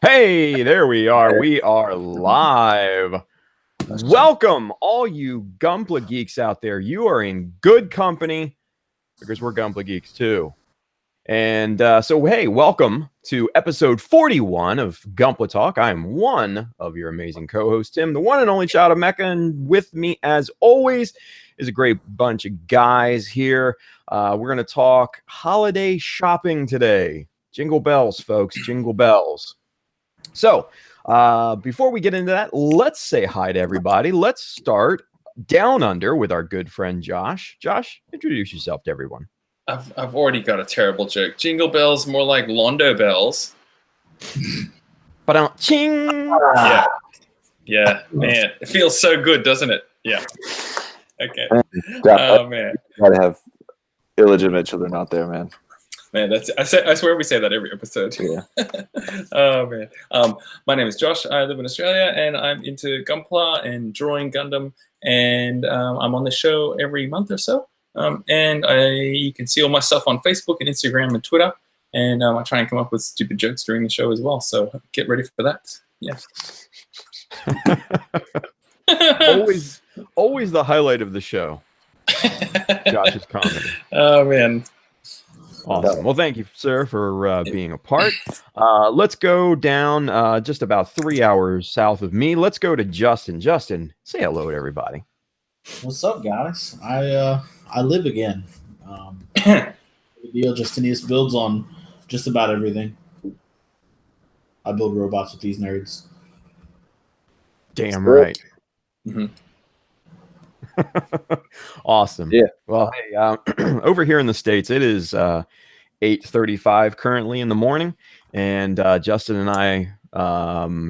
Hey, there we are. We are live. Welcome, all you Gunpla geeks out there. You are in good company because we're Gunpla geeks too. And hey, welcome to episode 41 of Gunpla Talk. I am one of your amazing co-hosts, Tim, the one and only child of Mecca. And with me, as always, is a great bunch of guys here. We're going to talk holiday shopping today. Jingle bells, folks. Jingle bells. So, before we get into that, let's say hi to everybody. Let's start down under with our good friend Josh. Josh, introduce yourself to everyone. I've already got a terrible joke. Jingle bells, more like Londo bells. But ching. Yeah, man, it feels so good, doesn't it? Yeah. Okay. Oh man, gotta have illegitimate children out there, man. Man, I swear we say that every episode. Yeah. Oh man. My name is Josh. I live in Australia, and I'm into Gunpla and drawing Gundam, and I'm on the show every month or so. And you can see all my stuff on Facebook and Instagram and Twitter, and I try and come up with stupid jokes during the show as well. So get ready for that. Yeah. always the highlight of the show. Josh's comedy. Oh man. Awesome. Well, thank you, sir, for being a part. Let's go down just about 3 hours south of me. Let's go to Justin. Justin, say hello to everybody. What's up, guys? I live again. The deal Justinius builds on just about everything. I build robots with these nerds. Damn right. Mm-hmm. Awesome. Yeah. Well, hey, over here in the States, it is 8:35 currently in the morning, and Justin and I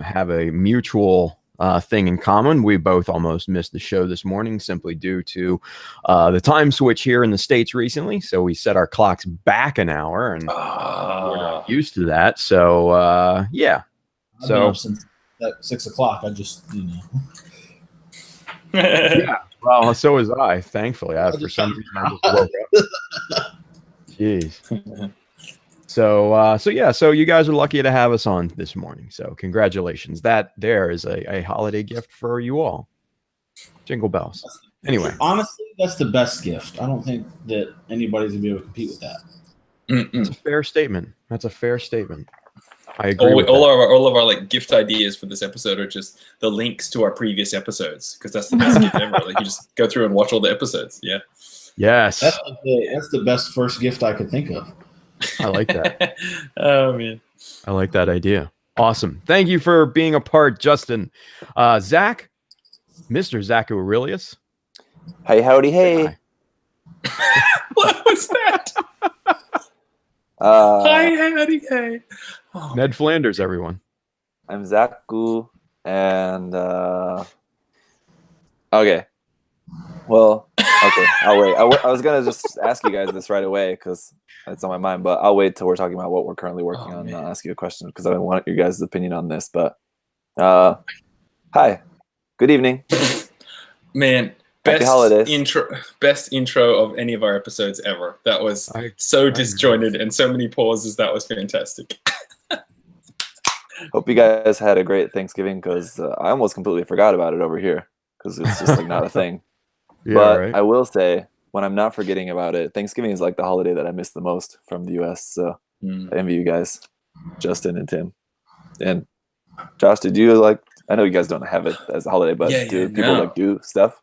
have a mutual thing in common. We both almost missed the show this morning simply due to the time switch here in the States recently. So we set our clocks back an hour, and we're not used to that. So yeah. I've been up since 6 o'clock. I just, Yeah. Well, so was I. Thankfully, for some reason I just woke up. Jeez. So you guys are lucky to have us on this morning. So congratulations. That there is a holiday gift for you all. Jingle bells. Anyway, honestly, that's the best gift. I don't think that anybody's gonna be able to compete with that. It's a fair statement. That's a fair statement. I agree. All of our like gift ideas for this episode are just the links to our previous episodes, because that's the best gift ever. Like you just go through and watch all the episodes. Yeah. Yes. That's the best first gift I could think of. I like that. Oh man. I like that idea. Awesome. Thank you for being a part, Justin. Zach, Mr. ZakuAurelius. Hey, howdy, hey. What was that? Hi, howdy, hey. Oh. Ned Flanders, everyone. I'm Zaku, and okay. Well, okay, I'll wait. I was gonna just ask you guys this right away because it's on my mind, but I'll wait till we're talking about what we're currently working on. And I'll ask you a question because I want your guys' opinion on this. But hi, good evening, man. Happy holidays. Best intro of any of our episodes ever. That was so disjointed and so many pauses. That was fantastic. Hope you guys had a great Thanksgiving, because I almost completely forgot about it over here because it's just like not a thing. Yeah, but right. I will say, when I'm not forgetting about it, Thanksgiving is like the holiday that I miss the most from the US. So I envy you guys, Justin and Tim. And Josh, did you I know you guys don't have it as a holiday, but do people do stuff?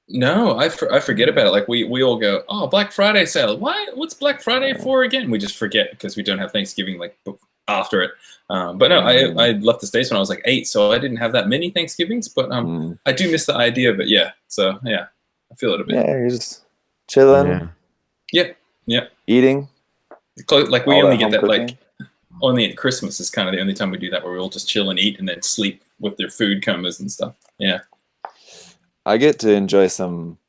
No, I forget about it. Like we all go, oh, Black Friday sale. What? What's Black Friday for again? We just forget because we don't have Thanksgiving like after it. But no, I left the States when I was like 8, so I didn't have that many Thanksgivings. But I do miss the idea. But yeah, so yeah, I feel it a bit. Yeah, you're just chilling. Yeah. Eating. Like we all only that get that home cooking. like only at Christmas is kind of the only time we do that, where we all just chill and eat and then sleep with their food comas and stuff. Yeah. I get to enjoy some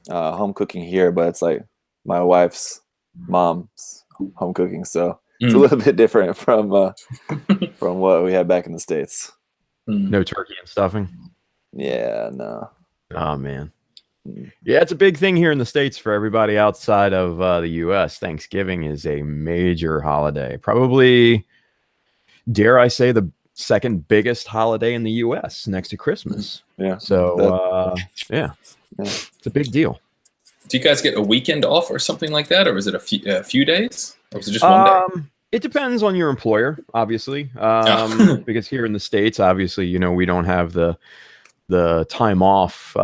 home cooking here, but it's like my wife's mom's home cooking, so it's a little bit different from what we had back in the States. No turkey and stuffing. Yeah, no. Oh man. Yeah, it's a big thing here in the States for everybody outside of the U.S. Thanksgiving is a major holiday. Probably dare I say, the second biggest holiday in the U.S. next to Christmas. Yeah. So, it's a big deal. Do you guys get a weekend off or something like that, or is it a few days, or is it just one day? It depends on your employer, obviously, because here in the States, obviously, we don't have the time off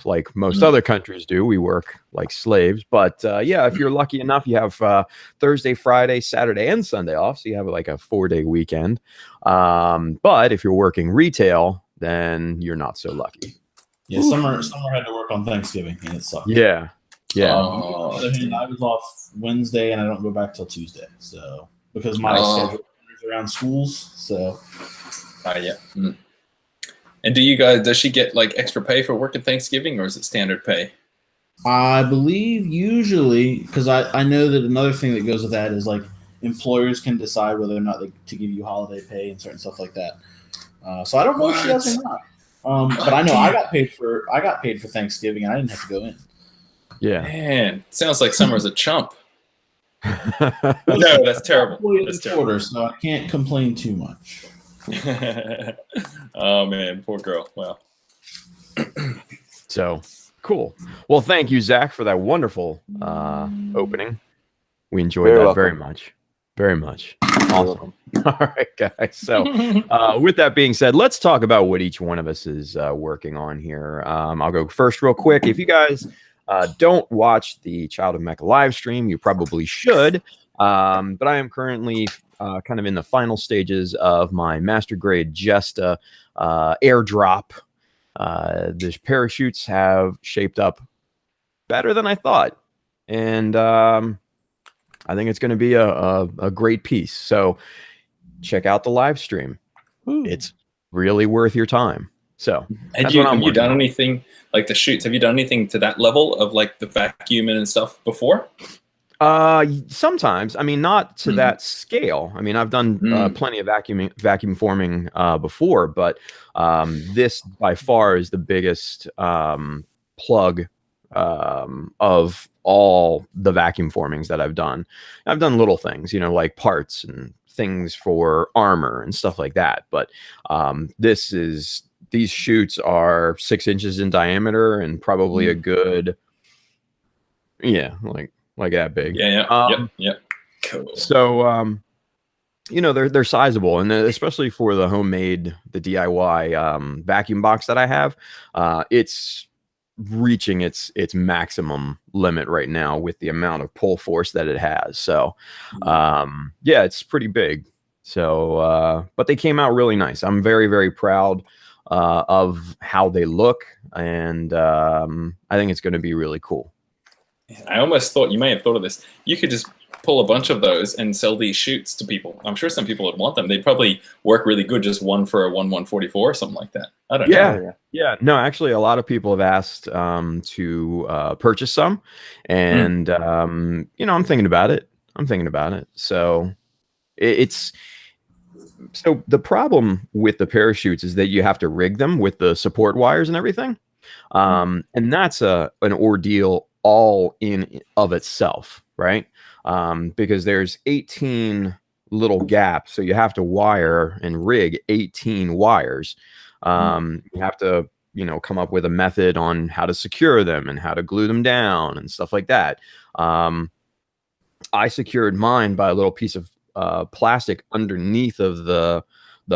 like most other countries do. We work like slaves. But if you're lucky enough, you have Thursday, Friday, Saturday, and Sunday off. So you have like a 4-day weekend. But if you're working retail, then you're not so lucky. Yeah, summer had to work on Thanksgiving, and it sucked. Yeah. I was off Wednesday, and I don't go back till Tuesday. So because my schedule is around schools, so. And does she get like extra pay for working Thanksgiving, or is it standard pay? I believe usually, because I know that another thing that goes with that is like employers can decide whether or not to give you holiday pay and certain stuff like that. So I don't know if she does or not. But I know I got paid for Thanksgiving, and I didn't have to go in. Yeah. Man, sounds like Summer's a chump. No, that's terrible. That's terrible. So I can't complain too much. Oh man, poor girl. Wow. So cool. Well, thank you, Zach, for that wonderful opening. We enjoyed that very much. Very much. Awesome. All right, guys. So with that being said, let's talk about what each one of us is working on here. I'll go first real quick. If you guys don't watch the Child of Mecha live stream, you probably should. But I am currently kind of in the final stages of my master grade Jesta airdrop. The parachutes have shaped up better than I thought. And I think it's going to be a great piece. So check out the live stream. It's really worth your time. So have you done anything like the shoots? Have you done anything to that level of like the vacuuming and stuff before? Sometimes. I mean, not to that scale. I mean, I've done plenty of vacuum forming before, but this by far is the biggest plug of all the vacuum formings that I've done. I've done little things, like parts and things for armor and stuff like that. But these chutes are 6 inches in diameter and probably a good, like that big. Yeah. Cool. So, they're sizable, and especially for the DIY vacuum box that I have, it's reaching its maximum limit right now with the amount of pull force that it has. So, it's pretty big. So, but they came out really nice. I'm very, very proud of how they look, and I think it's going to be really cool. I almost thought you may have thought of this. You could just pull a bunch of those and sell these chutes to people. I'm sure some people would want them. They'd probably work really good, just one for a 1/144 or something like that. I don't know. Yeah. No, actually, a lot of people have asked to purchase some, and I'm thinking about it. So so the problem with the parachutes is that you have to rig them with the support wires and everything, and that's an ordeal all in of itself, right? Because there's 18 little gaps, so you have to wire and rig 18 wires. You have to, come up with a method on how to secure them and how to glue them down and stuff like that. I secured mine by a little piece of plastic underneath of the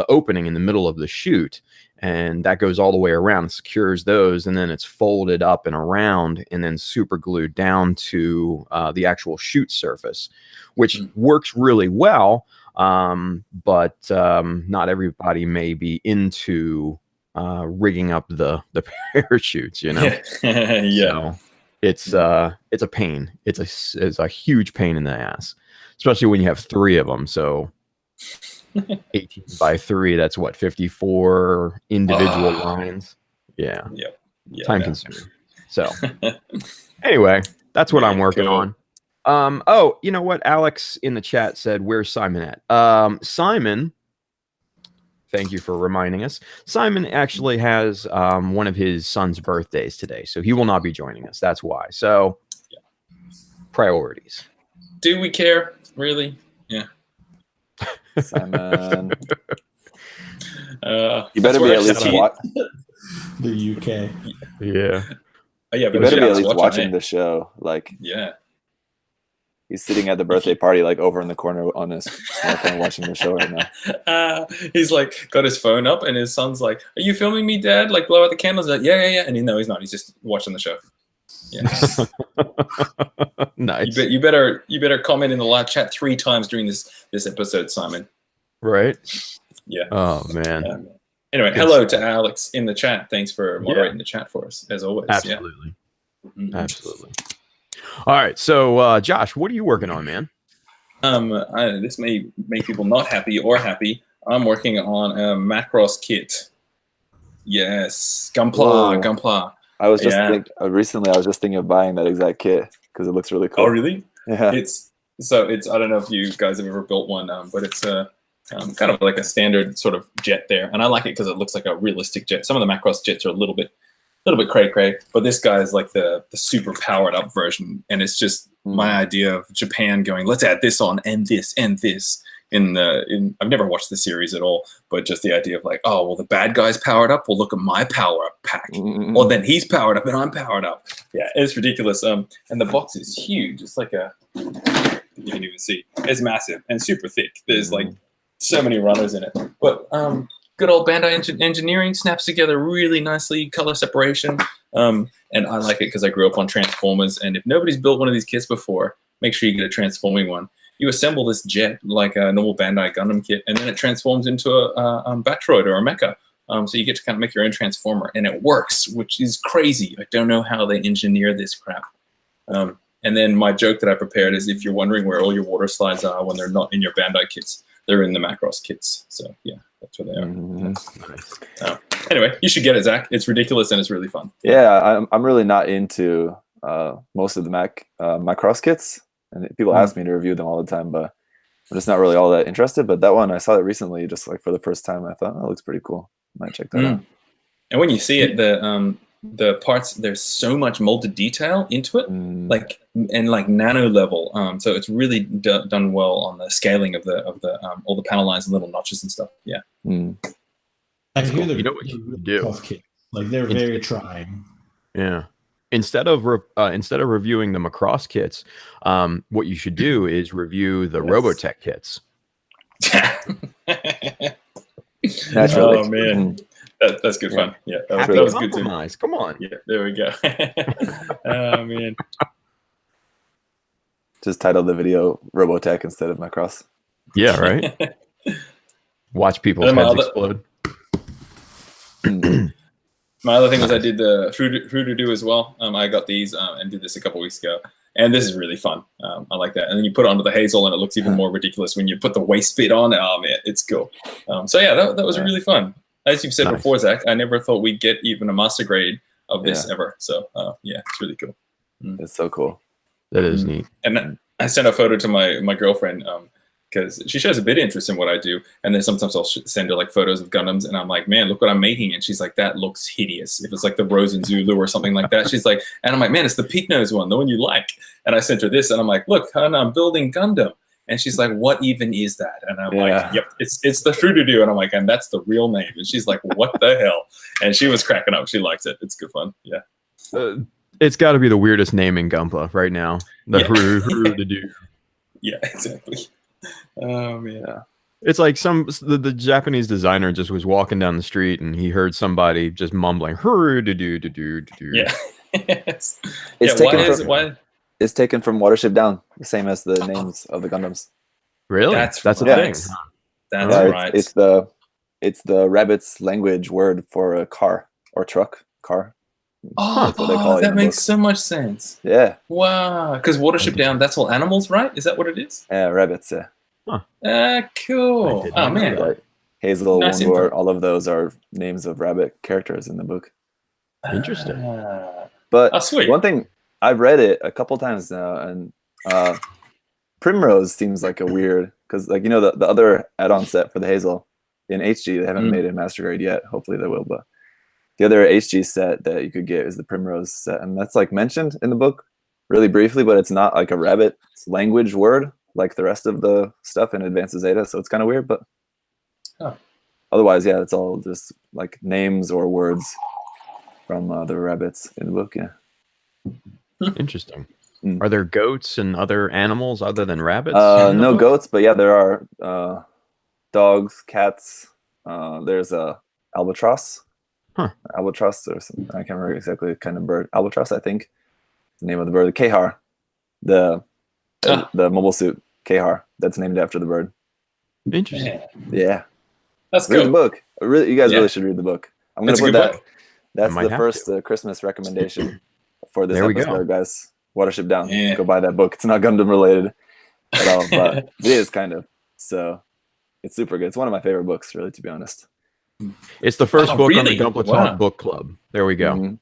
opening in the middle of the chute, and that goes all the way around and secures those, and then it's folded up and around and then super glued down to the actual chute surface, which works really well, but not everybody may be into rigging up the parachutes, Yeah. So it's a pain. It's a huge pain in the ass, especially when you have 3 of them. So 18 by 3, that's what, 54 individual lines. Yeah. Time consuming. So anyway, that's what I'm working on. Oh, you know what? Alex in the chat said, where's Simon at? Simon, thank you for reminding us. Simon actually has one of his son's birthdays today, so he will not be joining us. That's why. So priorities. Do we care? Really? Yeah. Simon. You better be at least watch. The UK. Yeah. Oh, yeah, but You better be at Shouts least watching watching it. the show. Like, Yeah. he's sitting at the birthday party, like over in the corner on his smartphone watching the show right now. He's like got his phone up, and his son's like, "Are you filming me, Dad? Like, blow out the candles." Like, yeah. And no, he's not. He's just watching the show. Yeah. Nice. You better comment in the live chat 3 times during this episode, Simon. Right? Yeah. Oh, man. Anyway, Good hello stuff. to Alex in the chat. Thanks for moderating the chat for us, as always. Absolutely. Yeah. Mhm. Absolutely. All right. So, Josh, what are you working on, man? This may make people not happy or happy. I'm working on a Macross kit. Yes, Gunpla. I was just recently. I was just thinking of buying that exact kit because it looks really cool. Oh, really? Yeah. It's I don't know if you guys have ever built one, but it's kind of like a standard sort of jet there, and I like it because it looks like a realistic jet. Some of the Macross jets are a little bit cray, but this guy is like the super powered up version, and it's just my idea of Japan going, let's add this on and this and this. I've never watched the series at all, but just the idea of like, oh well, the bad guy's powered up. Well, look at my power up pack. Well, then he's powered up and I'm powered up. Yeah, it's ridiculous. And the box is huge. It's like you can even see. It's massive and super thick. There's like so many runners in it. But good old Bandai engineering snaps together really nicely, color separation. And I like it because I grew up on Transformers. And if nobody's built one of these kits before, make sure you get a transforming one. You assemble this jet like a normal Bandai Gundam kit, and then it transforms into a Batroid or a mecha. So you get to kind of make your own transformer, and it works, which is crazy. I don't know how they engineer this crap. And then my joke that I prepared is if you're wondering where all your water slides are when they're not in your Bandai kits, they're in the Macross kits. So yeah, that's where they are. Nice. Anyway, you should get it, Zach. It's ridiculous and it's really fun. Yeah, I'm really not into most of the Macross kits. And people ask me to review them all the time, but I'm just not really all that interested. But that one, I saw it recently, just like for the first time. I thought, oh, it looks pretty cool. Might check that out. And when you see it, the parts, there's so much molded detail into it, like nano level. So it's really done well on the scaling of the all the panel lines and little notches and stuff. Yeah. I hear You know what you can do? Like they're very trying. Yeah. Instead of reviewing the Macross kits, what you should do is review the Robotech kits. Naturally. Oh man, that's good fun. Yeah, that was good too. Come on. Yeah, there we go. Oh man. Just title the video Robotech instead of Macross. Yeah, right. Watch people's heads explode. My other thing was I did the Fruit-do as well. I got these and did this a couple weeks ago. And this is really fun. I like that. And then you put it onto the hazel and it looks even more ridiculous when you put the waist bit on. Oh, man, it's cool. So, yeah, that was really fun. As you've said before, Zach, I never thought we'd get even a master grade of this ever. So, yeah, it's really cool. It's so cool. That is neat. And I sent a photo to my girlfriend because she shows a bit of interest in what I do. And then sometimes I'll send her like photos of Gundams and I'm like, man, look what I'm making. And she's like, that looks hideous. If it's like the Rosen Zulu or something like that, she's like, and I'm like, man, it's the peak nose one, the one you like. And I sent her this and I'm like, look, hon, I'm building Gundam. And she's like, what even is that? And I'm like, yep, it's the Fruit-do. And I'm like, and that's the real name. And she's like, what the hell? And she was cracking up. She likes it. It's good fun. Yeah. It's got to be the weirdest name in Gunpla right now. The Fruit-do. Yeah, exactly. Oh man. Yeah. It's like the Japanese designer just was walking down the street and he heard somebody just mumbling "Hurr-do-do-do-do-do." Yeah. It's taken from Watership Down, the same as the names of the Gundams. Really? That's a thing. That's right. It's the rabbit's language word for a car or truck. Car. Oh, that makes so much sense. Yeah. Wow. Because Watership Down, that's all animals, right? Is that what it is? Yeah, rabbits. Yeah. Cool. Oh man. Like Hazel, Wondor, all of those are names of rabbit characters in the book. Interesting. But sweet. One thing, I've read it a couple times now, and Primrose seems like a weird, because like the other add-on set for the Hazel in HG, they haven't made a master grade yet. Hopefully they will, but the other HG set that you could get is the Primrose set, and that's like mentioned in the book really briefly, but it's not like a rabbit language word. like the rest of the stuff in Advanced Zeta, so it's kind of weird. But Otherwise, yeah, it's all just like names or words from the rabbits in the book. Yeah. Interesting. Mm. Are there goats and other animals other than rabbits? No goats, but yeah, there are dogs, cats. There's a albatross. Albatross or something. I can't remember exactly the kind of bird. Albatross, I think. The name of the bird. The Kahar. The mobile suit. Kahar. That's named after the bird. Interesting. Yeah. That's Read cool. the book. You guys really should read the book. I'm going to put that. Book. That's might the have first Christmas recommendation for this There we episode, go. guys. Watership Down. Yeah. Go buy that book. It's not Gundam related at all, but it is kind of. So it's super good. It's one of my favorite books, really, to be honest. It's the first book on the really? Gunpla Wow. Talk book club. There we go. Mhm.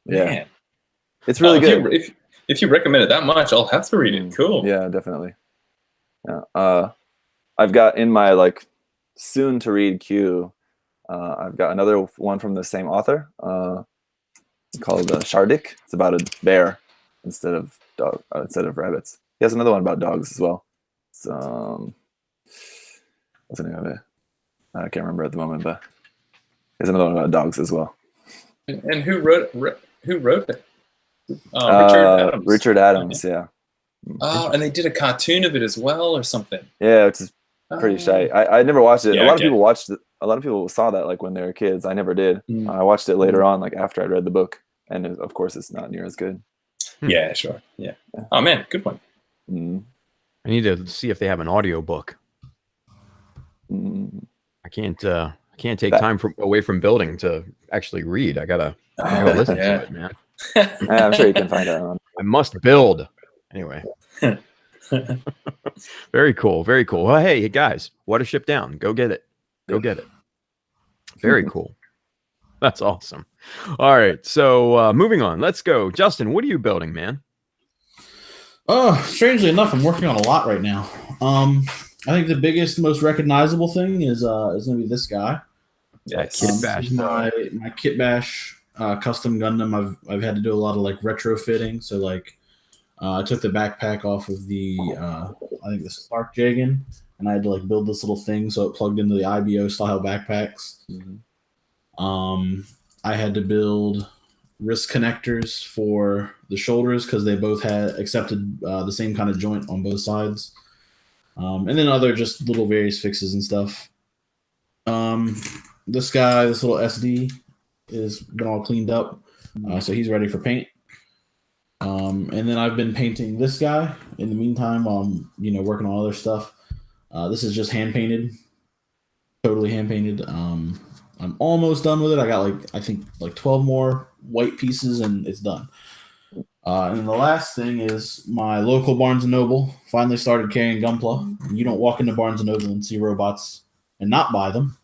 Yeah. Man. It's really good. If you recommend it that much, I'll have to read it. Cool. Yeah, definitely. Yeah. I've got in my like soon to read queue. I've got another one from the same author called Shardik. It's about a bear instead of rabbits. He has another one about dogs as well. So, what's the name of it? I can't remember at the moment, but there's another one about dogs as well. And who wrote it? Richard Adams. Richard Adams, yeah. Oh, and they did a cartoon of it as well, or something. Yeah, which is pretty shy. I never watched it. Yeah, a lot okay. of people watched it. A lot of people saw that like when they were kids. I never did. Mm. I watched it later on, like after I read the book, and of course, it's not near as good. Yeah, sure. Yeah. Oh man, good one. Mm. I need to see if they have an audio book. Mm. I can't take time away from building to actually read. I gotta listen to it, man. Yeah, I'm sure you can find out. I must build. Anyway. Very cool. Very cool. Well, hey guys, Watership Down. Go get it. Go get it. Very cool. That's awesome. All right. So moving on. Let's go. Justin, what are you building, man? Strangely enough, I'm working on a lot right now. I think the biggest, most recognizable thing is gonna be this guy. That Kit Bash. My Kit Bash custom Gundam. I've had to do a lot of like retrofitting. So like I took the backpack off of the I think the Spark Jagan, and I had to like build this little thing so it plugged into the IBO style backpacks. Mm-hmm. I had to build wrist connectors for the shoulders because they both had accepted the same kind of joint on both sides. And then other just little various fixes and stuff. This little SD is been all cleaned up. So he's ready for paint. And then I've been painting this guy in the meantime while I'm, working on other stuff. This is just hand painted, totally hand painted. I'm almost done with it. I got I think 12 more white pieces and it's done. And then the last thing is my local Barnes & Noble finally started carrying Gunpla. You don't walk into Barnes & Noble and see robots and not buy them.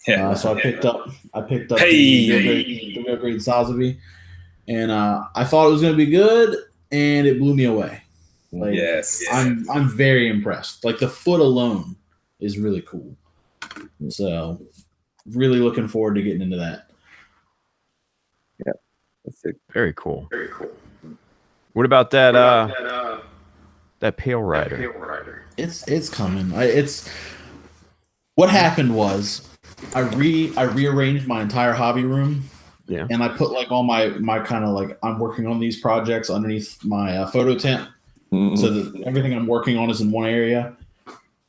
So I picked up the real grade Sazabi, and I thought it was going to be good, and it blew me away. Yes. I'm very impressed. Like the foot alone is really cool. So really looking forward to getting into that. Yeah, that's it. Very cool. Very cool. What about that that Pale Rider? It's coming. What happened was I rearranged my entire hobby room. Yeah. And I put all my kind of I'm working on these projects underneath my photo tent. Mm-hmm. So that everything I'm working on is in one area.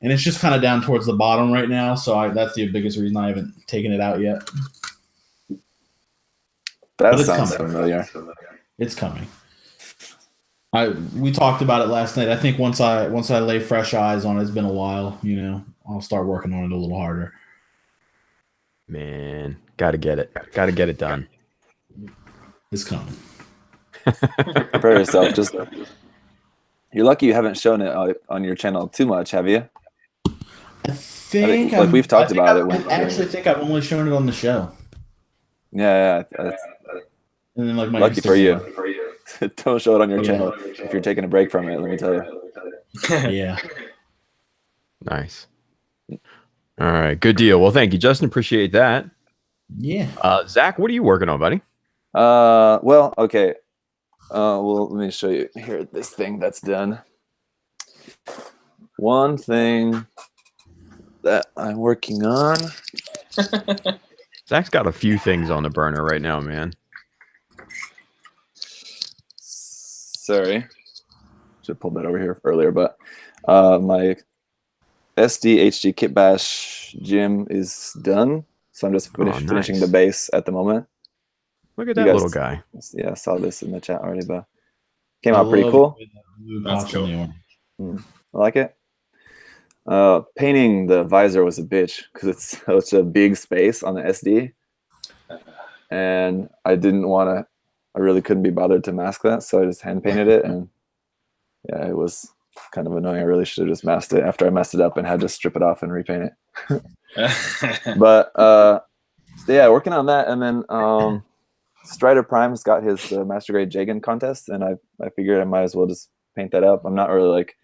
And it's just kind of down towards the bottom right now. So that's the biggest reason I haven't taken it out yet. That sounds familiar. It's coming. We talked about it last night. I think once I lay fresh eyes on it, it's been a while, I'll start working on it a little harder. Man, gotta get it done. It's coming. Prepare yourself. You're lucky you haven't shown it on your channel too much, have you? I think we've talked about it. I actually think I've only shown it on the show. Yeah. And then my lucky Instagram. for you. Don't show it on your channel if you're taking a break from it. Let me tell you. Yeah. Nice. All right, good deal. Well, thank you, Justin. Appreciate that. Yeah. Zach, what are you working on, buddy? Well, okay. Well, let me show you here this thing that's done. one thing that I'm working on. Zach's got a few things on the burner right now, man. Sorry, should have pulled that over here earlier, but my SD Kit Bash gym is done, so I'm just finishing the base at the moment. Look at that little guy. Yeah, I saw this in the chat already, but came out pretty cool. That's cool. I like it. Painting the visor was a bitch because it's such a big space on the SD, and I really couldn't be bothered to mask that, so I just hand painted it, and yeah, it was kind of annoying. I really should have just masked it after I messed it up and had to strip it off and repaint it. But yeah, working on that, and then Strider Prime's got his Master Grade Jagan contest, and I figured I might as well just paint that up. I'm not really like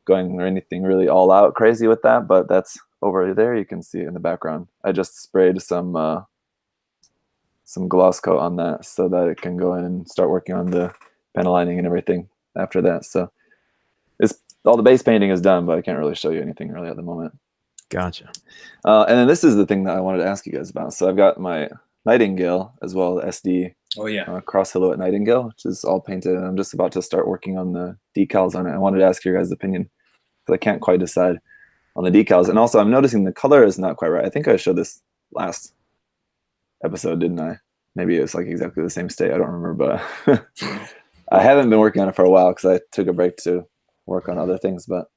going or anything really all out crazy with that, but that's over there. You can see it in the background. I just sprayed some gloss coat on that so that it can go in and start working on the panel lining and everything after that. So it's all the base painting is done, but I can't really show you anything really at the moment. Gotcha. And then this is the thing that I wanted to ask you guys about. So I've got my Nightingale as well, SD. Oh yeah. Cross Silhouette Nightingale, which is all painted, and I'm just about to start working on the decals on it. I wanted to ask your guys' opinion because I can't quite decide on the decals. And also, I'm noticing the color is not quite right. I think I showed this last episode, didn't I? Maybe it's like exactly the same state. I don't remember, but I haven't been working on it for a while because I took a break to work on other things. But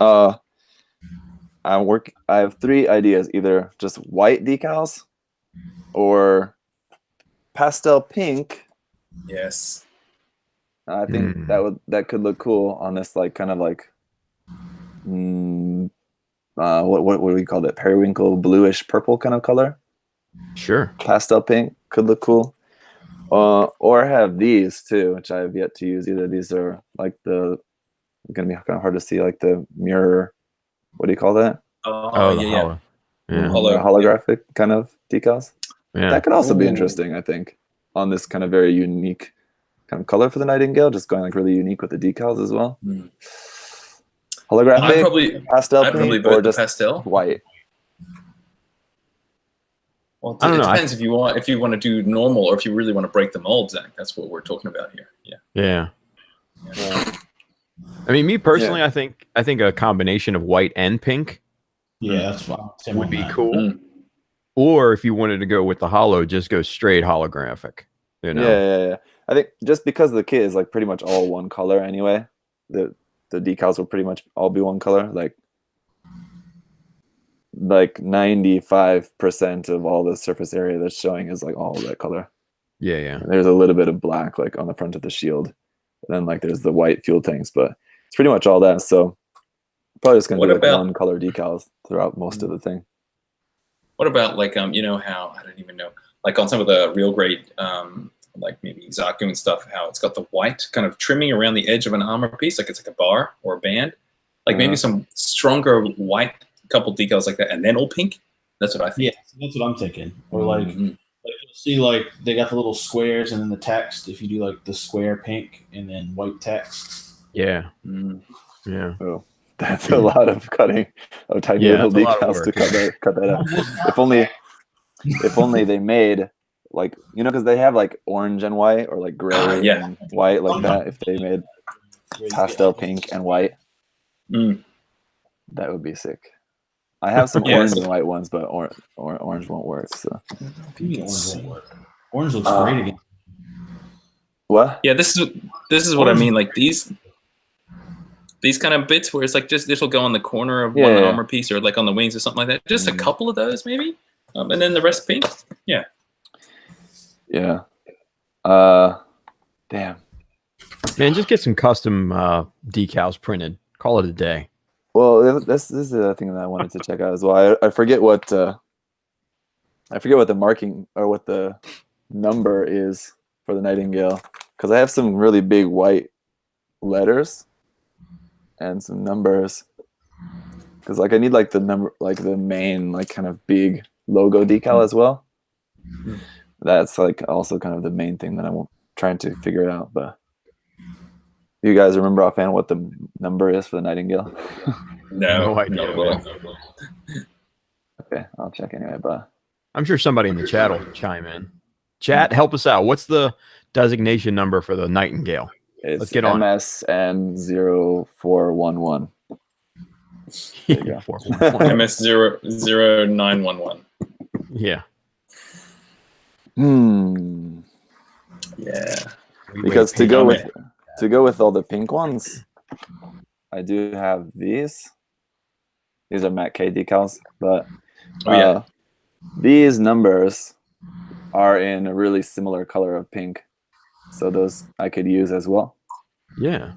I have 3 ideas: either just white decals or pastel pink. Yes. I think that could look cool on this like kind of like what do we call that? Periwinkle bluish purple kind of color. Sure. Pastel pink could look cool. Or have these too, which I have yet to use. Either these are like gonna be kind of hard to see, like the mirror. What do you call that? Oh, yeah. Holographic kind of decals. Yeah. That could also be interesting, I think, on this kind of very unique kind of color for the Nightingale, just going like really unique with the decals as well. Holographic, pastel pink, or just pastel white. Well, it depends if you want to do normal or if you really want to break the mold, Zach. That's what we're talking about here. Yeah. I mean, me personally, I think a combination of white and pink, that's fine. would be cool. Or if you wanted to go with the hollow, just go straight holographic. You know? Yeah. I think just because the kit is like pretty much all one color anyway, the decals will pretty much all be one color. Like 95% of all the surface area that's showing is like all that color. Yeah. And there's a little bit of black like on the front of the shield. And then like there's the white fuel tanks, but it's pretty much all that. So probably just gonna do like one color decals throughout most of the thing. What about like you know how I don't even know, like on some of the real grade like maybe Zaku and stuff, how it's got the white kind of trimming around the edge of an armor piece, like it's like a bar or a band, like maybe some stronger white couple decals like that, and then all pink. That's what I think. Yeah, that's what I'm thinking. Or like you'll see like they got the little squares and then the text. If you do like the square pink and then white text. Yeah. Yeah. Oh, that's a lot of cutting of tiny little decals to cut that out. If only they made like, you know, because they have like orange and white or like gray and white like that. If they made pastel pink and white, that would be sick. I have some orange and white ones, but orange won't work. So orange looks great again. What? Yeah, this is what I mean. Like these kind of bits where it's like just this will go on the corner of one armor piece or like on the wings or something like that. Just a couple of those maybe, and then the rest pink. Yeah. Damn. Man, just get some custom decals printed. Call it a day. Well, this is the thing that I wanted to check out as well. I forget what the marking or what the number is for the Nightingale, because I have some really big white letters and some numbers. Because like I need like the number, like the main like kind of big logo decal as well. That's like also kind of the main thing that I'm trying to figure out. But You guys remember offhand what the number is for the Nightingale? No idea. Okay, I'll check anyway, but I'm sure somebody in the chat will chime in. Chat, help us out. What's the designation number for the Nightingale? it's Let's get on. MSN 0411. There you go. 411. MS 0911. Yeah. Yeah. Because to go with all the pink ones, I do have these. These are Matt K decals, but these numbers are in a really similar color of pink, so those I could use as well. Yeah.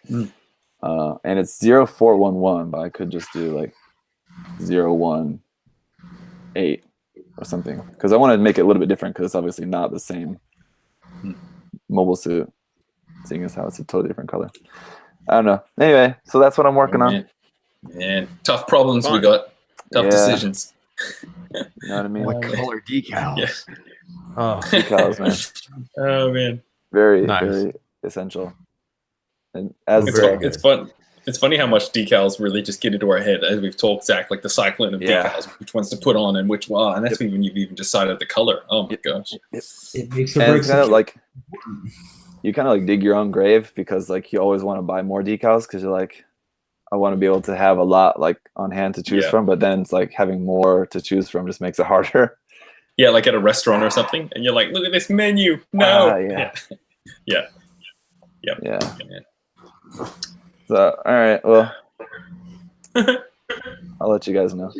And it's 0411, but I could just do like 018 or something, because I want to make it a little bit different, because it's obviously not the same mobile suit, seeing as how it's a totally different color. I don't know. Anyway, so that's what I'm working on. Man, tough problems Fun. we got. Tough decisions. You know what I mean? What color decals? Yeah. Oh, Decals, man. Oh man, Very, Nice. very essential. And as it's fun. It's funny how much decals really just get into our head as we've talked, Zach, like the cycling of decals, which ones to put on and which one, and that's when you've even decided the color. Oh my gosh. It makes and it's kind of like you kind of like dig your own grave, because like you always want to buy more decals, because you're like, I want to be able to have a lot like on hand to choose from, but then it's like having more to choose from just makes it harder. Yeah, like at a restaurant or something, and you're like, look at this menu. No. Yeah. So, all right, well, I'll let you guys know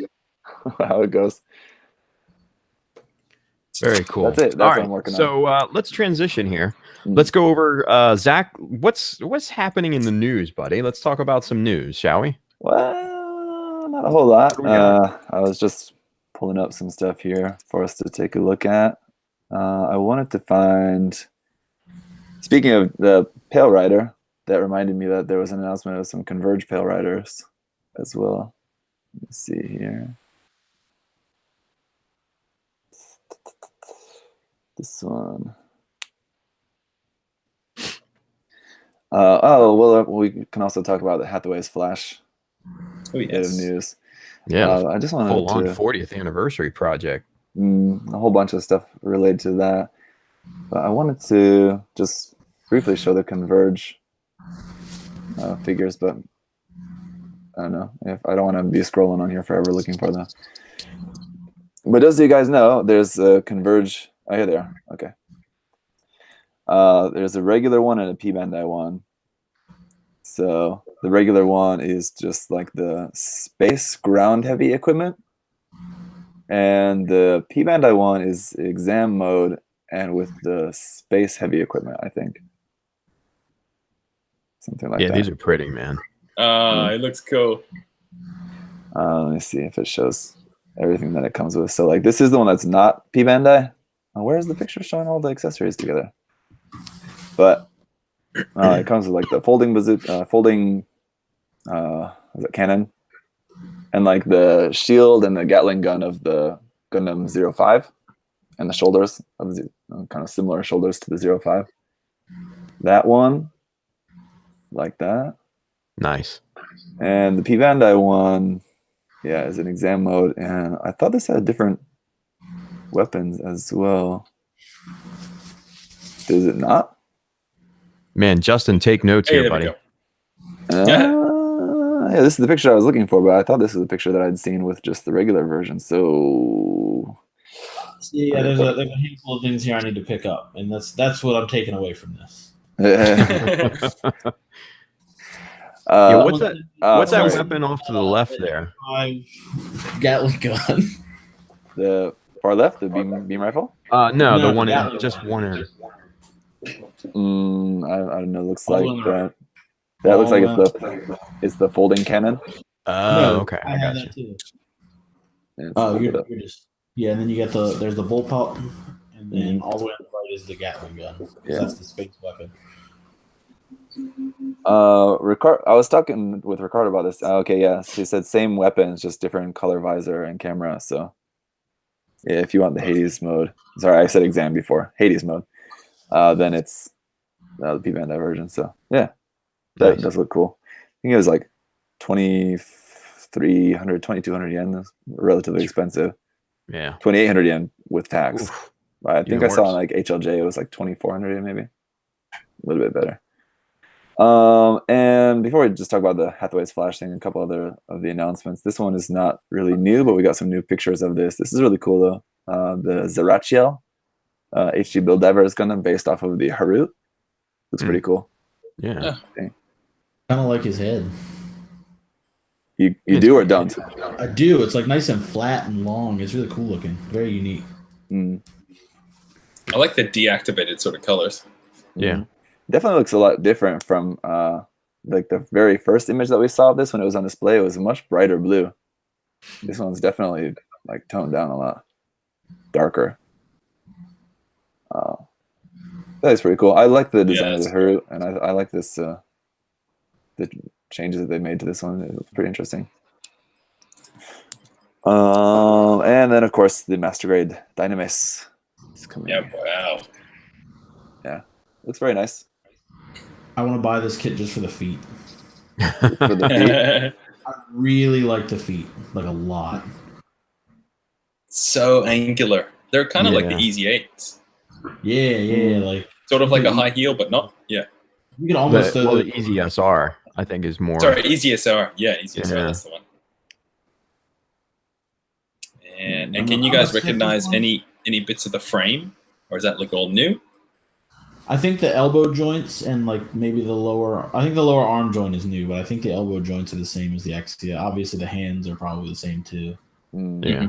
how it goes. very cool. That's it. That's All what right. I'm working on. So let's transition here. Let's go over Zach. What's happening in the news, buddy? Let's talk about some news, shall we? Well, not a whole lot. I was just pulling up some stuff here for us to take a look at. I wanted to find. Speaking of the Pale Rider, that reminded me that there was an announcement of some Converge Pale Riders as well. Let's see here. This one. We can also talk about the Hathaway's Flash bit of news. Yeah, I just wanted full on to 40th anniversary project. a whole bunch of stuff related to that, but I wanted to just briefly show the Converge figures, but I don't know if I don't want to be scrolling on here forever looking for them. But just so you guys know, there's a Converge. Oh, here they are. Okay. There's a regular one and a P-Bandai one. So the regular one is just like the space ground heavy equipment, and the P-Bandai one is exam mode and with the space heavy equipment, I think. Something like that. Yeah, these are pretty, man. It looks cool. Let me see if it shows everything that it comes with. So like this is the one that's not P-Bandai. Where's the picture showing all the accessories together? But it comes with like the folding bazooka, is it cannon, and like the shield and the Gatling gun of the Gundam 05, and the shoulders of the kind of similar shoulders to the 05. That one, like that. Nice. And the P-Bandai one, is in exam mode, and I thought this had different weapons as well. Does it not? Man, Justin, take notes here, buddy. Yeah, this is the picture I was looking for, but I thought this was a picture that I'd seen with just the regular version. So yeah, there's a handful of things here I need to pick up, and that's what I'm taking away from this. What's that? What's that weapon off to the left there? Gatling gun. The far left, the beam rifle. No, the one in just one in. I don't know. Looks like that. That looks like it's the folding cannon. Oh, okay. I got that too. You're just and then you get there's the bolt pop, and then all the way on the right is the Gatling gun. Yeah, that's the space weapon. I was talking with Ricardo about this. Okay, yeah, he said same weapons, just different color visor and camera. So yeah, if you want the Hades mode, sorry, I said exam before, Hades mode, then it's the P-Bandai version. So yeah, that does look cool. I think it was like 2,300, 2,200 yen. That's relatively expensive. Yeah. 2,800 yen with tax. Oof. I think Even I saw worse. on like HLJ it was like 2,400 yen maybe. A little bit better. And before we just talk about the Hathaway's Flash thing, a couple other of the announcements. This one is not really new, but we got some new pictures of this. This is really cool though. The Zerachiel HG Build Divers Gundam based off of the Haru. Looks pretty cool. Yeah. Kind of like his head. You do or don't? I do. It's like nice and flat and long. It's really cool looking. Very unique. I like the deactivated sort of colors. Yeah. Definitely looks a lot different from like the very first image that we saw of this when it was on display. It was a much brighter blue. This one's definitely like toned down a lot. Darker. That is pretty cool. I like the design of the Haru, and I like this the changes that they made to this one. It's pretty interesting. And then of course the Master Grade Dynamis is coming. Yeah, wow. Yeah, looks very nice. I want to buy this kit just for the feet. For the feet. I really like the feet, like a lot. So angular. They're kind of like the Easy 8s. Yeah, like sort of like a high heel, but not. Yeah. You can almost the Easy SR, I think, is more. Sorry, Easy SR. Yeah, Easy SR. That's the one. And can you guys recognize any bits of the frame, or does that look all new? I think the elbow joints and like maybe the lower. I think the lower arm joint is new, but I think the elbow joints are the same as the Exia. Obviously, the hands are probably the same too. Yeah.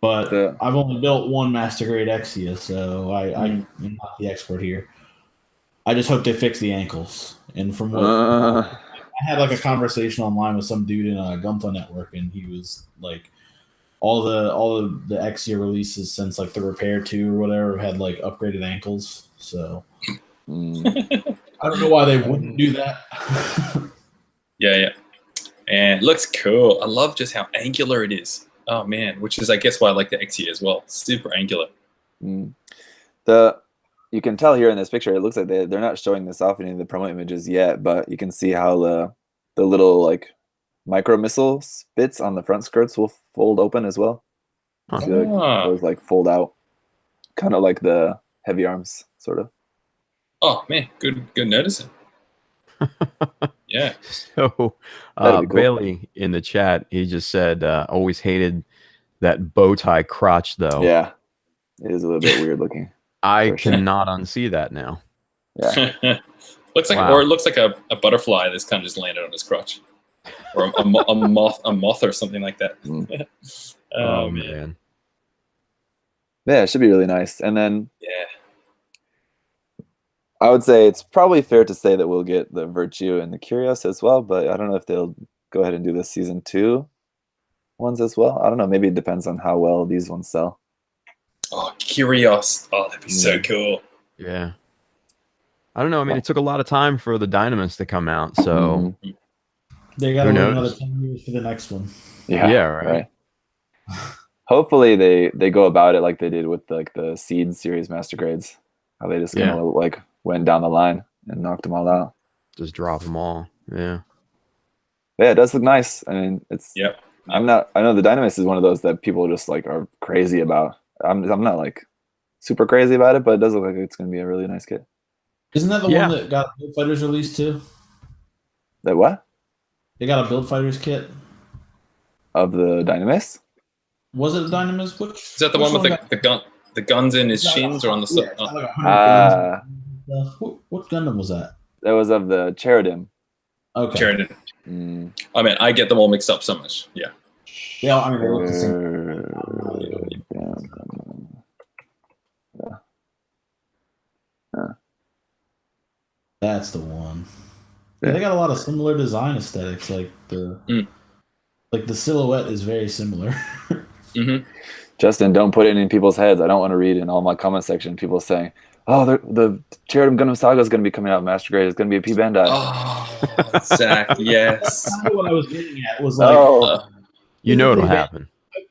But I've only built one Master Grade Exia, so I'm not the expert here. I just hope they fix the ankles. And from what I had like a conversation online with some dude in a Gunpla network, and he was like, all of the Exia releases since like the Repair 2 or whatever had like upgraded ankles. So I don't know why they wouldn't do that. Yeah. And it looks cool. I love just how angular it is. Oh man, which is I guess why I like the Exia as well. Super angular. You can tell here in this picture, it looks like they're not showing this off in any of the promo images yet, but you can see how the little like micro missile bits on the front skirts will fold open as well. Those like fold out, kind of like the heavy arms, sort of. Oh man, good noticing. Yeah. So Cool. Bailey in the chat, he just said, always hated that bow tie crotch though. Yeah, it is a little bit weird looking. I cannot unsee that now. Yeah. Looks like, or it looks like a butterfly that's kind of just landed on his crotch, or a moth or something like that. Oh man. Yeah, it should be really nice. And then yeah, I would say it's probably fair to say that we'll get the Virtue and the Curios as well, but I don't know if they'll go ahead and do the season 2 ones as well. I don't know. Maybe it depends on how well these ones sell. Oh, Curios. Oh, that'd be so cool. Yeah. I don't know. I mean, it took a lot of time for the Dynamis to come out, so they got to wait another 10 years for the next one. Yeah, right. Hopefully they go about it like they did with like the Seed series Master Grades. How they just kind of like went down the line and knocked them all out. Just drop them all. Yeah. Yeah, it does look nice. I mean, it's. Yep. I know the Dynamis is one of those that people just like are crazy about. I'm not like super crazy about it, but it does look like it's going to be a really nice kit. Isn't that the one that got Build Fighters released too? That what? They got a Build Fighters kit of the Dynamis. Was it a Dynamis? Which is that the one with the guns in his shins or on the side? What Gundam was that? That was of the Cheridim. Okay. Cheridim. I mean, I get them all mixed up so much. Yeah. Yeah, I mean, they look the same. That's the one. Yeah, they got a lot of similar design aesthetics. Like the silhouette is very similar. Justin, don't put it in people's heads. I don't want to read in all my comment section people saying, "Oh, the Cheridim Gundam Saga is going to be coming out Master Grade. It's going to be a P-Bandai." Oh, Zach, yes. That's kind of what I was getting at. Was like, you know it'll happen.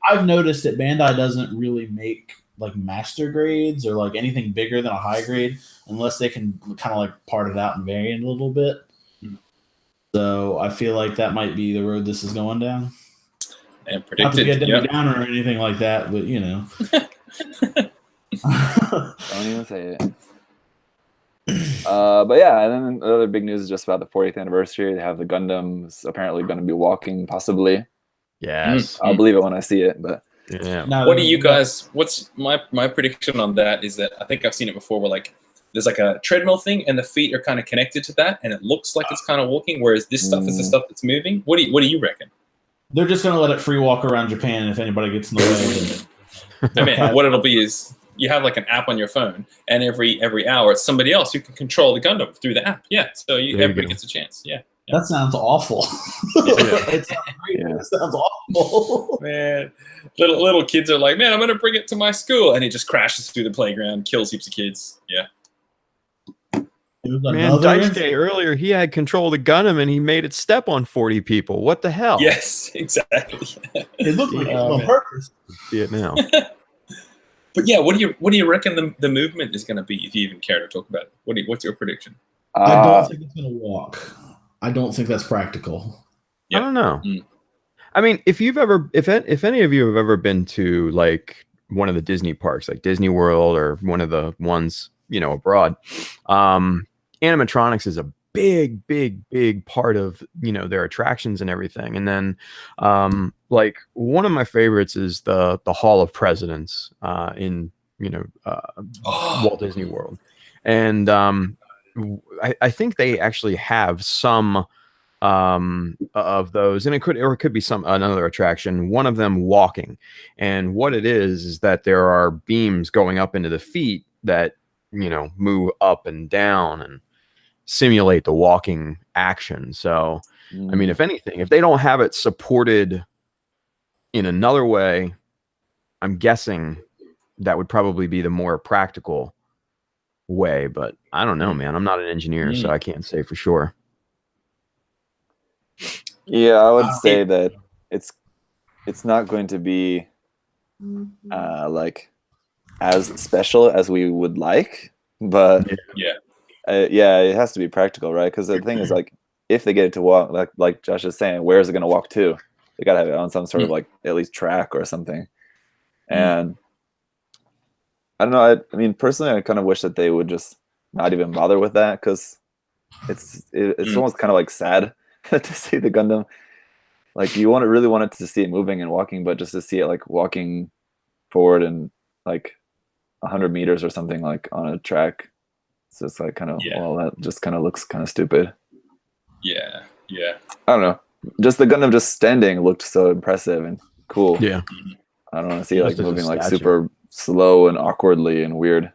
I've noticed that Bandai doesn't really make like master grades or like anything bigger than a high grade unless they can kind of like part it out and vary it a little bit. So I feel like that might be the road this is going down. And Not to predicted. get Debbie Yep. Downer or anything like that, but you know. Don't even say it. But yeah, and then another big news is just about the 40th anniversary. They have the Gundams apparently going to be walking, possibly. Yes. I'll believe it when I see it. But Yeah. Now, What do you guys? What's my prediction on that? Is that I think I've seen it before, where like there's like a treadmill thing, and the feet are kind of connected to that, and it looks like it's kind of walking, whereas this stuff is the stuff that's moving. What do you reckon? They're just going to let it free walk around Japan, and if anybody gets in the way, I mean, what it'll be is you have like an app on your phone, and every hour it's somebody else who can control the Gundam through the app. Yeah, so everybody gets a chance. Yeah. that sounds awful. It sounds great, but it sounds awful. Man, little kids are like, man, I'm gonna bring it to my school, and it just crashes through the playground, kills heaps of kids. Yeah. Man, Daisuke earlier, he had control of the Gundam and he made it step on 40 people. What the hell? Yes, exactly. It looked like it was on purpose. See it now. But yeah, what do you reckon the movement is going to be, if you even care to talk about it? What's your prediction? I don't think it's going to walk. I don't think that's practical. I don't know. I mean, if any of you have ever been to like one of the Disney parks, like Disney World or one of the ones, you know, abroad, animatronics is a big part of, you know, their attractions and everything. And then like one of my favorites is the Hall of Presidents in, you know, Walt Disney World. And I think they actually have some of those, and it could be another attraction, one of them walking. And what it is that there are beams going up into the feet that, you know, move up and down and simulate the walking action. So I mean, if anything, if they don't have it supported in another way, I'm guessing that would probably be the more practical way, but I don't know, man. I'm not an engineer, so I can't say for sure. Yeah, I would say that it's not going to be like as special as we would like, but yeah, it has to be practical, right? Because the thing is, like, if they get it to walk, like Josh is saying, where is it going to walk to? They got to have it on some sort of like at least track or something. And I don't know. I mean, personally, I kind of wish that they would just not even bother with that, because it's almost kind of like sad to see the Gundam. Like, you really want it to see it moving and walking, but just to see it like walking forward and like 100 meters or something like on a track, it's just like kind of well, that just kind of looks kind of stupid. Yeah. I don't know. Just the Gundam just standing looked so impressive and cool. Yeah. I don't want to see it like moving like super slow and awkwardly and weird.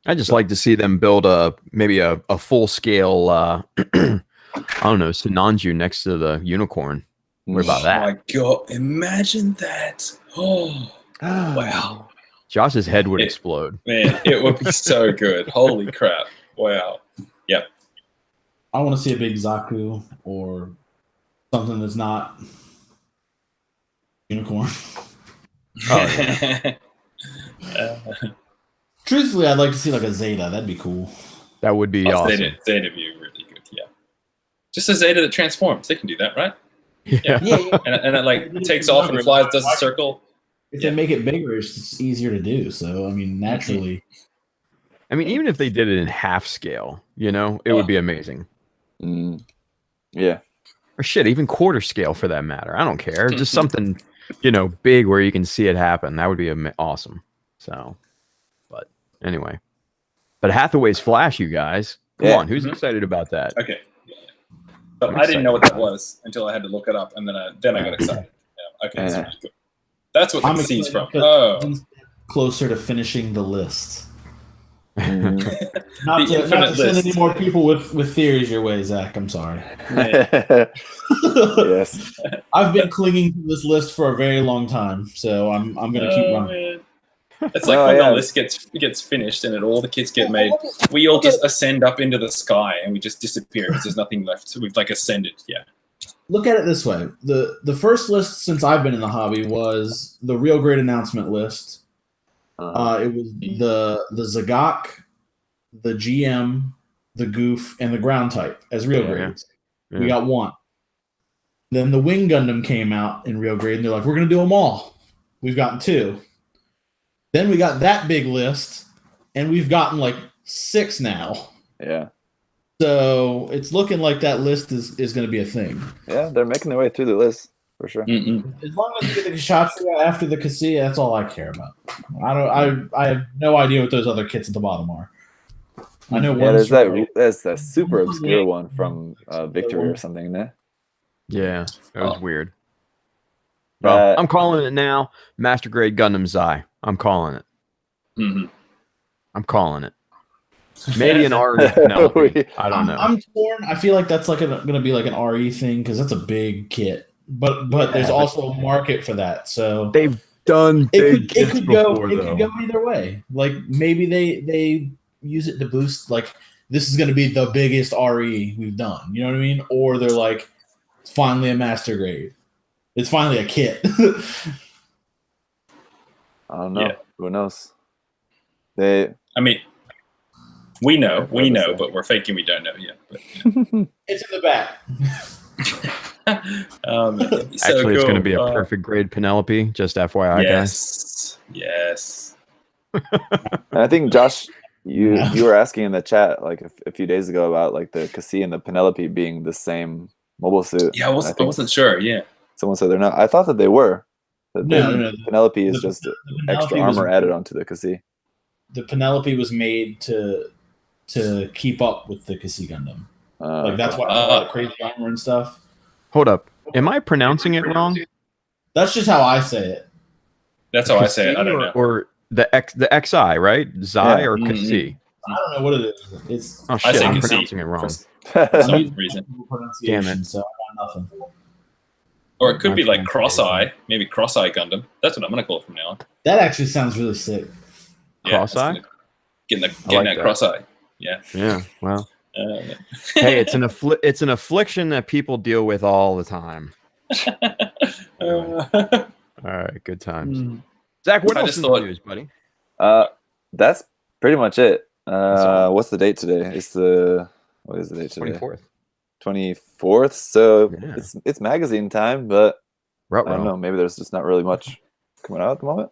I just like to see them build maybe a full scale I don't know, Sinanju next to the unicorn. What about that? Oh my god, imagine that. Oh wow. Josh's head would explode. Man, it would be so good. Holy crap. Wow. Yep. I want to see a big Zaku or something that's not unicorn. Truthfully, I'd like to see like a Zeta. That'd be cool. That would be awesome. Zeta would be really good. Yeah. Just a Zeta that transforms. They can do that, right? Yeah. And it like takes off and flies, does a circle. If they make it bigger, it's just easier to do. So, I mean, naturally. I mean, even if they did it in half scale, you know, it would be amazing. Yeah. Or shit, even quarter scale for that matter. I don't care. Just something, you know, big where you can see it happen. That would be awesome. So, but anyway. But Hathaway's Flash, you guys. Come on. Who's excited about that? Okay. So I didn't know what that was until I had to look it up, and then I got excited. Yeah. Okay. That's really good. That's what the C's from. Oh. Closer to finishing the list. The Not to infinite send list. any more people with theories your way, Zach. I'm sorry. Yes. I've been clinging to this list for a very long time, so I'm going to keep running. Man. It's like when the list gets finished and all the kids get made, we all just ascend up into the sky and we just disappear because there's nothing left. So we've like ascended. Yeah. look at it this way: the first list since I've been in the hobby was the real great announcement list. It was the Zagak, the GM, the Goof, and the ground type as real grades. Yeah. We got one. Then the Wing Gundam came out in real grade, and they're like, we're going to do them all. We've gotten 2. Then we got that big list, and we've gotten like 6 now. Yeah. So it's looking like that list is going to be a thing. Yeah, they're making their way through the list for sure. As long as you get the Kshatriya after the Kotobukiya, that's all I care about. I have no idea what those other kits at the bottom are. I know there's that super obscure one from Victory or something there. Yeah, that was weird. Well, I'm calling it now. Master Grade Gundam Zai. I'm calling it. I'm calling it. Maybe an RE Penelope. I don't know. I'm torn. I feel like that's going to be like an RE thing because that's a big kit. But there's also a market for that. So they've done it could go either way. Like maybe they use it to boost, like, this is going to be the biggest RE we've done. You know what I mean? Or they're like, it's finally a master grade. It's finally a kit. I don't know. Yeah. Who knows? I mean, we know, but we're faking we don't know yet. But, it's in the back. Actually, it's going to be a perfect grade Penelope, just FYI, guys. Yes. And I think, Josh, you were asking in the chat like a few days ago about like the Kasi and the Penelope being the same mobile suit. Yeah, I wasn't sure. Yeah. Someone said they're not. I thought that they were. No. Penelope is just extra armor added onto the Kasi. The Penelope was made to keep up with the Kasi Gundam. Like that's why a lot of crazy armor and stuff. Hold up. Am I pronouncing it wrong? That's just how I say it. That's how I say it. I don't know. Or the XI, right? Zai or Kasi? I don't know what it is. It's oh shit! I'm pronouncing it wrong. For some reason. Damn it! So I got nothing. Or it could be like Cross-Eye, maybe Cross-Eye Gundam. That's what I'm gonna call it from now on. That actually sounds really sick. Yeah, Cross-Eye? Getting that Cross-Eye. Yeah. Yeah. Well. Hey, it's an affliction that people deal with all the time. All right, good times. Zach, what else is the news, buddy? That's pretty much it. What's the date today? What is the date today? 24th. So yeah. It's magazine time, but I don't know. Maybe there's just not really much coming out at the moment.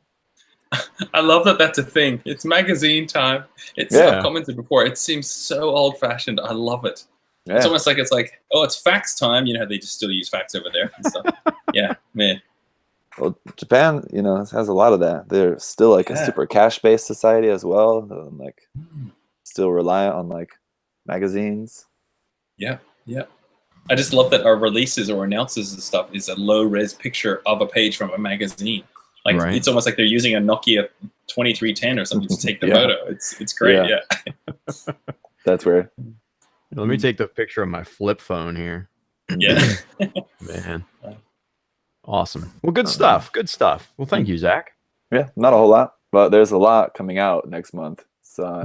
I love that that's a thing. It's magazine time. I've commented before. It seems so old-fashioned. I love it. Yeah. It's almost like it's fax time. You know how they just still use fax over there and stuff. Yeah, man. Well, Japan, has a lot of that. They're still like a super cash-based society as well. And, like, still reliant on like magazines. Yeah, yeah. I just love that our releases or announces and stuff is a low-res picture of a page from a magazine. Like It's almost like they're using a Nokia 2310 or something to take the photo. It's great. Yeah. That's weird. Let me take the picture of my flip phone here. Yeah. Man. Awesome. Well, good stuff. Good stuff. Well, thank you, Zach. Yeah, not a whole lot, but there's a lot coming out next month. So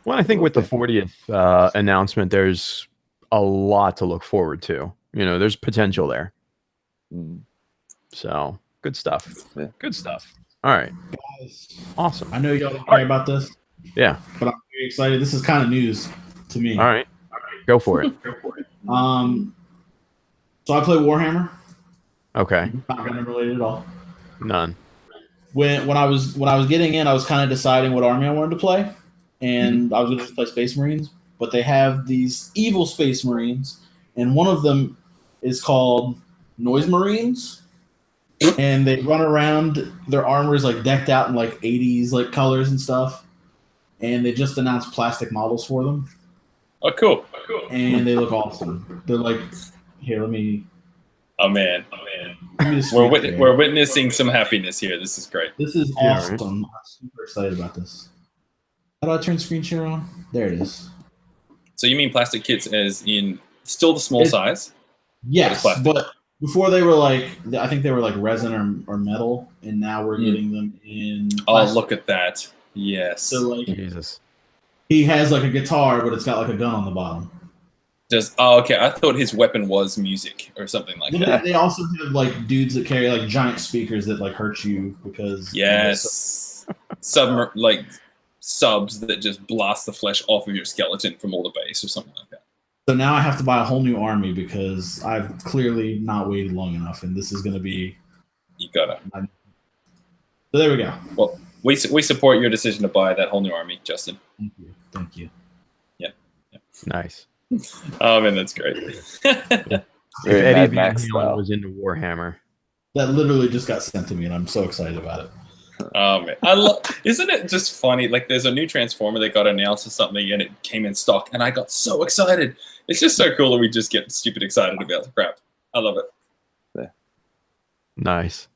Well, I think with the 40th announcement, there's a lot to look forward to. There's potential there. So good stuff. Yeah. Good stuff. All right. Guys, awesome. I know y'all don't care about this. Yeah. But I'm very excited. This is kind of news to me. All right. Go for it. So I play Warhammer. Okay. Not Gundam related at all. None. When I was getting in, I was kind of deciding what army I wanted to play, and I was going to just play Space Marines. But they have these evil Space Marines, and one of them is called Noise Marines, and they run around. Their armor is like decked out in like 80s like colors and stuff, and they just announced plastic models for them. Oh, cool. And they look awesome. They're like, here, let me. Oh man. We're witnessing some happiness here. This is great. This is awesome. I'm super excited about this. How do I turn screen share on? There it is. So you mean plastic kits as in still the small size? Yes, but before they were like, I think they were like resin or metal, and now we're getting them in plastic. Oh, look at that. Yes. So like, Jesus. He has like a guitar, but it's got like a gun on the bottom. Okay. I thought his weapon was music or something like that. They also have like dudes that carry like giant speakers that like hurt you because yes, like subs that just blast the flesh off of your skeleton from all the base or something like that. So now I have to buy a whole new army because I've clearly not waited long enough, and this is going to be. You gotta. So there we go. Well, we support your decision to buy that whole new army, Justin. Thank you. Thank you. Yeah. Nice. Oh man, that's great. If Eddie Van Halen was into Warhammer, that literally just got sent to me, and I'm so excited about it. Oh man, isn't it just funny? Like, there's a new Transformer that got announced or something, and it came in stock, and I got so excited. It's just so cool that we just get stupid excited about the crap. I love it. Yeah. Nice.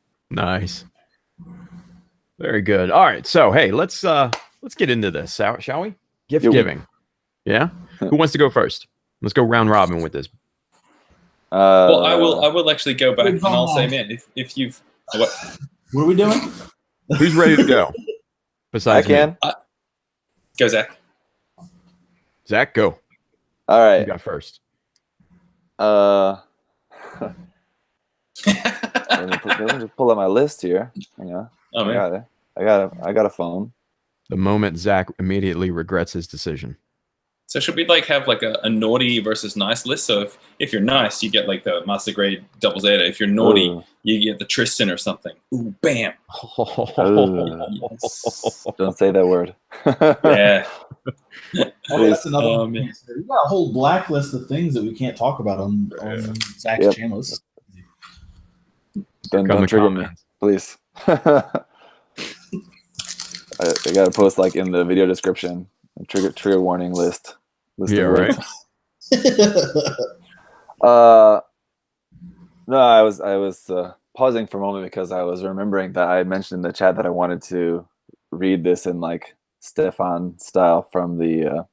Very good. All right, so hey, let's get into this, shall we? Gift giving. Yeah. Who wants to go first? Let's go round robin with this. Well, I will actually go back and I'll say, man, if you've what are we doing? Who's ready to go? Besides I can. Go, Zach. Zach, go. All right. You got first. Let me just pull out my list here. Hang on. Oh, man. I got a phone. The moment Zach immediately regrets his decision. So should we like have like a naughty versus nice list? So if you're nice, you get like the Master Grade Double Zeta. If you're naughty, you get the Tristan or something. Ooh, bam. Yes. Don't say that word. Yeah. That's another one. We got a whole blacklist of things that we can't talk about on Zach's channel. Don't trigger me, please. I gotta post like in the video description a trigger warning list. Yeah, right. No, I was pausing for a moment because I was remembering that I mentioned in the chat that I wanted to read this in like Stefan style from the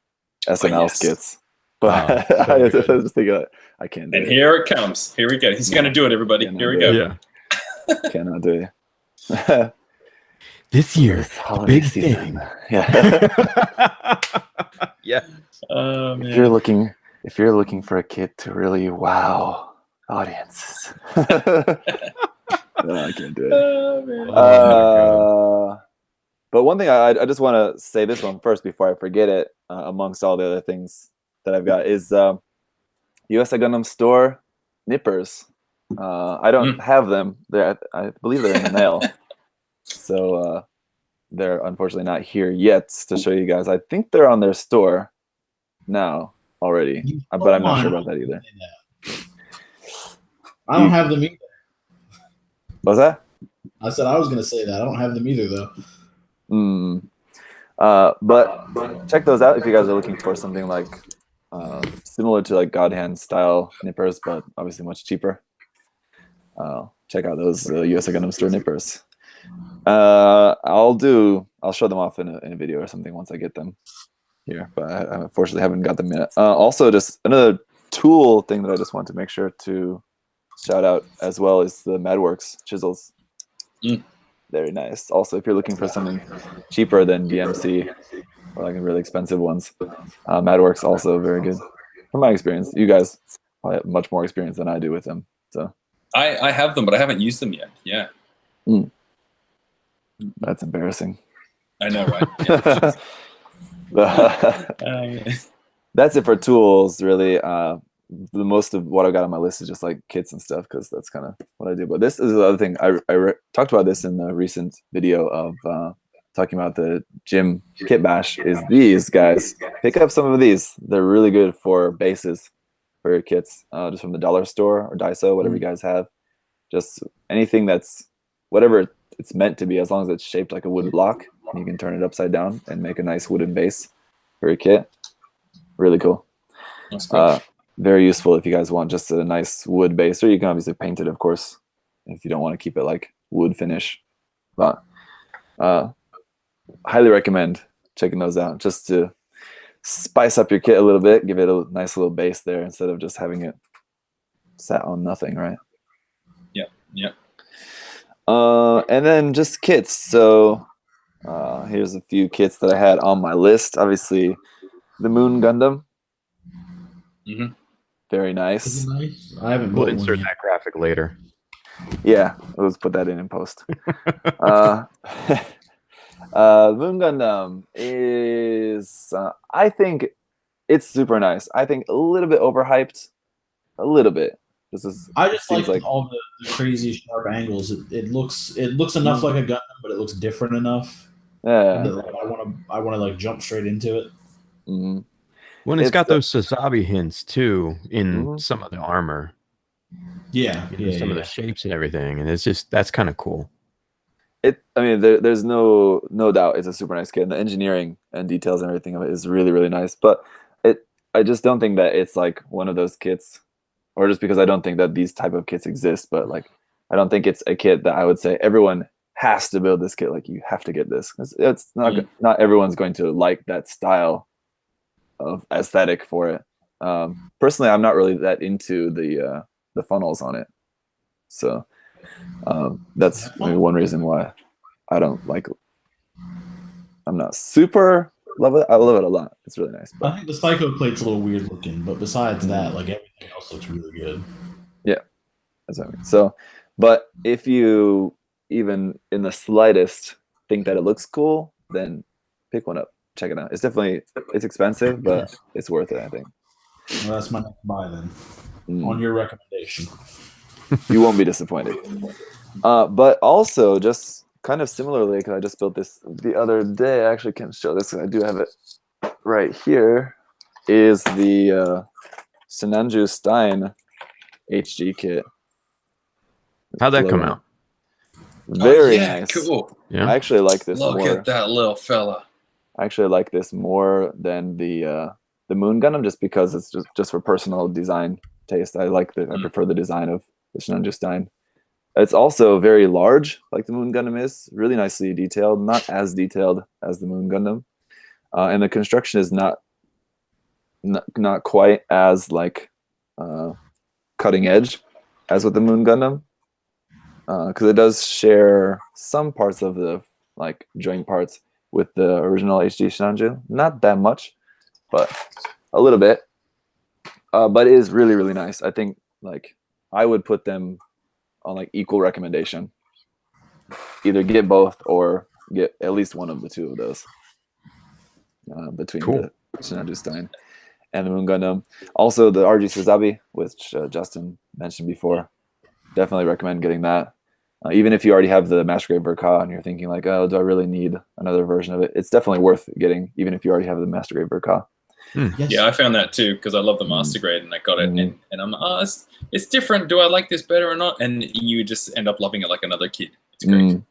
SNL skits, but I was just thinking I can't do it. And here it comes. Here we go. He's gonna do it, everybody. Here we go. Yeah. Cannot do it. This year, big thing. Yeah. Yeah. Man. If you're looking for a kit to really wow audiences, no, I can't do it. But one thing I just want to say this one first before I forget it. Amongst all the other things that I've got is U.S. Gundam store nippers. I don't have them. I believe they're in the mail. So they're unfortunately not here yet to show you guys. I think they're on their store now already, but I'm not sure about that either. I don't have them either. What's that? I said I was going to say that. I don't have them either, though. But check those out if you guys are looking for something like similar to like God Hand style nippers, but obviously much cheaper. Check out those US Gundam store nippers. I'll show them off in a video or something once I get them here, but I unfortunately haven't got them yet. Also, just another tool thing that I just want to make sure to shout out as well is the Madworks chisels. Very nice. Also, if you're looking for something cheaper than DMC or like really expensive ones, Madworks also very good. From my experience, you guys probably have much more experience than I do with them. So I have them, but I haven't used them yet. Yeah. That's embarrassing. I know, right? Yeah. That's it for tools, really. The most of what I've got on my list is just like kits and stuff because that's kind of what I do. But this is the other thing. I talked about this in the recent video of talking about the gym kit bash. Is these guys pick up some of these? They're really good for bases for your kits, just from the dollar store or Daiso, whatever you guys have. Just anything that's whatever it's meant to be, as long as it's shaped like a wood block, and you can turn it upside down and make a nice wooden base for your kit. Really cool. That's cool. Very useful if you guys want just a nice wood base, or you can obviously paint it, of course, if you don't want to keep it like wood finish. But highly recommend checking those out just to spice up your kit a little bit, give it a nice little base there instead of just having it sat on nothing, right? Yeah. And then just kits. So here's a few kits that I had on my list. Obviously, the Moon Gundam. Very Is nice. it nice? I haven't We'll built one insert yet. that graphic later. Yeah, let's put that in post. Moon Gundam is, I think it's super nice. I think a little bit overhyped, a little bit. I just seems like all the crazy sharp angles. It looks enough like a Gundam, but it looks different enough. yeah. That, like, I want to like jump straight into it. Mm-hmm. When it's got those Sazabi hints too in Mhm. some of the armor. Yeah, You know, some of the shapes and everything, and it's just that's kind of cool. I mean, there's no doubt it's a super nice kit, and the engineering and details and everything of it is really, really nice. But I just don't think that it's like one of those kits, or just because I don't think that these type of kits exist. But like, I don't think it's a kit that I would say everyone has to build this kit. Like, you have to get this. It's not everyone's going to like that style of aesthetic for it. Personally, I'm not really that into the funnels on it, so that's maybe one reason why I don't like. I'm not super love it. I love it a lot. It's really nice. But I think the Psycho Plate's a little weird looking, but besides that, like everything else looks really good. Yeah, that's what I mean. So, but if you even in the slightest think that it looks cool, then pick one up. Check it out. It's expensive, but it's worth it, I think. Well, that's my next buy then. On your recommendation. You won't be disappointed. But also, just kind of similarly, because I just built this the other day. I actually can show this. I do have it right here. Is the Sinanju Stein HG kit. How'd that come out? Very nice. Cool. Yeah. I actually like this Look more. at that little fella. I actually like this more than the Moon Gundam, just because it's just for personal design taste. I prefer the design of the Sinanju Stein. It's also very large, like the Moon Gundam is. Really nicely detailed, not as detailed as the Moon Gundam, and the construction is not quite as like cutting edge as with the Moon Gundam, because it does share some parts of the like joint parts with the original HD Sinanju. Not that much, but a little bit. But it is really, really nice. I think like I would put them on like equal recommendation. Either get both or get at least one of the two of those between the Sinanju Stein and the Moon Gundam. Also the RG Sazabi, which Justin mentioned before. Definitely recommend getting that. Even if you already have the Master Grade Verka and you're thinking like, oh, do I really need another version of it? It's definitely worth getting, even if you already have the Master Grade Verka. Yes. Yeah, I found that too because I love the Master Grade and I got it, and I'm like, it's different. Do I like this better or not? And you just end up loving it like another kid. It's great.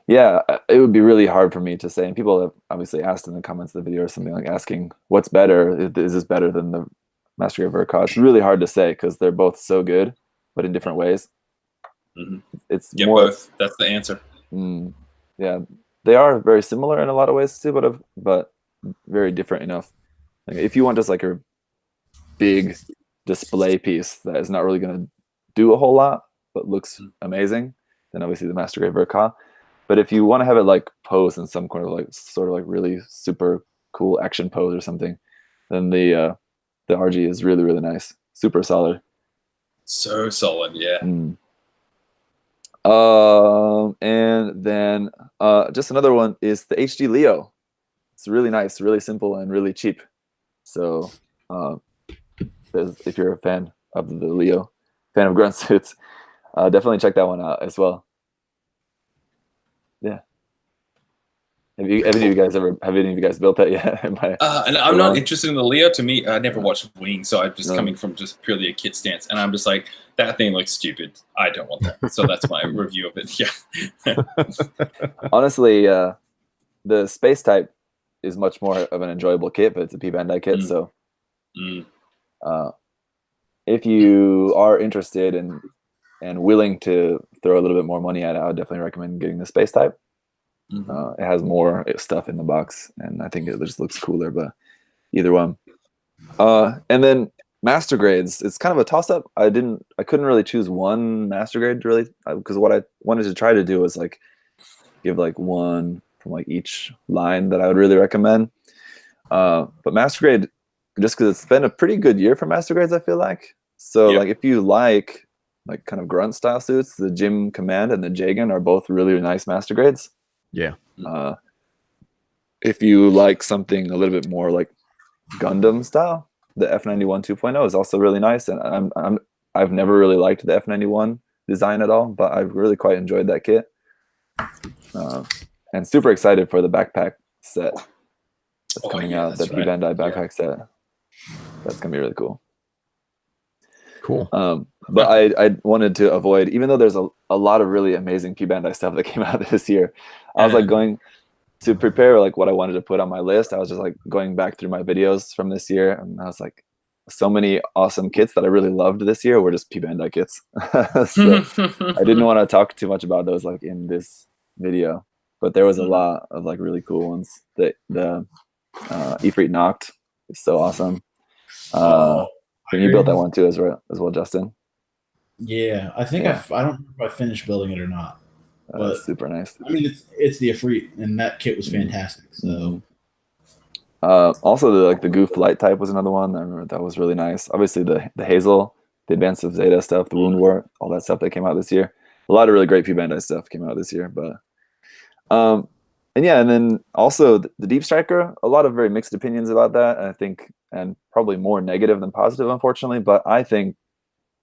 Yeah, it would be really hard for me to say. And people have obviously asked in the comments of the video or something like asking, what's better? Is this better than the Master Grade Verka? It's really hard to say because they're both so good, but in different ways. It's Get more both. That's the answer. Yeah, they are very similar in a lot of ways too, but very different enough. Like, if you want just like a big display piece that is not really going to do a whole lot but looks amazing, then obviously the Master Grade Verka. But if you want to have it like pose in some kind of like sort of like really super cool action pose or something, then the RG is really, really nice, super solid. So solid, yeah. And then just another one is the HD Leo. It's really nice, really simple, and really cheap. So if you're a fan of the Leo, fan of grunt suits, definitely check that one out as well. Yeah. Have any of you guys built that yet? And I'm not interested in the Leo. To me, I never watched Wing, so I'm just coming from just purely a kit stance, and I'm just like, that thing looks stupid. I don't want that. So that's my review of it. Yeah. Honestly, the space type is much more of an enjoyable kit, but it's a P-Bandai kit. So if you are interested and willing to throw a little bit more money at it, I would definitely recommend getting the space type. It has more stuff in the box, and I think it just looks cooler, but either one. And then Master Grades, it's kind of a toss-up. I couldn't really choose one Master Grade really, because what I wanted to try to do was like give like one from like each line that I would really recommend. But Master Grade just because it's been a pretty good year for master grades, I feel like. So Yep. like if you like kind of grunt style suits, the Jim Command and the Jagan are both really nice master grades. Yeah. If you like something a little bit more like Gundam style, the F91 2.0 is also really nice. And I've never really liked the F91 design at all, but I've really quite enjoyed that kit. And super excited for the backpack set that's coming out, the P-Bandai backpack set. That's gonna be really cool. Cool. But I wanted to avoid, even though there's a lot of really amazing P-Bandai stuff that came out this year, I was like going to prepare like what I wanted to put on my list. I was just like going back through my videos from this year, and I was like, so many awesome kits that I really loved this year were just P-Bandai kits. So I didn't want to talk too much about those like in this video, but there was a lot of like really cool ones. The Ifrit Noct is so awesome. And you built that one too as well, Justin. Yeah, I think I don't know if I finished building it or not. But super nice. I mean, it's the Ifrit, and that kit was fantastic. So, also the Goof Light type was another one. I remember that was really nice. Obviously the Hazel, the Advance of Zeta stuff, the Wound War, all that stuff that came out this year. A lot of really great P-Bandai stuff came out this year. But and then also the Deep Striker, a lot of very mixed opinions about that, I think, and probably more negative than positive, unfortunately. But I think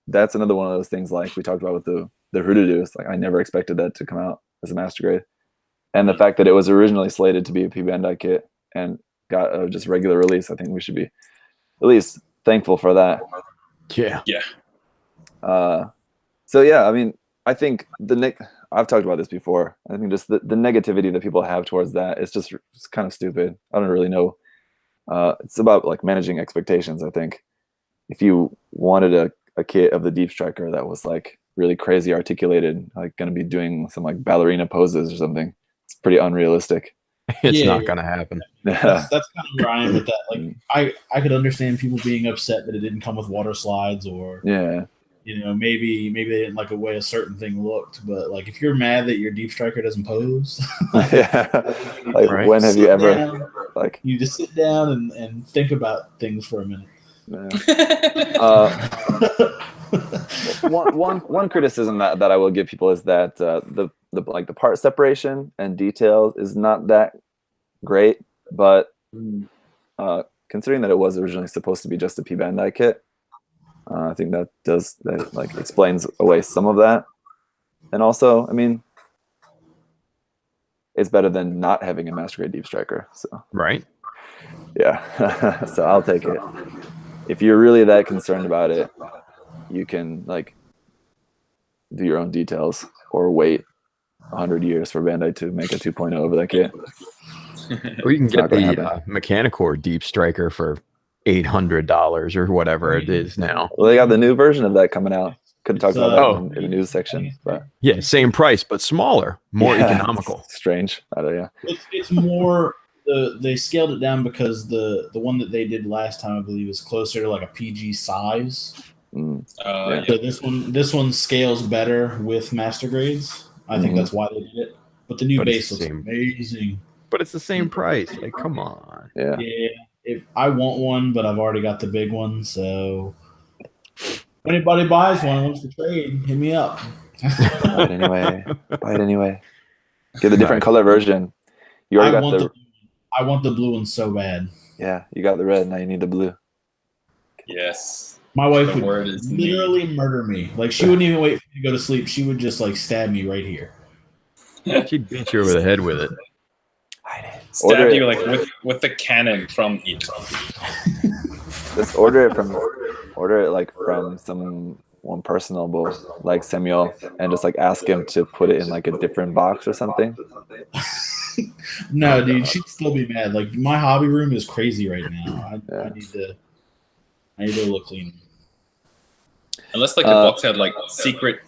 that's another one of those things like we talked about with the Hurudu. It's like I never expected that to come out as a master grade. And the fact that it was originally slated to be a P-Bandai kit and got just regular release, I think we should be at least thankful for that. Yeah. Yeah. So yeah, I mean, I think I've talked about this before. I think just the negativity that people have towards that is just kind of stupid. I don't really know. It's about like managing expectations. I think if you wanted a kit of the Deep Striker that was like really crazy articulated, like going to be doing some like ballerina poses or something, it's pretty unrealistic. It's not going to happen. That's kind of where I am with that. Like I could understand people being upset that it didn't come with water slides, or maybe they didn't like the way a certain thing looked. But like if you're mad that your Deep Striker doesn't pose, when have you ever like you just sit down and think about things for a minute. One criticism that I will give people is that the part separation and details is not that great, but considering that it was originally supposed to be just a P-Bandai kit, I think that explains away some of that. And also, I mean, it's better than not having a master grade Deep Striker. So right, yeah. So I'll take it. If you're really that concerned about it, you can like do your own details or wait 100 years for Bandai to make a 2.0 over that kit. Or you can get the Mechanicore Deep Striker for $800 or whatever it is now. Well, they got the new version of that coming out. Could talk about that in the news section. But yeah, same price but smaller, more economical. Strange. It's more. They scaled it down because the one that they did last time, I believe, is closer to like a PG size. So this one scales better with master grades. I think that's why they did it. But the new base looks amazing. But it's the same price. Like, come on. Yeah. If I want one, but I've already got the big one. So if anybody buys one, wants to trade, hit me up. Buy it anyway. Get a different color version. You already got I want the blue one so bad. Yeah, you got the red. Now you need the blue. Yes. My wife would literally murder me. Like she wouldn't even wait for me to go to sleep. She would just like stab me right here. She'd beat you over the head with it. Stab you like with the cannon from it. Just order it like from someone personable like Samuel, and just like ask him to put it in like a different box or something. No, dude, she'd still be mad. Like my hobby room is crazy right now. I need to look clean. Unless like the box had like secret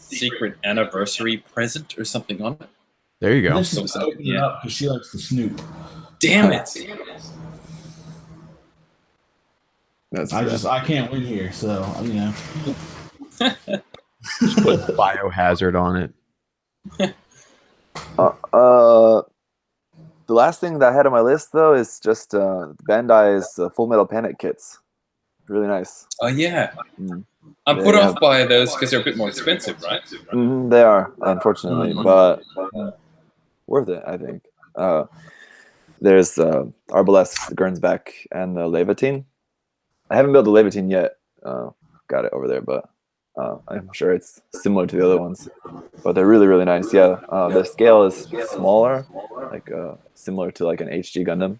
anniversary present or something on it. There you go. Then she's open it up because she likes to snoop. Damn it! I can't win here, so you know. Just put biohazard on it. The last thing that I had on my list though is just Bandai's Full Metal Panic kits. really nice. Oh yeah. Mm. I'm put off by those because they're a bit more expensive, right? They are, unfortunately, but worth it, I think. There's Arbalest, Gernsback, and the Levantine. I haven't built the Levantine yet. Got it over there, but I'm sure it's similar to the other ones. But they're really, really nice. Yeah, the scale is smaller, like similar to like an HG Gundam,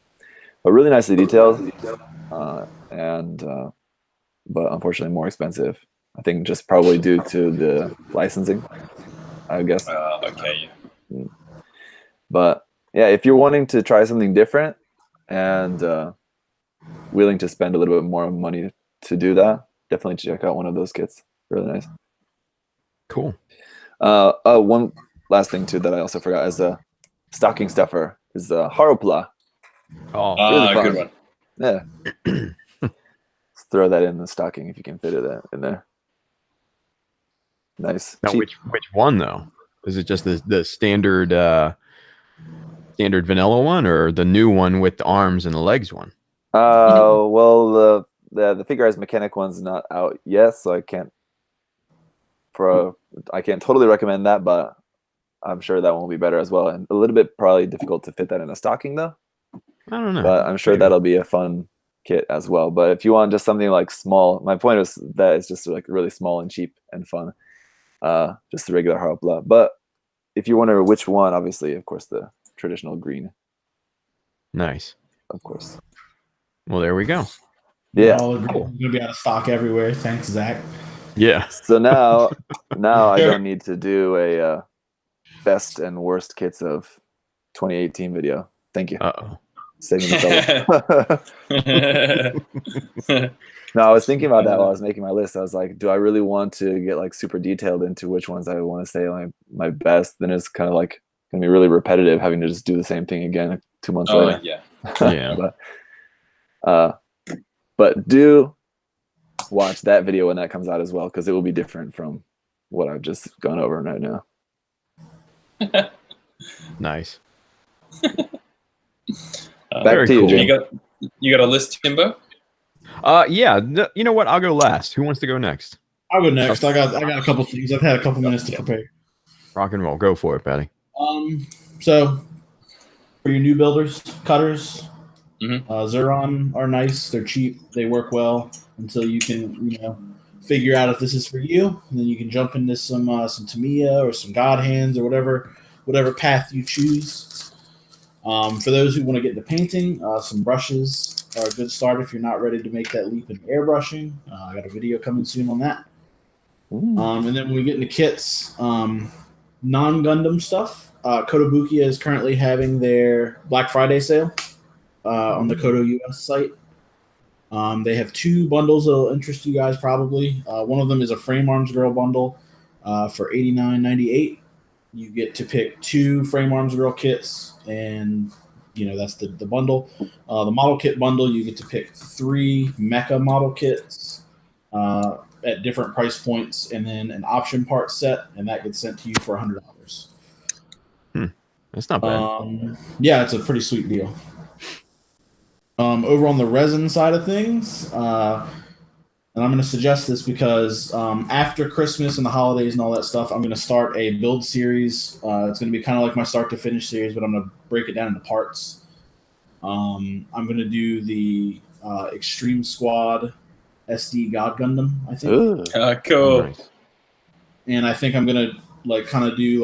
but really nicely detailed. But unfortunately more expensive. I think just probably due to the licensing, I guess. Okay. But yeah, if you're wanting to try something different and willing to spend a little bit more money to do that, definitely check out one of those kits. Really nice. Cool. One last thing too that I also forgot is a stocking stuffer is Haropla. Oh, really fun. Good one. Yeah. Let's throw that in the stocking if you can fit it in there. Nice. now Cheap. which one though? Is it just the standard standard vanilla one, or the new one with the arms and the legs one? Well, the Figure Eyes Mechanic one's not out yet, so I can't totally recommend that, but I'm sure that one will be better as well, and a little bit probably difficult to fit that in a stocking though. I don't know, but I'm sure that'll be a fun kit as well. But if you want just something like small, my point is that it's just like really small and cheap and fun, just the regular Haropla. But if you wonder which one, obviously, of course, the traditional green. Nice. Of course. Well, there we go. Yeah, Yeah. cool. Gonna be out of stock everywhere. Thanks, Zach. Yeah. So now I don't need to do a best and worst kits of 2018 video. Thank you. Uh-oh. Saving the trouble. No, I was thinking about that while I was making my list. I was like, do I really want to get like super detailed into which ones I want to say like my best? Then it's kind of like gonna be really repetitive having to just do the same thing again 2 months later. Yeah. Yeah. But do watch that video when that comes out as well, because it will be different from what I've just gone over right now. Nice. Back to you, cool. Jim. You got a list, Timbo? Yeah. You know what? I'll go last. Who wants to go next? I'll go next. I got a couple things. I've had a couple minutes to prepare. Rock and roll. Go for it, Patty. So for your new builders, cutters, Mm-hmm. Zeron are nice. They're cheap. They work well until you can, figure out if this is for you. And then you can jump into some Tamiya or some God Hands or whatever path you choose. For those who want to get into painting, some brushes are a good start if you're not ready to make that leap in airbrushing. I got a video coming soon on that. And then when we get into kits, non-Gundam stuff, Kotobukiya is currently having their Black Friday sale on the Koto US site. They have 2 bundles that will interest you guys probably. One of them is a Frame Arms Girl bundle for $89.98. You get to pick 2 Frame Arms Girl kits, and that's the bundle. The model kit bundle, you get to pick 3 mecha model kits at different price points, and then an option part set, and that gets sent to you for $100. That's not bad. Yeah, it's a pretty sweet deal. Over on the resin side of things, and I'm going to suggest this because after Christmas and the holidays and all that stuff, I'm going to start a build series. It's going to be kind of like my start to finish series, but I'm going to break it down into parts. I'm going to do the Extreme Squad SD God Gundam, I think. Cool. Nice. And I think I'm going to kind of do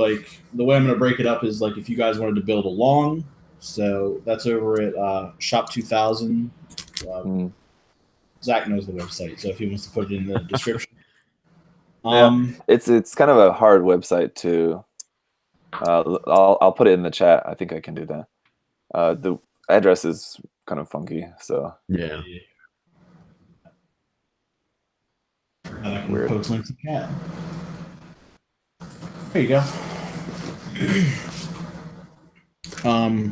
the way I'm going to break it up is if you guys wanted to build along. So that's over at Shop 2000. Zach knows the website, so if he wants to put it in the description. It's kind of a hard website to. I'll put it in the chat. I think I can do that. The address is kind of funky, so Yeah. I can post links in the chat. There you go.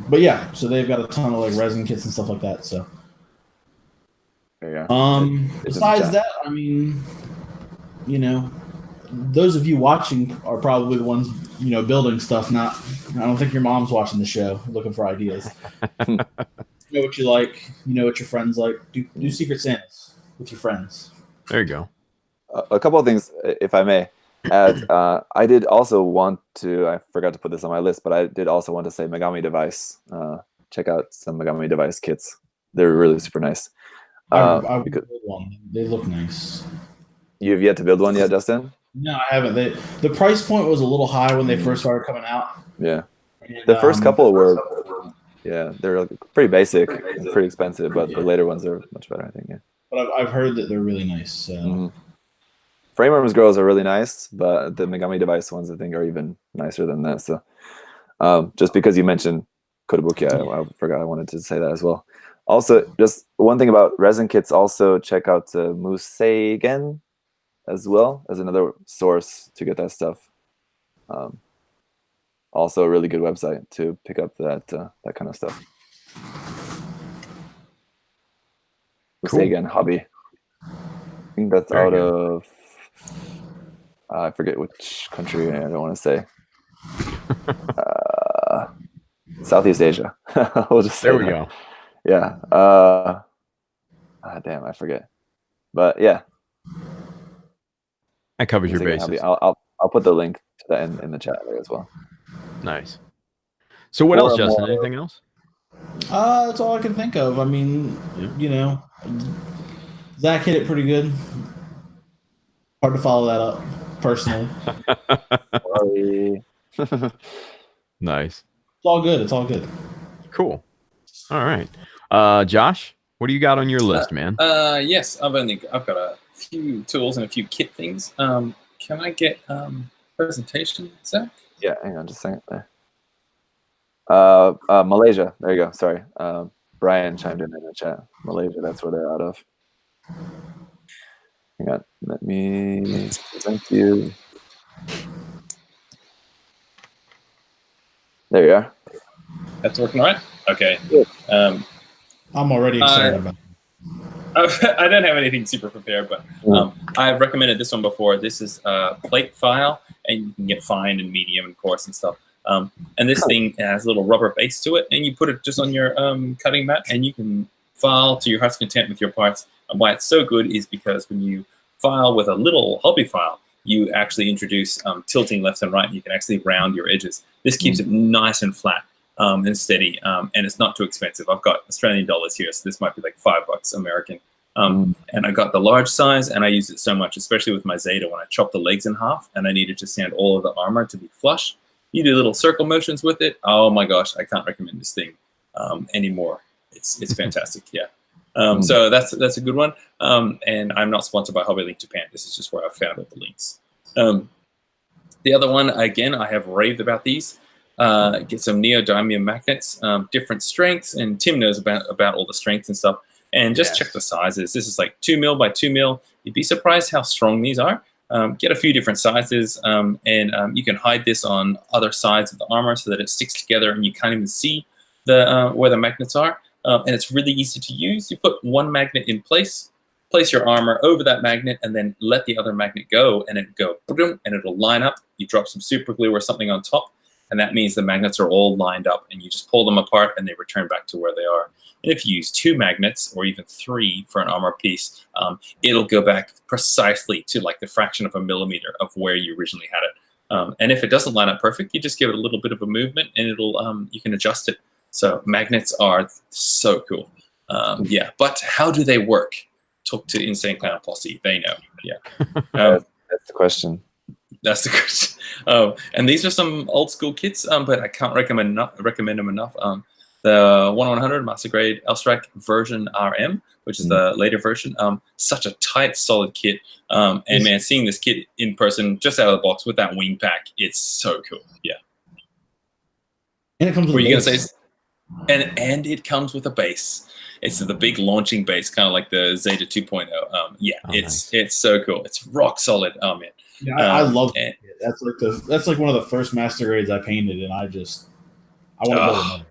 But yeah, so they've got a ton of resin kits and stuff like that. So, there you go. Besides that, those of you watching are probably the ones building stuff. I don't think your mom's watching the show looking for ideas. You know what you like. You know what your friends like. Do Secret Santas. with your friends. There you go. A couple of things, if I may add. I did also want to, I forgot to put this on my list, but I did also want to say Megami Device. Check out some Megami Device kits. They're really super nice. I would build one. They look nice. You've yet to build one yet, Justin? No, I haven't. The price point was a little high when they first started coming out. Yeah. And, The first couple were, yeah, they're pretty basic, pretty expensive, but the later ones are much better, I think. Yeah. But I've heard that they're really nice. So. Frame Arms Girls are really nice, but the Megami Device ones, I think, are even nicer than that. So, just because you mentioned Kotobukiya, I forgot I wanted to say that as well. Also, just one thing about resin kits, also check out Museigen as well as another source to get that stuff. Also a really good website to pick up that kind of stuff. Cool. Museigen hobby. I think that's Very out good. of I forget which country. I don't want to say. Southeast Asia. We'll just say There we that. go. Yeah. Damn, I forget. But yeah, That covers your Museigen bases. hobby. I'll put the link to that in the chat there as well. Nice. So what Or else, a Justin? more- Anything else? That's all I can think of. I mean, you know, Zach hit it pretty good. Hard to follow that up, personally. Sorry. Nice. It's all good. It's all good. Cool. All right. Josh, what do you got on your list, man? Yes, I've got a few tools and a few kit things. Can I get presentation, Zach? Yeah, hang on just a second there. Malaysia. There you go. Sorry. Brian chimed in the chat. Malaysia, that's where they're out of. Hang on. Let me present you. There you are. That's working all right? Okay. Good. I'm already excited about it. I don't have anything super prepared, but I've recommended this one before. This is a plate file, and you can get fine and medium and coarse and stuff. And this thing has a little rubber base to it, and you put it just on your cutting mat, and you can file to your heart's content with your parts. And why it's so good is because when you file with a little hobby file, you actually introduce tilting left and right, and you can actually round your edges. This keeps it nice and flat and steady, and it's not too expensive. I've got Australian dollars here, so this might be like $5 American. And I got the large size, and I use it so much, especially with my Zeta when I chop the legs in half, and I needed to sand all of the armor to be flush. You do little circle motions with it. Oh my gosh, I can't recommend this thing anymore. It's fantastic. Yeah. So that's a good one. And I'm not sponsored by Hobby Link Japan. This is just where I found all the links. The other one, again, I have raved about these. Get some neodymium magnets, different strengths, and Tim knows about all the strengths and stuff. And just check the sizes. This is like 2 mil by 2 mil. You'd be surprised how strong these are. Get a few different sizes, and you can hide this on other sides of the armor so that it sticks together and you can't even see where the magnets are. And it's really easy to use. You put one magnet in place your armor over that magnet, and then let the other magnet go, and it go boom, and it'll line up. You drop some super glue or something on top, and that means the magnets are all lined up, and you just pull them apart and they return back to where they are. And if you use 2 magnets or even 3 for an armor piece, it'll go back precisely to like the fraction of a millimeter of where you originally had it. And if it doesn't line up perfect, you just give it a little bit of a movement, and it'll you can adjust it. So magnets are so cool. Yeah, but how do they work? Talk to Insane Clown Posse. They know. Yeah. That's the question. That's the question. And these are some old school kits, but I can't recommend them enough. The 1/100 Master Grade Elstrike version RM, which is the later version. Such a tight, solid kit. And man, seeing this kit in person, just out of the box with that wing pack, it's so cool. Yeah. And it comes with Were a you gonna base. say? And it comes with a base. It's the big launching base, kind of like the Zeta 2.0. Yeah, it's so cool. It's rock solid. Oh man. Yeah, I love it. That's like one of the first master grades I painted, and I want to build another.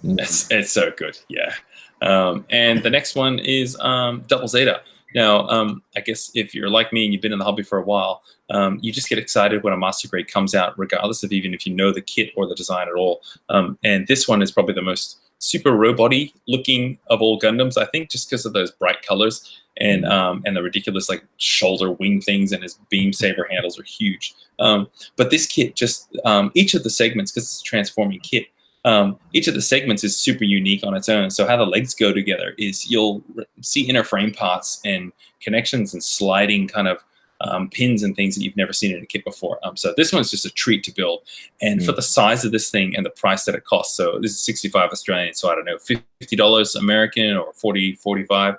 It's so good. Yeah. And the next one is Double Zeta. Now, I guess if you're like me and you've been in the hobby for a while, you just get excited when a master grade comes out, regardless of even if you know the kit or the design at all. And this one is probably the most super robot-y looking of all Gundams, I think, just because of those bright colors and the ridiculous like shoulder wing things, and his beam saber handles are huge. But this kit, just each of the segments, because it's a transforming kit, each of the segments is super unique on its own. So how the legs go together is you'll see inner frame parts and connections and sliding kind of pins and things that you've never seen in a kit before. So this one's just a treat to build. And for the size of this thing and the price that it costs, so this is 65 Australian, so I don't know, $50 American or 40, 45.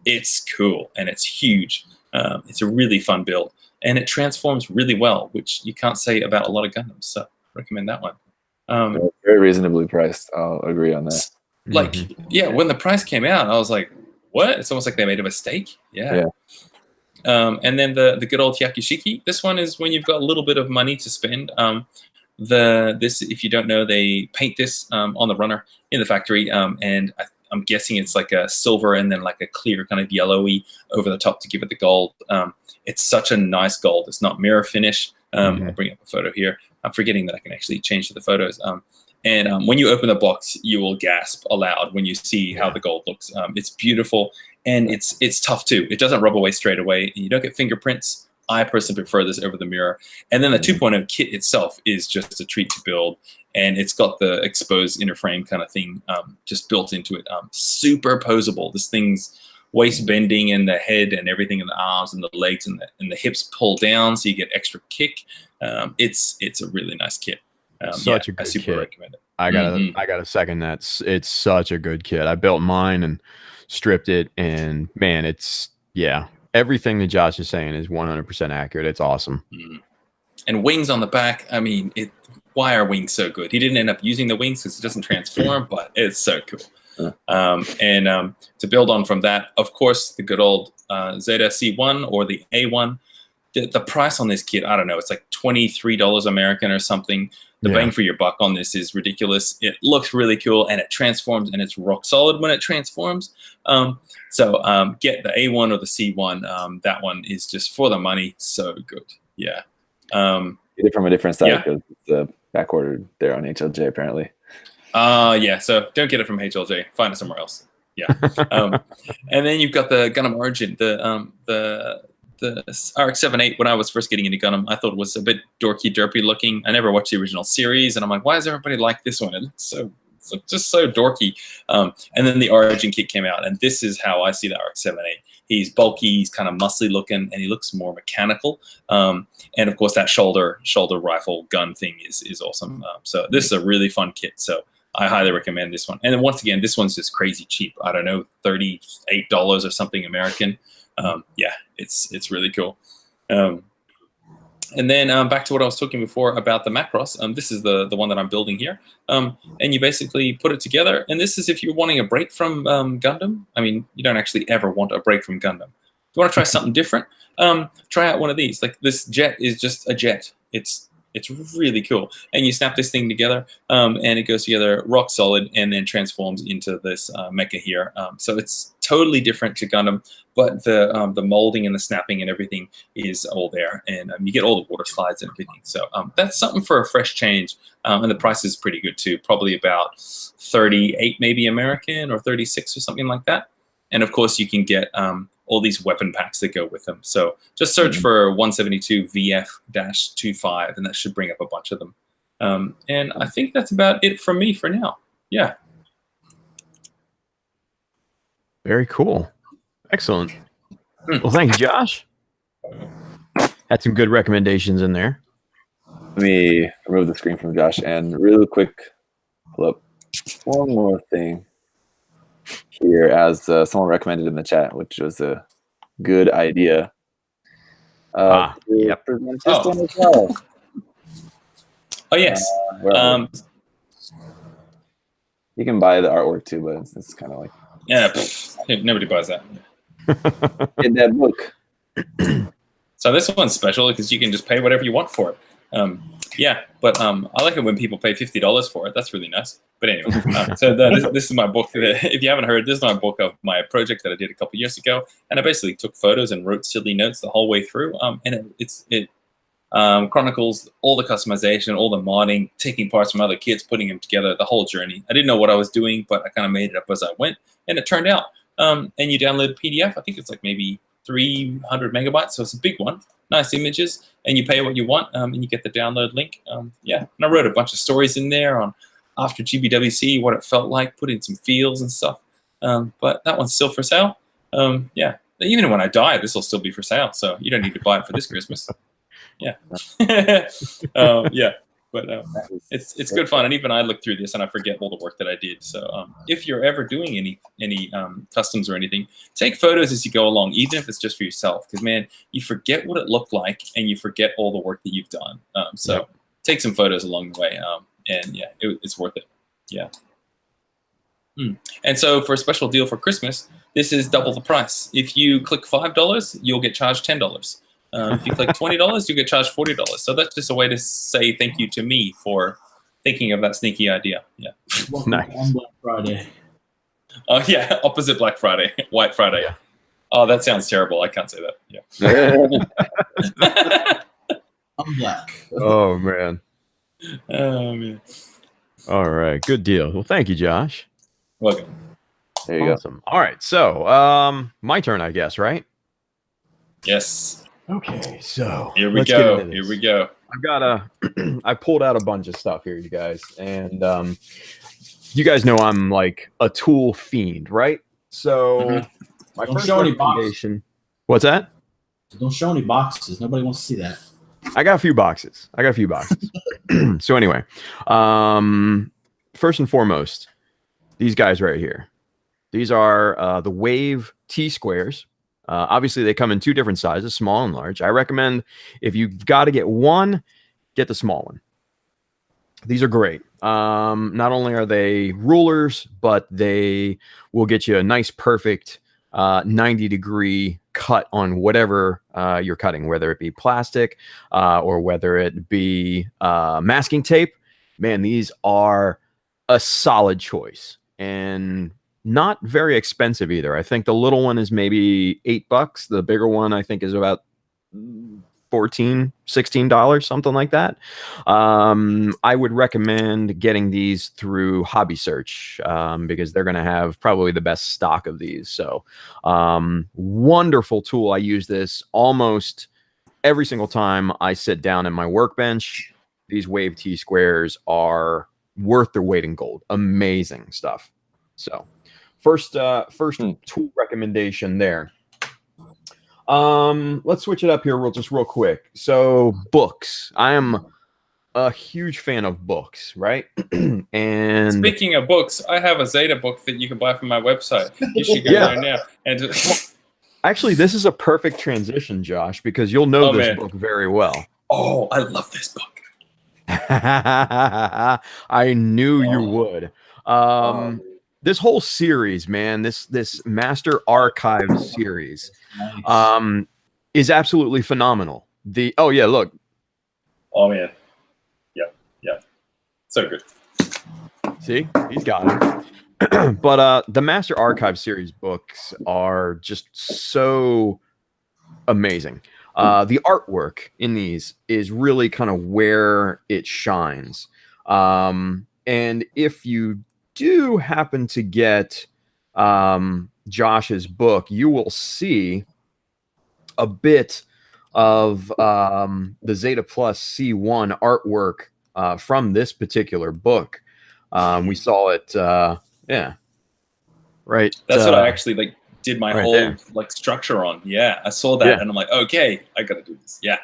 It's cool and it's huge. It's a really fun build. And it transforms really well, which you can't say about a lot of Gundams. So recommend that one. Very reasonably priced. I'll agree on that. Like, yeah, when the price came out, I was like, what? It's almost like they made a mistake. Yeah. And then the good old Yakushiki. This one is when you've got a little bit of money to spend. This, if you don't know, they paint this on the runner in the factory, and I'm guessing it's like a silver and then like a clear kind of yellowy over the top to give it the gold. It's such a nice gold. It's not mirror finish. I'll bring up a photo here. I'm forgetting that I can actually change the photos. And when you open the box, you will gasp aloud when you see how the gold looks. It's beautiful, and it's tough too. It doesn't rub away straight away, and you don't get fingerprints. I personally prefer this over the mirror. And then the 2.0 kit itself is just a treat to build, and it's got the exposed inner frame kind of thing just built into it. Super posable. This thing's waist bending, and the head and everything, and the arms and the legs and the hips pull down, so you get extra kick. It's a really nice kit. Such a good I super kit. recommend it. I gotta second that. It's such a good kit. I built mine and stripped it, and man, it's everything that Josh is saying is 100% accurate. It's awesome. And wings on the back. I mean, why are wings so good? He didn't end up using the wings because it doesn't transform, but it's so cool. And to build on from that, of course, the good old ZC1 or the A1. The price on this kit, I don't know, it's like $23 American or something. The bang for your buck on this is ridiculous. It looks really cool, and it transforms, and it's rock solid when it transforms. So get the A1 or the C1. That one is just for the money. So good. Yeah. Get it from a different side because it's back ordered there on HLJ apparently. So don't get it from HLJ. Find it somewhere else. Yeah. And then you've got the Gundam Origin, the RX-78. When I was first getting into Gundam, I thought it was a bit dorky, derpy looking. I never watched the original series, and I'm like, why does everybody like this one? It looks just so dorky. And then the Origin kit came out, and this is how I see the RX-78. He's bulky, he's kind of muscly looking, and he looks more mechanical. And of course, that shoulder rifle gun thing is awesome. So this is a really fun kit. So I highly recommend this one. And then once again, this one's just crazy cheap. I don't know, $38 or something American. It's really cool. And then back to what I was talking before about the Macross. This is the one that I'm building here. And you basically put it together. And this is if you're wanting a break from Gundam. I mean, you don't actually ever want a break from Gundam. If you want to try something different, try out one of these. Like this jet is just a jet. It's really cool. And you snap this thing together, and it goes together rock solid, and then transforms into this mecha here. So it's totally different to Gundam, but the molding and the snapping and everything is all there, and you get all the water slides and everything. So that's something for a fresh change, and the price is pretty good too. Probably about 38 maybe American, or 36 or something like that. And of course, you can get all these weapon packs that go with them. So just search for 172 VF-25, and that should bring up a bunch of them. And I think that's about it from me for now. Yeah. Very cool. Excellent. Well, thank you, Josh. Had some good recommendations in there. Let me remove the screen from Josh and real quick pull up one more thing here, as someone recommended in the chat, which was a good idea. Yep. Present this one as well. Oh, yes. You can buy the artwork too, but it's kind of like... Yeah, nobody buys that. In that book. So this one's special because you can just pay whatever you want for it. But I like it when people pay $50 for it. That's really nice. But anyway, so this is my book. If you haven't heard, this is my book of my project that I did a couple years ago, and I basically took photos and wrote silly notes the whole way through. And chronicles all the customization, all the modding, taking parts from other kids, putting them together, the whole journey. I didn't know what I was doing, but I kind of made it up as I went, and it turned out. And you download a PDF. I think it's like maybe 300 megabytes, so it's a big one. Nice images, and you pay what you want, and you get the download link. Yeah, and I wrote a bunch of stories in there on after GBWC, what it felt like, put in some feels and stuff. But that one's still for sale. Yeah, even when I die, this will still be for sale, so you don't need to buy it for this Christmas. Yeah, yeah, but it's good fun, and even I look through this and I forget all the work that I did. So if you're ever doing any customs or anything, take photos as you go along, even if it's just for yourself, because man, you forget what it looked like and you forget all the work that you've done. So take some photos along the way, and yeah, it's worth it. Yeah. And so for a special deal for Christmas, this is double the price. If you click $5, you'll get charged $10. If you click $20, you get charged $40. So that's just a way to say thank you to me for thinking of that sneaky idea. Yeah. Nice. On Black Friday. Oh yeah, opposite Black Friday, White Friday. Yeah. Oh, that sounds terrible. I can't say that. Yeah. I'm black. Oh man. Oh man. All right, good deal. Well, thank you, Josh. Welcome. There you Awesome. All right, so my turn, I guess, right? Yes. Okay, so Here we let's get go. into this. Here we go. I've got I pulled out a bunch of stuff here, you guys, and you guys know I'm like a tool fiend, right? So my Don't first show any recommendation. What's that? Don't show any boxes. Nobody wants to see that. I got a few boxes. So anyway, first and foremost, these guys right here. These are the Wave T squares. Obviously, they come in two different sizes, small and large. I recommend if you've got to get one, get the small one. These are great. Not only are they rulers, but they will get you a nice, perfect 90-degree cut on whatever you're cutting, whether it be plastic or whether it be masking tape. Man, these are a solid choice and not very expensive either. I think the little one is maybe $8. The bigger one, I think, is about $14, $16, something like that. I would recommend getting these through Hobby Search because they're going to have probably the best stock of these. So wonderful tool. I use this almost every single time I sit down in my workbench. These Wave T squares are worth their weight in gold. Amazing stuff. So first tool recommendation there. Let's switch it up here real quick. So books. I am a huge fan of books, right? And speaking of books, I have a Zeta book that you can buy from my website. You should go there now. And actually, this is a perfect transition, Josh, because you'll know this book very well. Oh, I love this book. I knew you would. This whole series, man, this Master Archive series, is absolutely phenomenal. Oh yeah, look. Oh man, yeah, so good. See, he's got it. But the Master Archive series books are just so amazing. The artwork in these is really kind of where it shines. And if you do happen to get Josh's book, you will see a bit of the Zeta Plus C1 artwork from this particular book. We saw it, yeah, right. That's what I actually did my whole there. Structure on. Yeah, I saw that and I'm like, okay, I gotta do this. Yeah,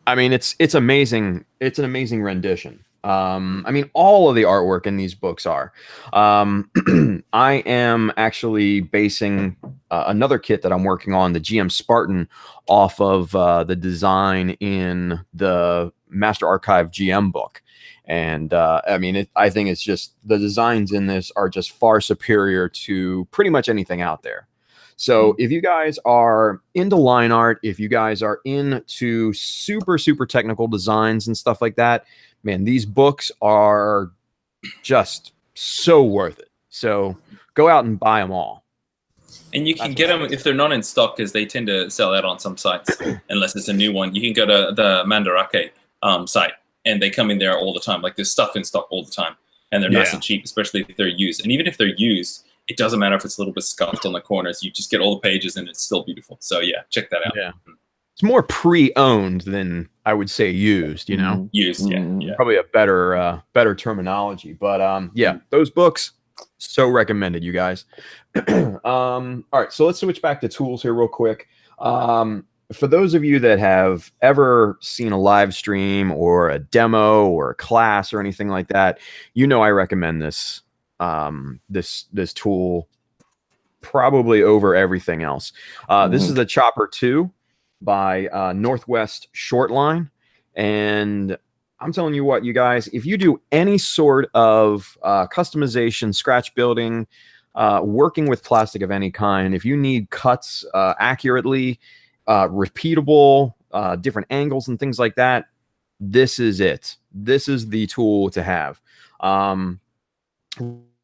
I mean, it's amazing. It's an amazing rendition. I mean, all of the artwork in these books are. I am actually basing another kit that I'm working on, the GM Spartan, off of the design in the Master Archive GM book. And I mean, I think it's just the designs in this are just far superior to pretty much anything out there. So if you guys are into line art, if you guys are into super technical designs and stuff like that, man, these books are just so worth it. So go out and buy them all. And you can get them if they're not in stock, because they tend to sell out on some sites unless it's a new one. You can go to the Mandarake site, and they come in there all the time. Like there's stuff in stock all the time, and they're nice and cheap, especially if they're used. And even if they're used, it doesn't matter if it's a little bit scuffed on the corners. You just get all the pages, and it's still beautiful. So yeah, check that out. Yeah, it's more pre-owned than I would say used. You know, used. Yeah. Probably a better terminology. But yeah, those books. So recommended, you guys. All right, so let's switch back to tools here real quick. For those of you that have ever seen a live stream or a demo or a class or anything like that, you know I recommend this this tool probably over everything else. This is the Chopper 2 by Northwest Shortline, and I'm telling you what, you guys, if you do any sort of customization, scratch building, working with plastic of any kind, if you need cuts accurately, repeatable, different angles and things like that, this is it. This is the tool to have.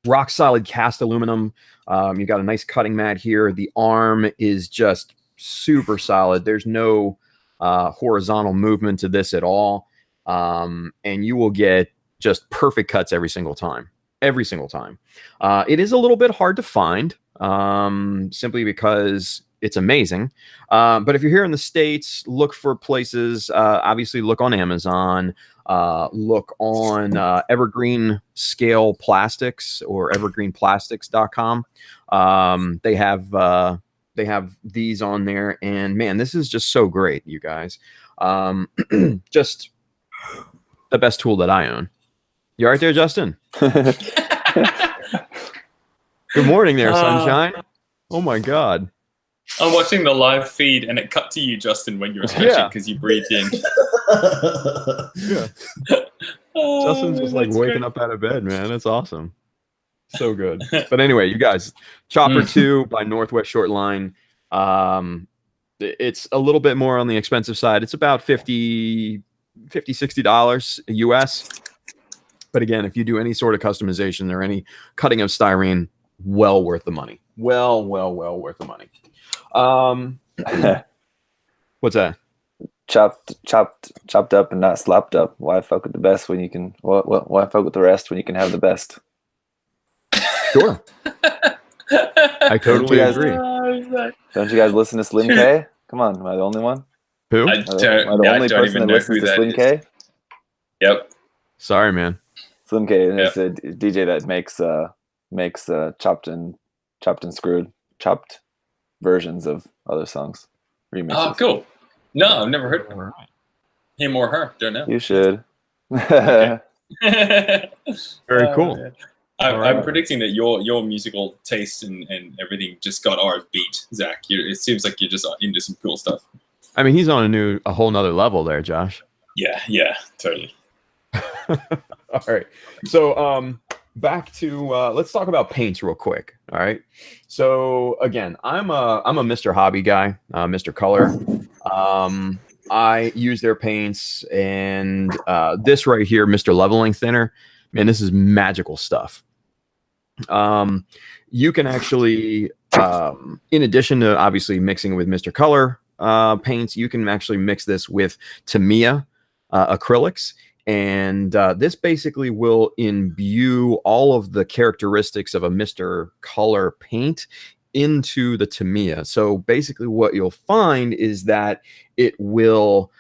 Rock solid cast aluminum. You got a nice cutting mat here. The arm is just super solid. There's no horizontal movement to this at all. And you will get just perfect cuts every single time. It is a little bit hard to find, simply because it's amazing. But if you're here in the States, look for places, obviously look on Amazon, look on Evergreen Scale Plastics or evergreenplastics.com. They have these on there, and man, this is just so great, you guys. Just the best tool that I own. You all right there, Justin? Good morning there, sunshine. Oh my God. I'm watching the live feed, and it cut to you, Justin, when you were stretching because you breathed in. Yeah. Justin's just like waking up out of bed, man. It's awesome. So good. But anyway, you guys, Chopper 2 by Northwest Shortline. It's a little bit more on the expensive side. It's about $50, $60 US. But again, if you do any sort of customization or any cutting of styrene, well worth the money. Well worth the money. What's that? Chopped up and not slopped up. Why fuck with the best when you can? Why fuck with the rest when you can have the best? Sure. I totally agree. Don't you guys listen to Slim K? Come on, am I the only one? Who? Am I the only person that listens to Slim K? Yep. Sorry, man. Slim K is a DJ that makes chopped and screwed versions of other songs. Remixes. Oh, cool. No, I've never heard of him or her. Don't know. You should. Very cool. I'm predicting that your musical taste and everything just got ours beat, Zach. It seems like you're just into some cool stuff. I mean, he's on a whole nother level there, Josh. Yeah, totally. All right. So back to let's talk about paints real quick. All right. So again, I'm a Mr. Hobby guy, Mr. Color. I use their paints, and this right here, Mr. Leveling Thinner, man, this is magical stuff. You can actually, in addition to obviously mixing with Mr. Color paints, you can actually mix this with Tamiya acrylics. And this basically will imbue all of the characteristics of a Mr. Color paint into the Tamiya. So basically what you'll find is that it will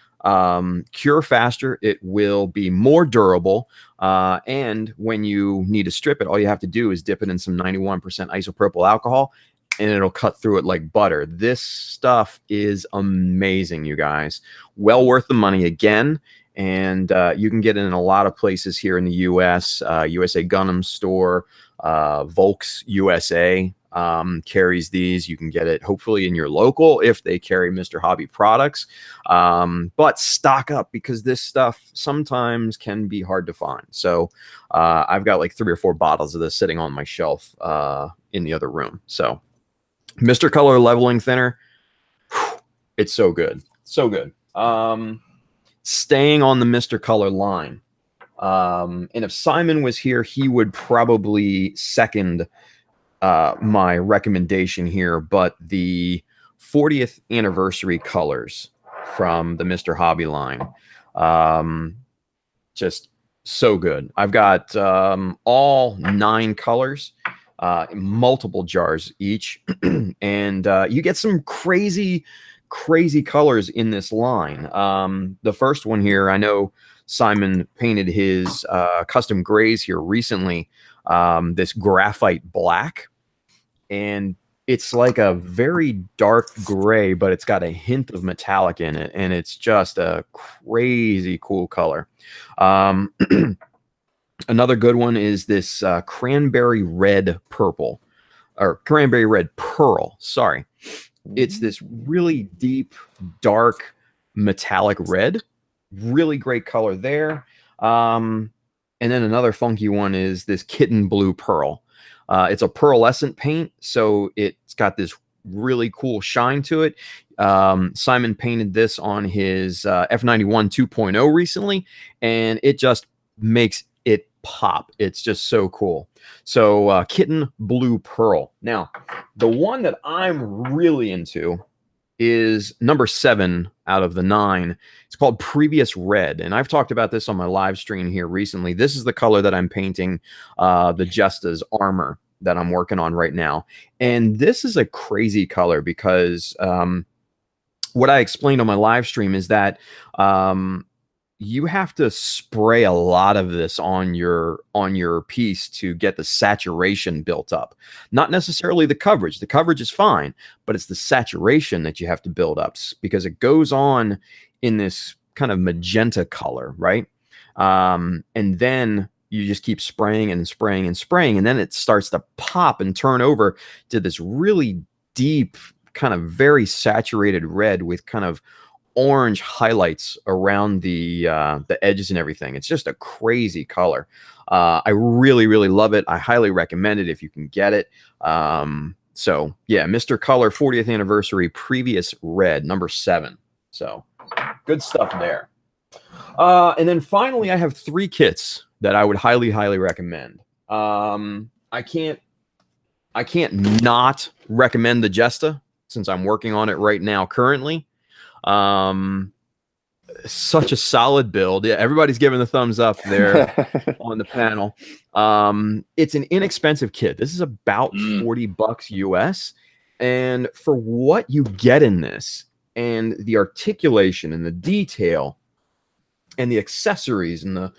cure faster, it will be more durable, and when you need to strip it, all you have to do is dip it in some 91% isopropyl alcohol, and it'll cut through it like butter. This stuff is amazing, you guys. Well worth the money again. And you can get it in a lot of places here in the U.S. USA Gundam Store, Volks USA carries these. You can get it hopefully in your local if they carry Mr. Hobby products. But stock up, because this stuff sometimes can be hard to find. So I've got like 3 or 4 bottles of this sitting on my shelf in the other room. So Mr. Color Leveling Thinner, it's so good. So good. Staying on the Mr. Color line. And if Simon was here, he would probably second my recommendation here, but the 40th anniversary colors from the Mr. Hobby line. Just so good. I've got all 9 colors, multiple jars each, and you get some crazy colors in this line. The first one here, I know Simon painted his custom grays here recently, this graphite black, and it's like a very dark gray, but it's got a hint of metallic in it, and it's just a crazy cool color. Another good one is this cranberry red purple, or cranberry red pearl, sorry. It's this really deep, dark, metallic red. Really great color there. And then another funky one is this kitten blue pearl. It's a pearlescent paint, so it's got this really cool shine to it. Simon painted this on his F91 2.0 recently, and it just makes it pop. It's just so cool. So kitten blue pearl. Now, the one that I'm really into is number 7 out of the 9. It's called Previous Red, and I've talked about this on my live stream here recently. This is the color that I'm painting the Jesta's armor that I'm working on right now, and this is a crazy color because what I explained on my live stream is that you have to spray a lot of this on your piece to get the saturation built up. Not necessarily the coverage. The coverage is fine, but it's the saturation that you have to build up because it goes on in this kind of magenta color, right? And then you just keep spraying and spraying and spraying, and then it starts to pop and turn over to this really deep, kind of very saturated red with kind of orange highlights around the edges and everything. It's just a crazy color. I really love it. I highly recommend it if you can get it. So yeah, Mr. Color 40th anniversary Previous Red, number 7. So good stuff there. And then finally, I have 3 kits that I would highly recommend. I can't not recommend the Jesta since I'm working on it right now currently. Such a solid build. Yeah, everybody's giving the thumbs up there on the panel. It's an inexpensive kit. This is about $40 US, and for what you get in this and the articulation and the detail and the accessories and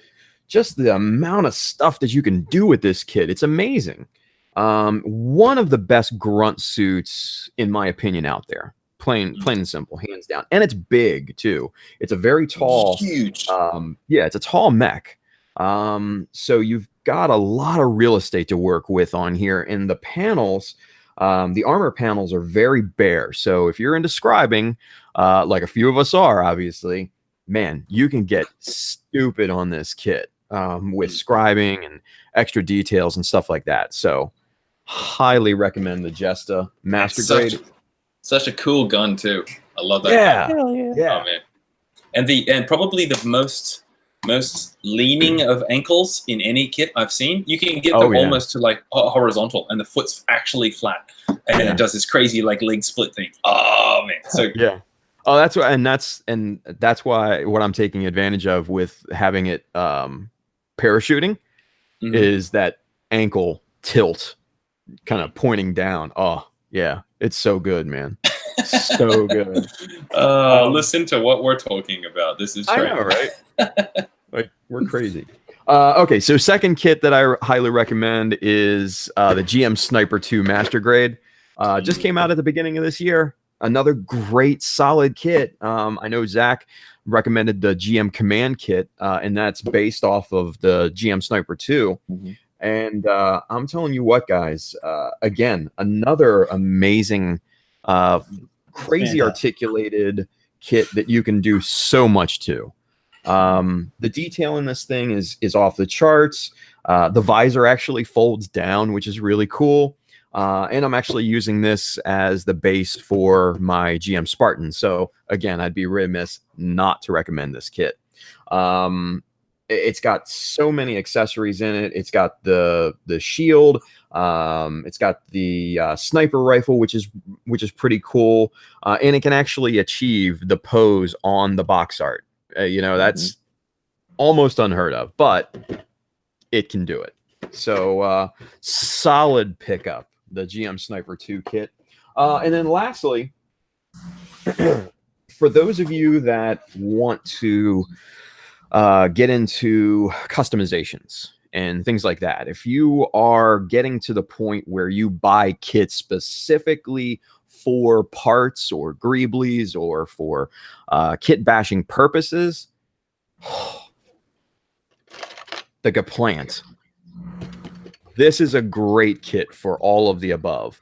just the amount of stuff that you can do with this kit, it's amazing. One of the best grunt suits in my opinion out there. Plain and simple, hands down. And it's big too. It's a very tall, huge. Yeah, it's a tall mech. So you've got a lot of real estate to work with on here. And the panels, the armor panels are very bare. So if you're into scribing, like a few of us are, obviously, man, you can get stupid on this kit with scribing and extra details and stuff like that. So highly recommend the Jesta Master Grade. Such a cool gun too. I love that. Yeah, Oh man. And probably the most leaning of ankles in any kit I've seen. You can get them almost to like horizontal, and the foot's actually flat, and then it does this crazy like leg split thing. Oh man, so yeah. Oh, that's why, and that's why what I'm taking advantage of with having it parachuting is that ankle tilt, kind of pointing down. Oh yeah. It's so good, man. So good. Listen to what we're talking about. This is I know, right? Like, we're crazy. Okay, so second kit that I highly recommend is the GM Sniper 2 Master Grade. Just came out at the beginning of this year. Another great, solid kit. I know Zach recommended the GM Command kit, and that's based off of the GM Sniper 2. And I'm telling you what, guys, again, another amazing, crazy articulated kit that you can do so much to. The detail in this thing is off the charts. The visor actually folds down, which is really cool. And I'm actually using this as the base for my GM Spartan. So again, I'd be remiss not to recommend this kit. It's got so many accessories in it. It's got the shield. It's got the sniper rifle, which is pretty cool, and it can actually achieve the pose on the box art. That's almost unheard of, but it can do it. So solid pickup, the GM Sniper 2 kit. And then lastly, for those of you that want to get into customizations and things like that, if you are getting to the point where you buy kits specifically for parts or greeblies or for kit bashing purposes, the Gaplant. This is a great kit for all of the above.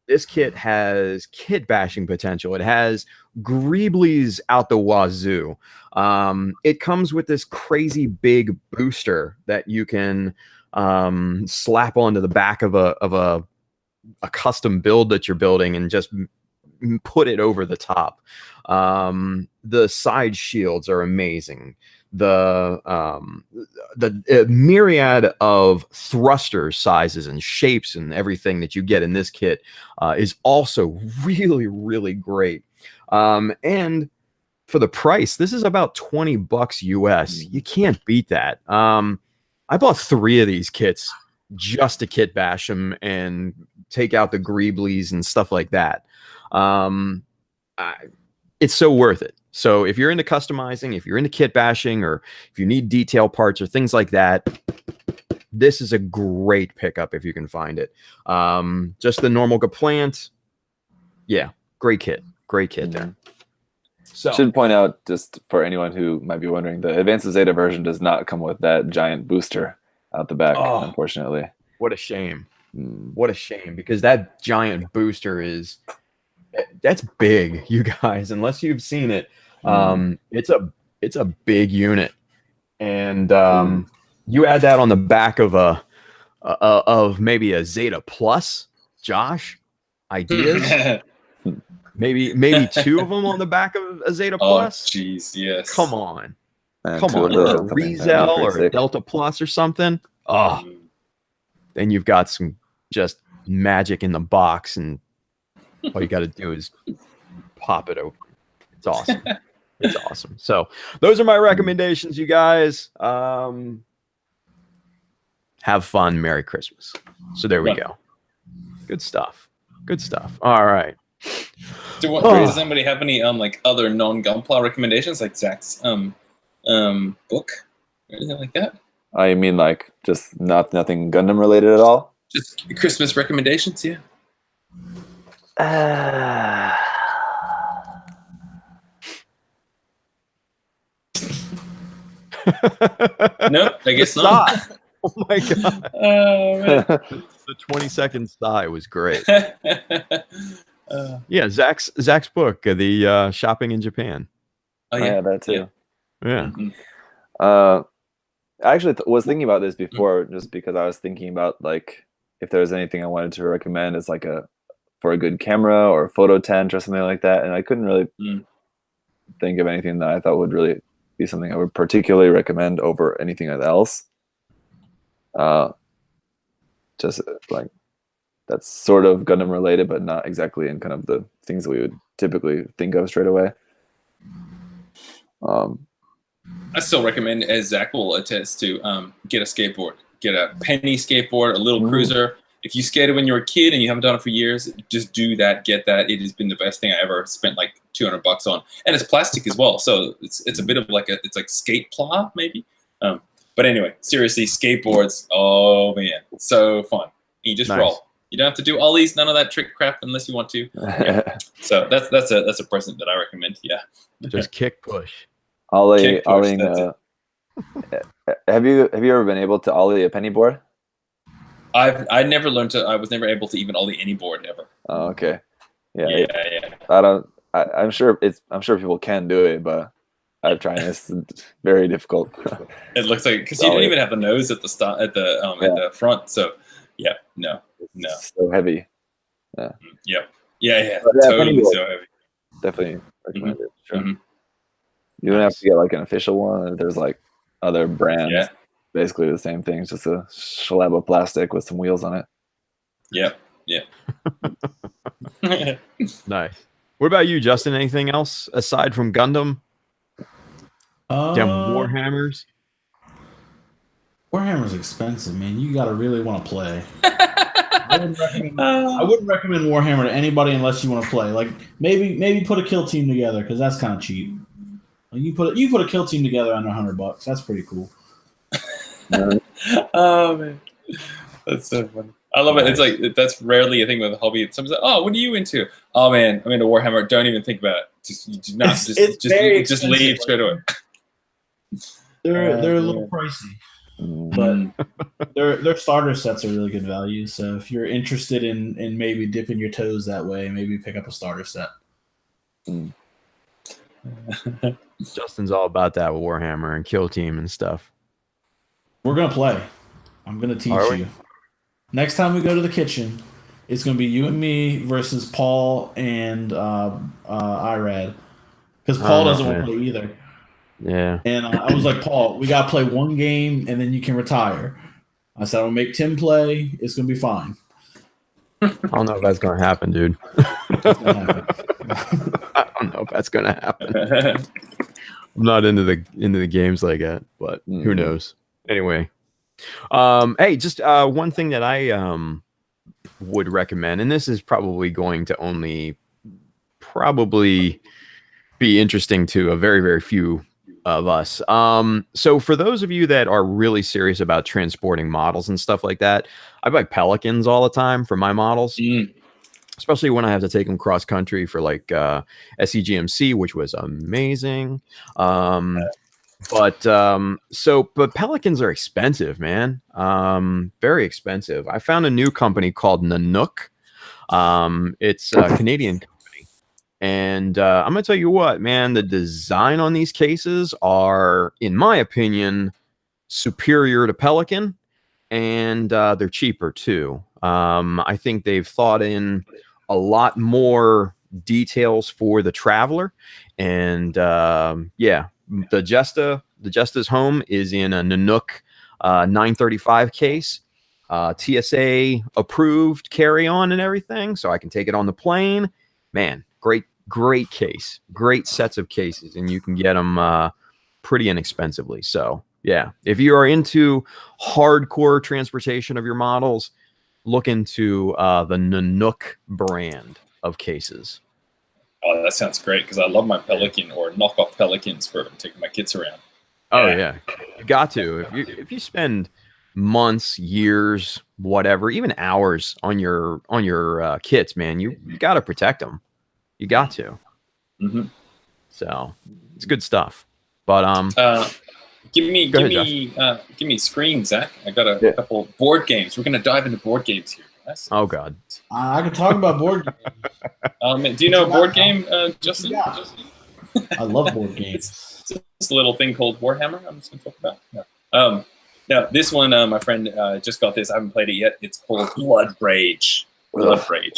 This kit has kit bashing potential. It has greeblies out the wazoo. It comes with this crazy big booster that you can slap onto the back of a custom build that you're building and just put it over the top. The side shields are amazing. The myriad of thruster sizes and shapes and everything that you get in this kit is also really, really great. And for the price, this is about $20 US. You can't beat that. I bought 3 of these kits just to kit bash them and take out the greeblies and stuff like that. It's so worth it. So if you're into customizing, if you're into kit bashing, or if you need detail parts or things like that, this is a great pickup if you can find it. Just the normal Gaplant. Yeah, great kit there. So should point out, just for anyone who might be wondering, the Advanced Zeta version does not come with that giant booster out the back, unfortunately. What a shame. What a shame, because that giant booster that's big, you guys. Unless you've seen it, it's a big unit, and you add that on the back of maybe a Zeta Plus. Josh, ideas? maybe 2 of them on the back of a Zeta Plus. Oh, jeez, yes. Come on, And come on, a Rizel or a sick. Delta Plus or something. Then you've got some just magic in the box, and all you got to do is pop it open. It's awesome. It's awesome. So those are my recommendations, you guys. Have fun. Merry Christmas. So there we go. Good stuff. Good stuff. All right. Does anybody have any like other non-Gunpla recommendations, like Zach's book or anything like that? I mean, like, just nothing Gundam related at all? Just Christmas recommendations, yeah. Nope, I guess not. Oh my god. Oh, man. The 20-second sigh was great. Yeah, Zach's book, the Shopping in Japan. Oh yeah, that too. Yeah. I actually was thinking about this before, just because I was thinking about, like, if there was anything I wanted to recommend as like for a good camera or a photo tent or something like that, and I couldn't really think of anything that I thought would really be something I would particularly recommend over anything else. Just like that's sort of Gundam related, but not exactly in kind of the things that we would typically think of straight away. I still recommend, as Zach will attest to, get a skateboard. Get a penny skateboard, a little cruiser. If you skated when you were a kid and you haven't done it for years, just do that. Get that. It has been the best thing I ever spent like $200 on, and it's plastic as well, so it's a bit of like it's like skate pla maybe. But anyway, seriously, skateboards. Oh man, so fun. You just roll. You don't have to do ollies, none of that trick crap unless you want to. Yeah. So that's a present that I recommend. Yeah. Just kick push. Ollie, have you ever been able to ollie a penny board? I never learned to. I was never able to even ollie any board ever. Oh, okay. Yeah. Yeah. I'm sure people can do it, but I've tried. It's very difficult. It looks like, because you don't even have the nose at the at the front. So yeah, no. It's so heavy. Yeah. Yep. Yeah. Totally so heavy. Definitely recommend it. Sure. You don't have to get like an official one. There's like other brands. Yeah. Basically the same thing. It's just a slab of plastic with some wheels on it. Yep. Yeah. Nice. What about you, Justin? Anything else aside from Gundam? Damn Warhammers. Warhammer's expensive, man. You gotta really want to play. I wouldn't recommend Warhammer to anybody unless you want to play. Like maybe put a kill team together because that's kind of cheap. Like, you put a kill team together under $100. That's pretty cool. Oh man, that's so funny. I love it. It's like that's rarely a thing with a hobby. Someone's like, "Oh, what are you into?" "Oh man, I'm into Warhammer." Don't even think about it. Just leave straight away. They're a little pricey, but their starter sets are really good value. So if you're interested in maybe dipping your toes that way, maybe pick up a starter set. Justin's all about that with Warhammer and Kill Team and stuff. We're gonna play. I'm gonna teach you. Next time we go to the kitchen, it's gonna be you and me versus Paul and Irad, because Paul doesn't want to play either. Yeah. And I was like, Paul, we gotta play one game and then you can retire. I said, I'll make Tim play. It's gonna be fine. I don't know if that's gonna happen, dude. It's gonna happen. I don't know if that's gonna happen. I'm not into the games like that, but who knows? Anyway, hey, just one thing that I would recommend, and this is probably going to only be interesting to a very, very few of us. So for those of you that are really serious about transporting models and stuff like that, I buy Pelicans all the time for my models. Especially when I have to take them cross country for like SEGMC, which was amazing. But Pelicans are expensive, man. Very expensive. I found a new company called Nanook. It's a Canadian company. And I'm going to tell you what, man, the design on these cases are, in my opinion, superior to Pelican. And they're cheaper too. I think they've thought in a lot more details for the traveler. And yeah, the Jesta's home is in a Nanook 935 case, TSA approved carry-on and everything, so I can take it on the plane. Man, great case, great sets of cases, and you can get them pretty inexpensively. So yeah, if you are into hardcore transportation of your models, look into the Nanook brand of cases. Oh, that sounds great, because I love my Pelican or knockoff Pelicans for taking my kids around. Oh yeah, you got to. If you spend months, years, whatever, even hours on your kits, man, you got to protect them. You got to. So it's good stuff. But give me screen, Zach. I got a couple board games. We're gonna dive into board games here, guys. Oh God. I can talk about board games. Do you know a board game, Justin? Yeah. I love board games. It's this little thing called Warhammer. I'm just gonna talk about. Now this one, my friend just got this. I haven't played it yet. It's called Blood Rage. Blood Rage.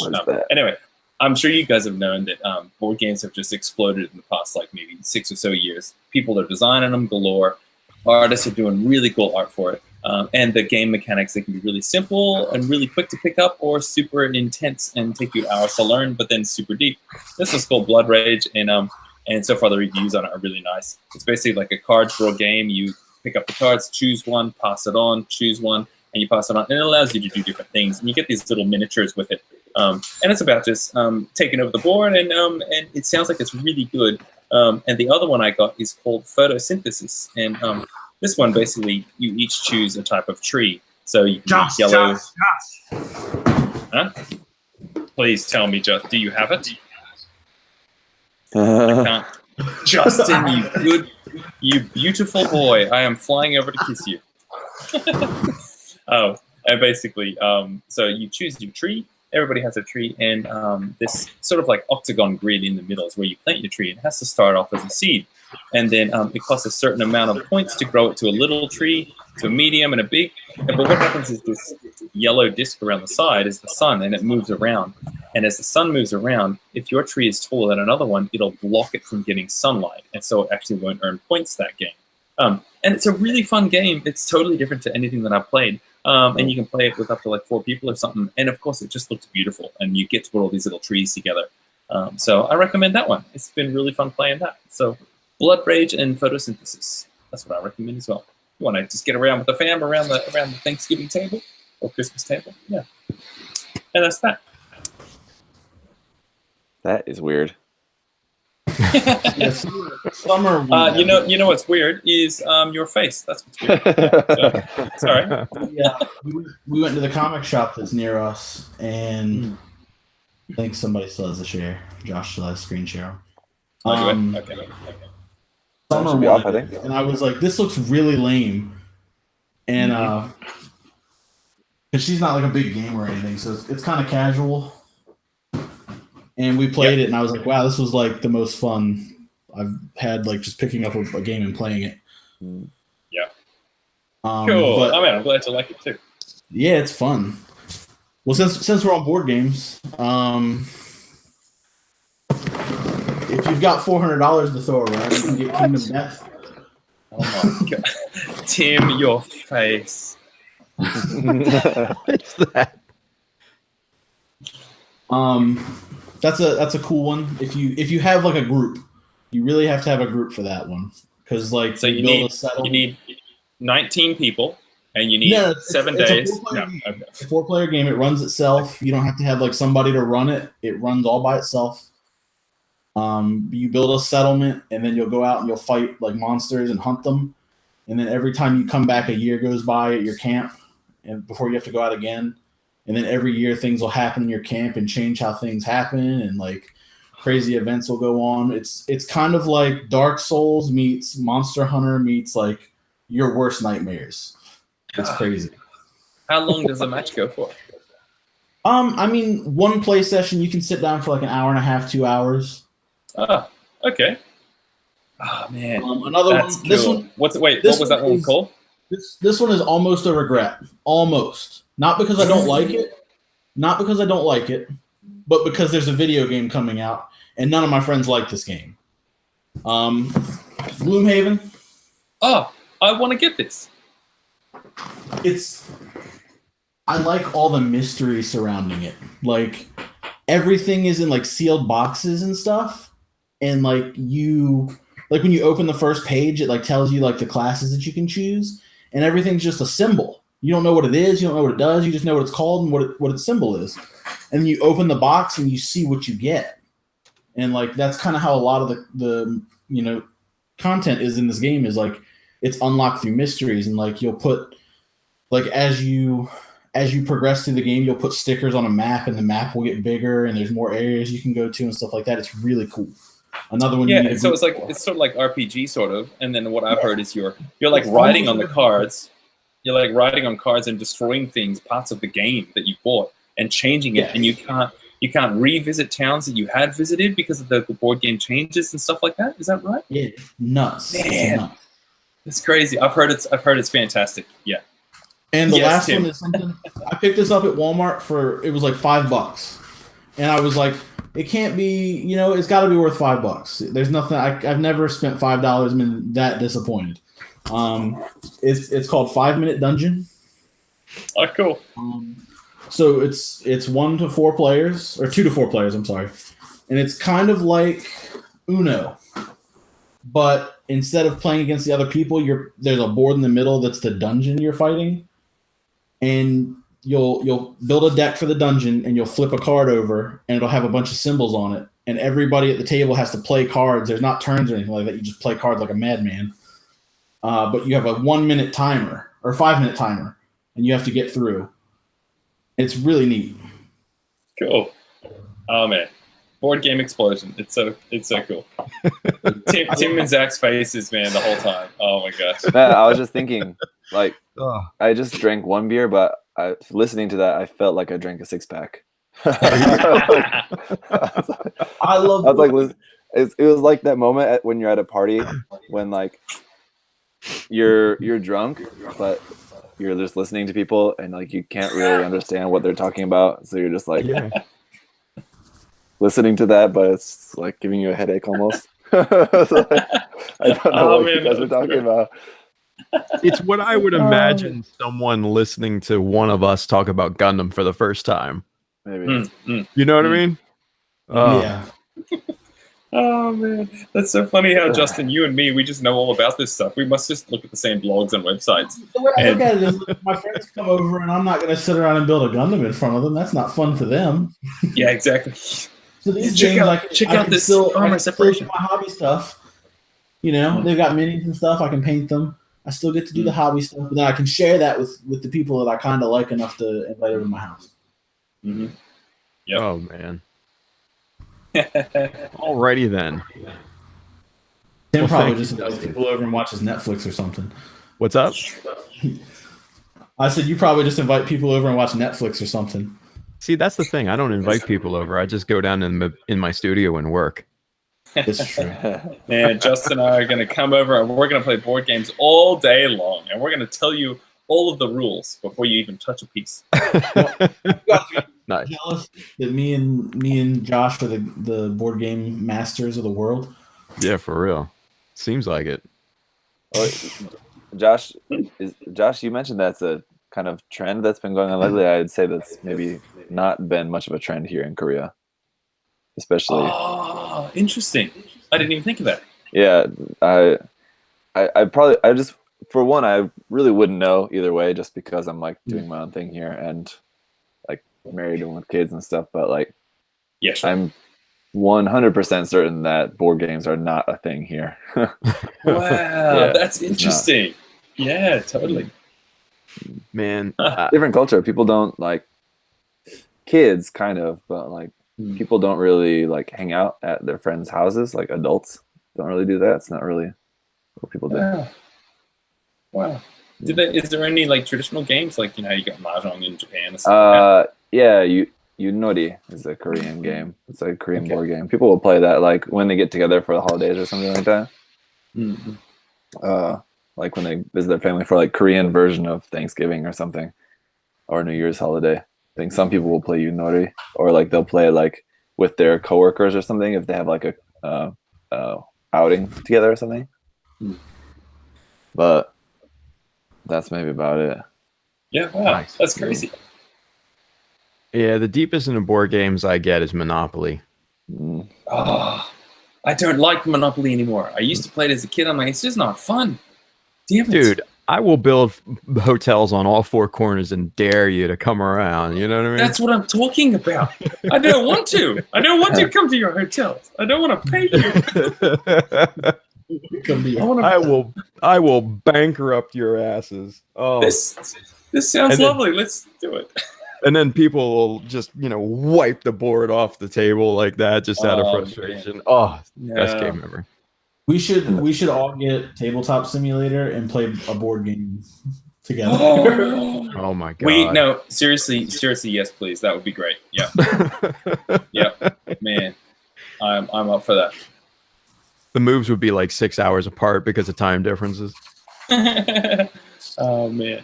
Anyway, I'm sure you guys have known that board games have just exploded in the past, like maybe 6 or so years. People are designing them galore. Artists are doing really cool art for it. And the game mechanics, they can be really simple and really quick to pick up, or super intense and take you hours to learn, but then super deep. This is called Blood Rage, and so far the reviews on it are really nice. It's basically like a card draw game. You pick up the cards, choose one, pass it on, choose one, and you pass it on. And it allows you to do different things. And you get these little miniatures with it. And it's about just taking over the board, and it sounds like it's really good. And the other one I got is called Photosynthesis. And this one, basically, you each choose a type of tree. So you can use yellow. Huh? Please tell me, Just, do you have it? I can't. Justin, you beautiful boy. I am flying over to kiss you. And basically, so you choose your tree. Everybody has a tree, and this sort of like octagon grid in the middle is where you plant your tree. It has to start off as a seed, and then it costs a certain amount of points to grow it to a little tree, to a medium, and a big. But what happens is this yellow disc around the side is the sun, and it moves around. And as the sun moves around, if your tree is taller than another one, it'll block it from getting sunlight, and so it actually won't earn points that game. And it's a really fun game. It's totally different to anything that I've played. And you can play it with up to like 4 people or something. And of course, it just looks beautiful. And you get to put all these little trees together. So I recommend that one. It's been really fun playing that. So Blood Rage and Photosynthesis. That's what I recommend as well. You want to just get around with the fam around the Thanksgiving table or Christmas table. Yeah. And that's that. That is weird. Yeah, summer. You know what's weird is your face. That's what's weird. Yeah, so, sorry. Yeah, we went to the comic shop that's near us, and I think somebody still has a share. Josh still has a screen share. Okay. Summer Should be off, I think. and I was like, "This looks really lame," and because she's not like a big gamer or anything, so it's kind of casual. And we played it, and I was like, "Wow, this was like the most fun I've had, like just picking up a game and playing it." Yeah. Cool. But, I'm glad you like it too. Yeah, it's fun. Well, since we're on board games, if you've got $400 to throw around, you can get Kingdom Death. Oh my god, Tim, your face. What's that? That's a cool one. If you have like a group, you really have to have a group for that one because like So you need 19 people and you need 7 days. It's a 4-player game. It runs itself. You don't have to have like somebody to run it. It runs all by itself. You build a settlement and then you'll go out and you'll fight like monsters and hunt them. And then every time you come back, a year goes by at your camp, and before you have to go out again. And then every year things will happen in your camp and change how things happen, and like crazy events will go on. It's kind of like Dark Souls meets Monster Hunter meets like your worst nightmares. It's crazy. How long does a match go for? I mean, one play session you can sit down for like an hour and a half, 2 hours. Oh, okay. Oh man, another that's one. Cool. This one. What was that one called? This one is almost a regret. Almost. Not because I don't like it. Not because I don't like it, but because there's a video game coming out, and none of my friends like this game. Gloomhaven. Oh, I want to get this. I like all the mystery surrounding it. Like everything is in like sealed boxes and stuff, and like when you open the first page, it like tells you like the classes that you can choose, and everything's just a symbol. You don't know what it is. You don't know what it does. You just know what it's called and what its symbol is. And you open the box and you see what you get. And like that's kind of how a lot of the content is in this game is like it's unlocked through mysteries, and like you'll put like as you progress through the game, you'll put stickers on a map, and the map will get bigger, and there's more areas you can go to and stuff like that. It's really cool. Another one. Yeah, so it's sort of like RPG sort of, and then what I've heard is you're like writing on the cards. You're like writing on cards and destroying things, parts of the game that you bought, and changing it, and you can't revisit towns that you had visited because of the board game changes and stuff like that. Is that right? Yeah, nuts. Man, it's crazi. I've heard it's fantastic. Yeah. And the last one is something I picked this up at Walmart it was like $5, and I was like, it can't be, it's got to be worth $5. There's nothing. I've never spent $5 and been that disappointed. It's called 5 Minute Dungeon. Oh, cool. So it's 1 to 4 players, or 2 to 4 players. I'm sorry, and it's kind of like Uno, but instead of playing against the other people, there's a board in the middle that's the dungeon you're fighting, and you'll build a deck for the dungeon, and you'll flip a card over, and it'll have a bunch of symbols on it, and everybody at the table has to play cards. There's not turns or anything like that. You just play cards like a madman. But you have a 1 minute timer or 5 minute timer, and you have to get through. It's really neat. Cool. Oh man, board game explosion! It's so cool. Tim and Zach's faces, man, the whole time. Oh my gosh. Man, I was just thinking, like, I just drank 1 beer, but listening to that, I felt like I drank a 6-pack. I love. I was like, it was like that moment when you're at a party when like you're drunk, but you're just listening to people and like you can't really understand what they're talking about, so you're just like listening to that, but it's like giving you a headache almost. I don't know what you guys are talking about. It's what I would imagine someone listening to one of us talk about Gundam for the first time. Maybe. You know what I mean? Yeah. Oh man, that's so funny how Justin, you and me, we just know all about this stuff. We must just look at the same blogs and websites. The way I look at it is, my friends come over and I'm not going to sit around and build a Gundam in front of them. That's not fun for them. Yeah, exactly. So these games, check out this armor separation. Do my hobby stuff. You know, they've got minis and stuff. I can paint them. I still get to do the hobby stuff, but then I can share that with the people that I kind of like enough to invite over to my house. Mm-hmm. Yep. Oh man. Alrighty then. Tim probably just invites people over and watches Netflix or something. What's up? I said you probably just invite people over and watch Netflix or something. See, that's the thing. I don't invite people over. I just go down in my studio and work. It's true. Man, Justin and I are going to come over and we're going to play board games all day long, and we're going to tell you all of the rules before you even touch a piece. Nice. Jealous that me and Josh are the board game masters of the world. Yeah, for real. Seems like it. Oh, Josh, you mentioned that's a kind of trend that's been going on lately. I'd say that's maybe not been much of a trend here in Korea, especially. Oh, interesting. I didn't even think of that. Yeah, I just for one, I really wouldn't know either way, just because I'm like doing my own thing here and like married and with kids and stuff. But like, yeah, sure. I'm 100% certain that board games are not a thing here. Wow, Yeah, that's interesting. Yeah, totally. Man, Different culture. People don't like kids, kind of, but like people don't really like hang out at their friends' houses. Like adults don't really do that. It's not really what people do. Wow. Is there any like traditional games, like, you know, you got mahjong in Japan and stuff? Yeah, Yunori is a Korean game. It's a Korean board game. People will play that like when they get together for the holidays or something like that. Mm-hmm. Like when they visit their family for like Korean version of Thanksgiving or something, or New Year's holiday. I think some people will play Yunori, or like they'll play like with their coworkers or something if they have like a outing together or something. But that's maybe about it. Yeah, wow, Nice. That's crazy. yeah, the deepest into board games I get is Monopoly. Oh, I don't like Monopoly anymore. I used to play it as a kid. I'm like, it's just not fun. Damn it. Dude, I will build hotels on all four corners and dare you to come around. You know what I mean? That's what I'm talking about. I don't want to. I don't want to come to your hotels. I don't want to pay you. I will bankrupt your asses. Oh, This sounds lovely. Let's do it. And then people will just, wipe the board off the table like that, just out of frustration. Man. Oh, best game ever. We should all get Tabletop Simulator and play a board game together. Oh my god! Wait, no, seriously, yes, please. That would be great. Yeah, yeah, man, I'm up for that. The moves would be like 6 hours apart because of time differences. Oh man,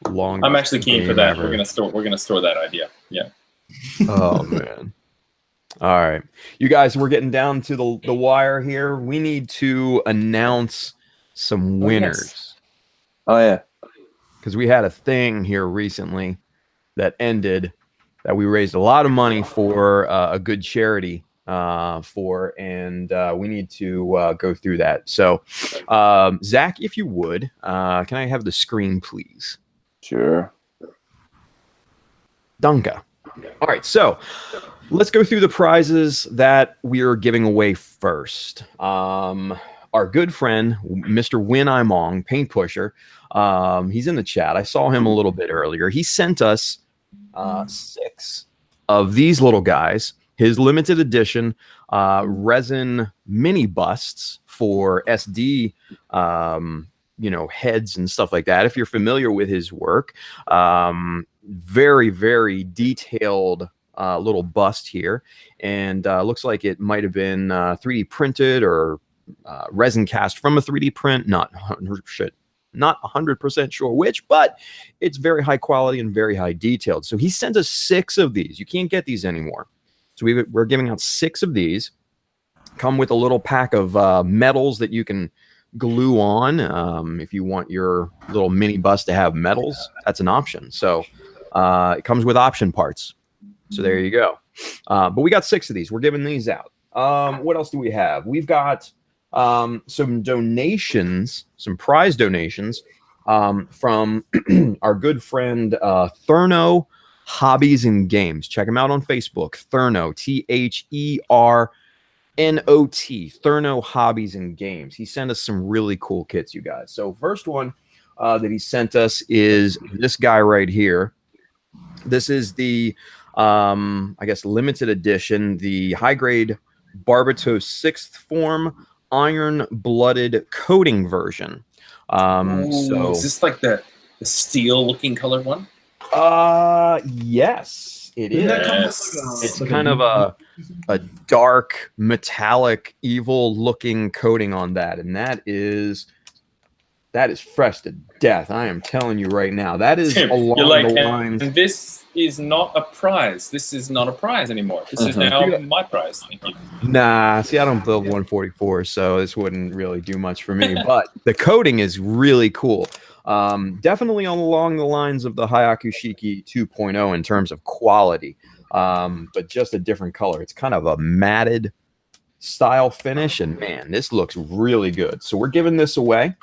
long. I'm actually keen for that. Ever. We're gonna store that idea. Yeah. Oh man. All right, you guys, we're getting down to the wire here. We need to announce some winners. Oh yeah, because we had a thing here recently that ended that we raised a lot of money for a good charity and we need to go through that. So, Zach, if you would, can I have the screen, please? Sure. Dunga. All right, so let's go through the prizes that we are giving away first. Our good friend, Mr. Win Imong, Paint Pusher, he's in the chat. I saw him a little bit earlier. He sent us 6 of these little guys, his limited edition resin mini busts for SD, heads and stuff like that. If you're familiar with his work, very, very detailed little bust here, and looks like it might have been 3D printed or resin cast from a 3D print. Not 100% sure which, but it's very high quality and very high detailed. So he sent us 6 of these. You can't get these anymore. So we're giving out 6 of these. Come with a little pack of medals that you can glue on. If you want your little mini bus to have medals, that's an option. So it comes with option parts. So there you go. But we got 6 of these. We're giving these out. What else do we have? We've got some donations, some prize donations from our good friend Therno Hobbies and Games. Check him out on Facebook. Therno, THERNOT, Therno Hobbies and Games. He sent us some really cool kits, you guys. So first one that he sent us is this guy right here. This is the I guess limited edition, the high grade Barbatos 6th form iron blooded coating version. So is this like the steel looking colored one? Yes, it is. Yes. It's kind of a dark metallic evil looking coating on that, and that is fresh to death. I am telling you right now, that is Tim, along you're like, the lines. and this is not a prize. This is not a prize anymore. This is now my prize. Thank you. Nah, see, I don't build 144, so this wouldn't really do much for me. But the coating is really cool. Definitely along the lines of the Hayakushiki 2.0 in terms of quality, but just a different color. It's kind of a matted style finish, and man, this looks really good. So we're giving this away.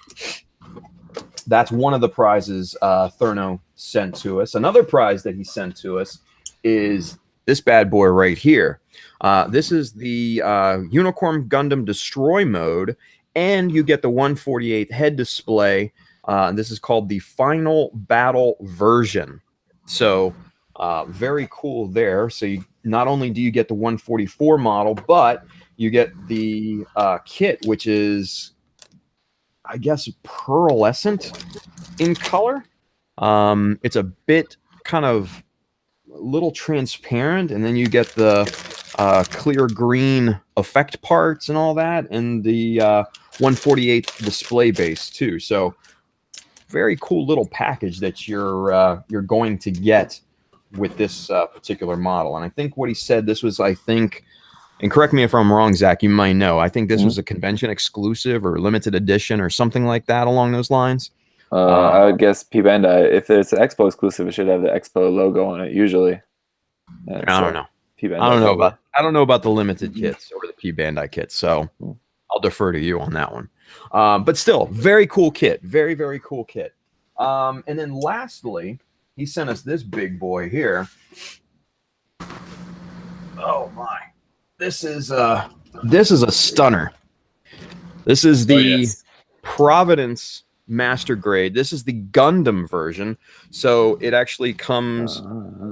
That's one of the prizes Therno sent to us. Another prize that he sent to us is this bad boy right here. This is the Unicorn Gundam Destroy mode, and you get the 148 head display. This is called the Final Battle version. So very cool there. So you, not only do you get the 144 model, but you get the kit, which is, I guess, pearlescent in color. It's a bit kind of a little transparent, and then you get the clear green effect parts and all that, and the 148 display base too. So very cool little package that you're going to get with this particular model. And I think what he said, this was, I think, and correct me if I'm wrong, Zach, you might know, I think this was a convention exclusive or limited edition or something like that along those lines. I would guess P-Bandai. If it's an Expo exclusive, it should have the Expo logo on it usually. I don't know. P-Bandai I don't know about the limited kits or the P-Bandai kits, so I'll defer to you on that one. But still, very cool kit. Very, very cool kit. And then lastly, he sent us this big boy here. Oh my. This is a stunner. This is the Providence Master Grade. This is the Gundam version. So it actually comes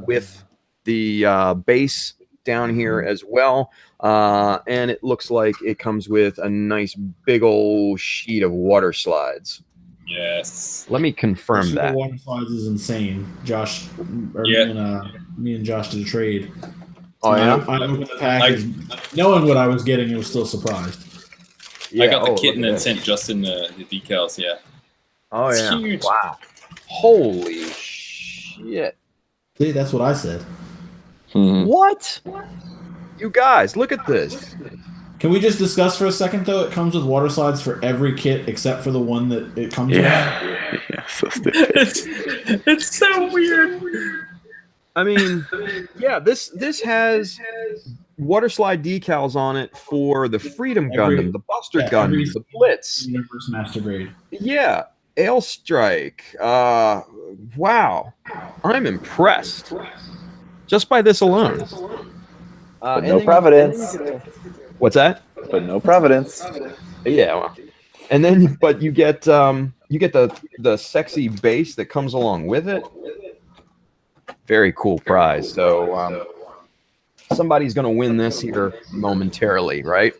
with the base down here as well. And it looks like it comes with a nice big old sheet of water slides. Yes. Let me confirm that. The water slides is insane. Josh, me and Josh did a trade. Oh, yeah? I opened the package. Knowing what I was getting, I was still surprised. Yeah. I got the kit and then sent Justin the decals. Yeah. Oh, It's yeah. huge. Wow. Holy shit. See, that's what I said. What? You guys, look at this. Can we just discuss for a second, though? It comes with water slides for every kit except for the one that it comes with. Yeah, so stupid. It's so weird. I mean, yeah, this has water slide decals on it for the Freedom Gundam, the Buster Gundam, the Blitz. Universe Master Grade. Yeah, Ale Strike. Wow. I'm impressed. Just by this alone. But no Providence. What's that? But no Providence. Yeah, well. And then, but you get the sexy base that comes along with it. Very cool prize. So somebody's going to win this here momentarily, right?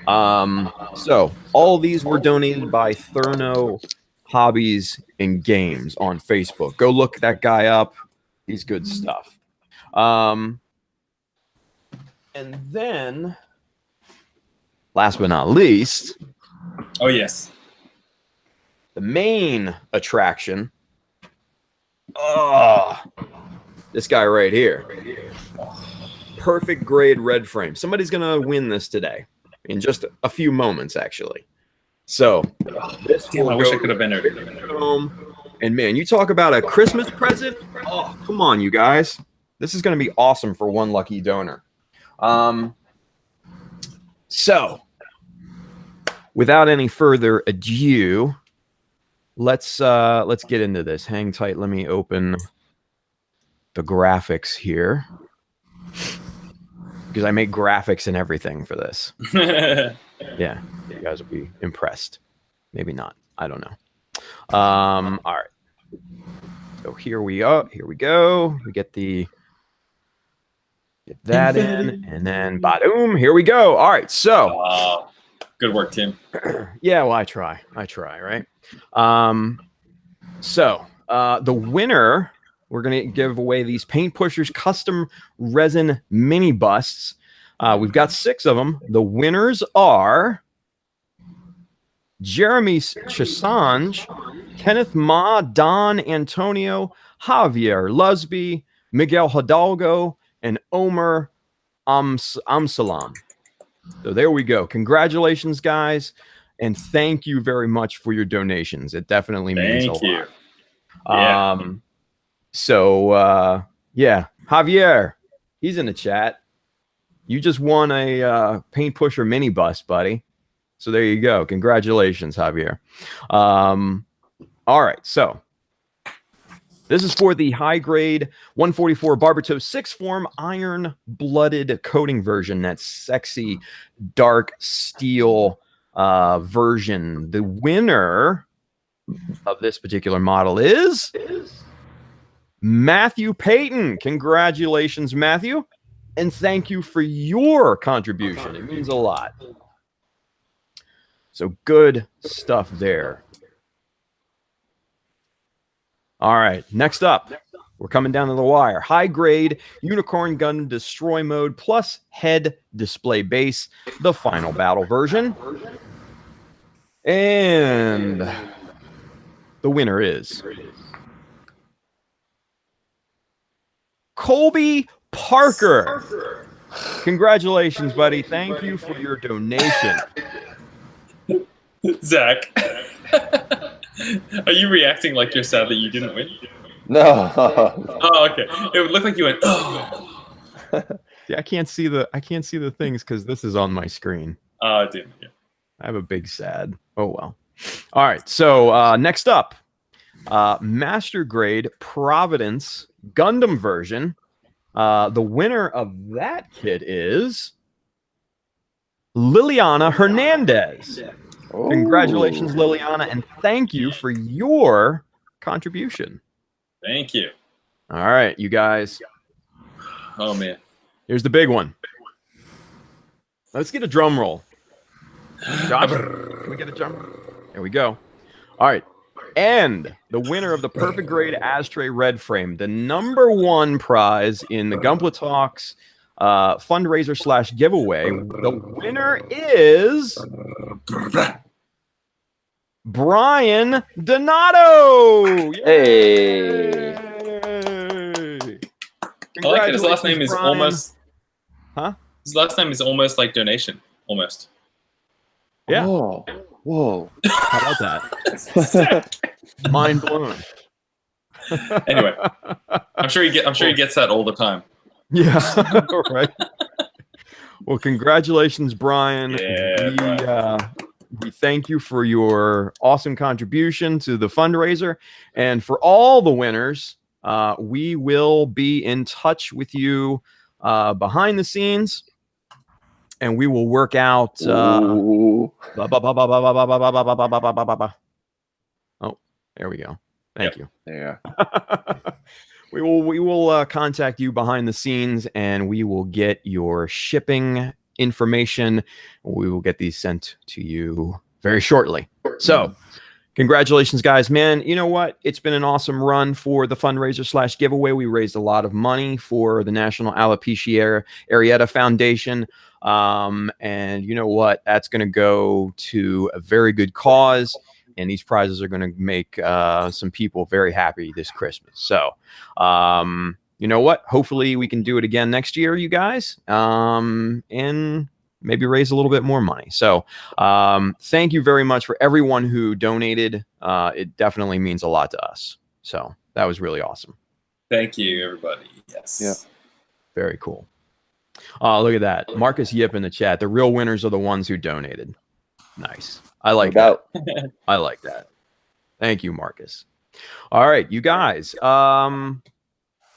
So all these were donated by Therno Hobbies and Games on Facebook. Go look that guy up. He's good stuff. And then, last but not least, Oh yes. the main attraction. Oh, this guy right here. Perfect grade red frame. Somebody's going to win this today in just a few moments, actually. So this Damn, will I wish go I could have been there. home. And man, you talk about a Christmas present. Oh, come on, you guys. This is going to be awesome for one lucky donor. So without any further ado, let's get into this. Hang tight. Let me open the graphics here, because I make graphics and everything for this. Yeah, you guys will be impressed. Maybe not. I don't know. All right. So here we are. Here we go. We get that in, and then boom. Here we go. All right. So. Wow. Good work, Tim. Yeah. Well, I try. Right. So the winner. We're going to give away these Paint Pushers custom resin mini busts. We've got 6 of them. The winners are Jeremy Chisange, Kenneth Ma, Don Antonio, Javier Lusby, Miguel Hidalgo, and Omer Amsalam. So there we go. Congratulations, guys. And thank you very much for your donations. It definitely means a lot. Thank you. Yeah. So, yeah, Javier, he's in the chat. You just won a Paint Pusher mini bust, buddy. So there you go. Congratulations, Javier. All right. So this is for the high grade 144 Barbertoe 6 form iron blooded coating version. That sexy dark steel version. The winner of this particular model is Matthew Payton. Congratulations, Matthew. And thank you for your contribution. It means a lot. So good stuff there. All right. Next up, we're coming down to the wire. High grade Unicorn Gun Destroy Mode plus head display base. The final battle version. And the winner is Colby Parker. Congratulations, buddy. Thank you for your donation. Zach, are you reacting like you're sad that you didn't win? No. Oh, okay. It would look like you went, oh. Yeah, I can't see the things because this is on my screen. Oh, dude. Yeah. I have a big sad. Oh, well. All right. So next up, Master Grade Providence Gundam version. The winner of that kit is Liliana Hernandez. Ooh. Congratulations, Liliana, and thank you for your contribution. Thank you. All right, you guys. Oh, man. Here's the big one. Let's get a drum roll. Josh, can we get a drum roll? There we go. All right. And the winner of the Perfect Grade Ashtray Red Frame, the #1 prize in the Gunpla Talks fundraiser / giveaway. The winner is Brian Donato. Hey. I like that his last name is Brian. almost. Huh? His last name is almost like donation. Almost. Yeah. Oh, whoa. How about that? Mind blown. Anyway, I'm sure he gets that all the time. Yeah. Right. Well, congratulations, Brian. Yeah, We thank you for your awesome contribution to the fundraiser, and for all the winners, we will be in touch with you behind the scenes, and we will work out. Oh, there we go. Thank you. Yeah. We will contact you behind the scenes, and we will get your shipping information. We will get these sent to you very shortly. So, congratulations, guys. Man, you know what? It's been an awesome run for the fundraiser / giveaway. We raised a lot of money for the National Alopecia Areata Foundation. And you know what? That's going to go to a very good cause. And these prizes are going to make some people very happy this Christmas. So, you know what? Hopefully we can do it again next year, you guys. And maybe raise a little bit more money. So thank you very much for everyone who donated. It definitely means a lot to us. So that was really awesome. Thank you, everybody. Yes. Yeah. Very cool. Look at that. Marcus Yip in the chat. The real winners are the ones who donated. Nice. I like that. I like that. Thank you, Marcus. All right, you guys.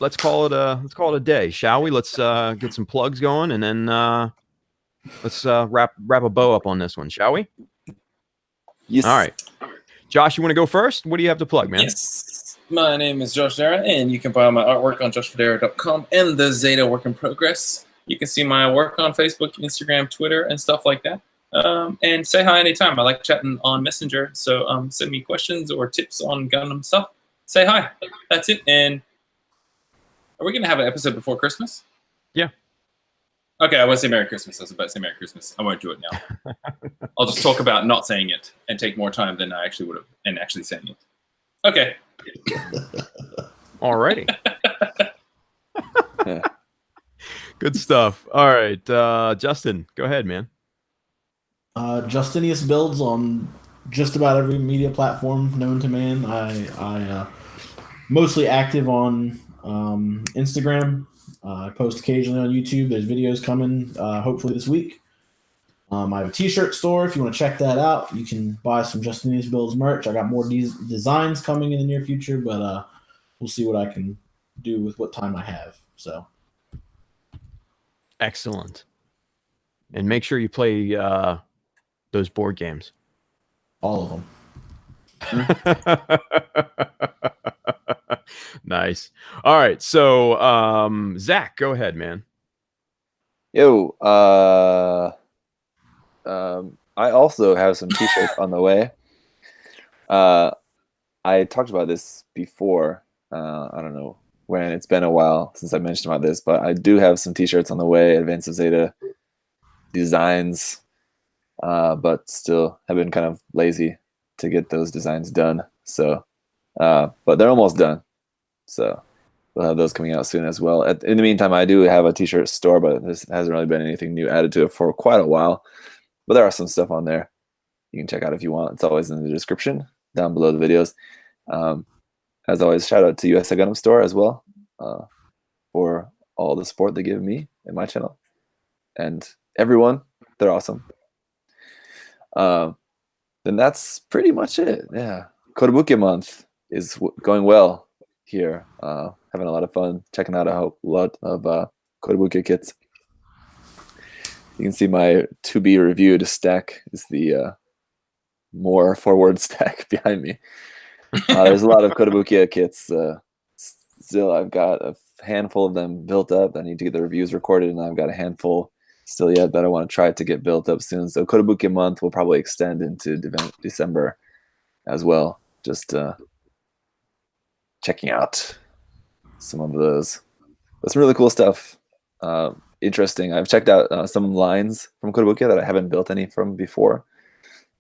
Let's call it a day, shall we? Let's get some plugs going, and then let's wrap a bow up on this one, shall we? Yes. All right. Josh, you want to go first? What do you have to plug, man? Yes. My name is Josh Dara, and you can buy my artwork on joshfadera.com and the Zeta Work in Progress. You can see my work on Facebook, Instagram, Twitter, and stuff like that. And say hi anytime. I like chatting on Messenger, so send me questions or tips on Gundam stuff. Say hi. That's it. And are we going to have an episode before Christmas? Yeah. Okay, I want to say Merry Christmas. I was about to say Merry Christmas. I won't do it now. I'll just talk about not saying it and take more time than I actually would have and actually saying it. Okay. Alrighty. Good stuff. All right. Justin, go ahead, man. Justinius builds on just about every media platform known to man. I mostly active on Instagram. I post occasionally on YouTube. There's videos coming hopefully this week. I have a t-shirt store. If you want to check that out, you can buy some Justinius Builds merch. I got more designs coming in the near future, but we'll see what I can do with what time I have. So excellent. And make sure you play those board games. All of them. Nice. All right. So, Zach, go ahead, man. Yo, I also have some t-shirts on the way. I talked about this before. I don't know when. It's been a while since I mentioned about this, but I do have some t-shirts on the way. Advanced of Zeta designs, but still have been kind of lazy to get those designs done. So, but they're almost done. So we'll have those coming out soon as well. In the meantime, I do have a t-shirt store, but there hasn't really been anything new added to it for quite a while. But there are some stuff on there you can check out if you want. It's always in the description down below the videos. As always, shout out to USA Gundam Store as well for all the support they give me and my channel. And everyone, they're awesome. Then that's pretty much it. Yeah. Kotobukiya month is going well here. Having a lot of fun, checking out a lot of Kotobukiya kits. You can see my to be reviewed stack is the more forward stack behind me. There's a lot of Kotobukiya kits. Still, I've got a handful of them built up. I need to get the reviews recorded, and I've got a handful still yet that I want to try to get built up soon. So Kotobukiya month will probably extend into December as well. Just checking out some of those. That's some really cool stuff. Interesting. I've checked out some lines from Kotobukiya that I haven't built any from before.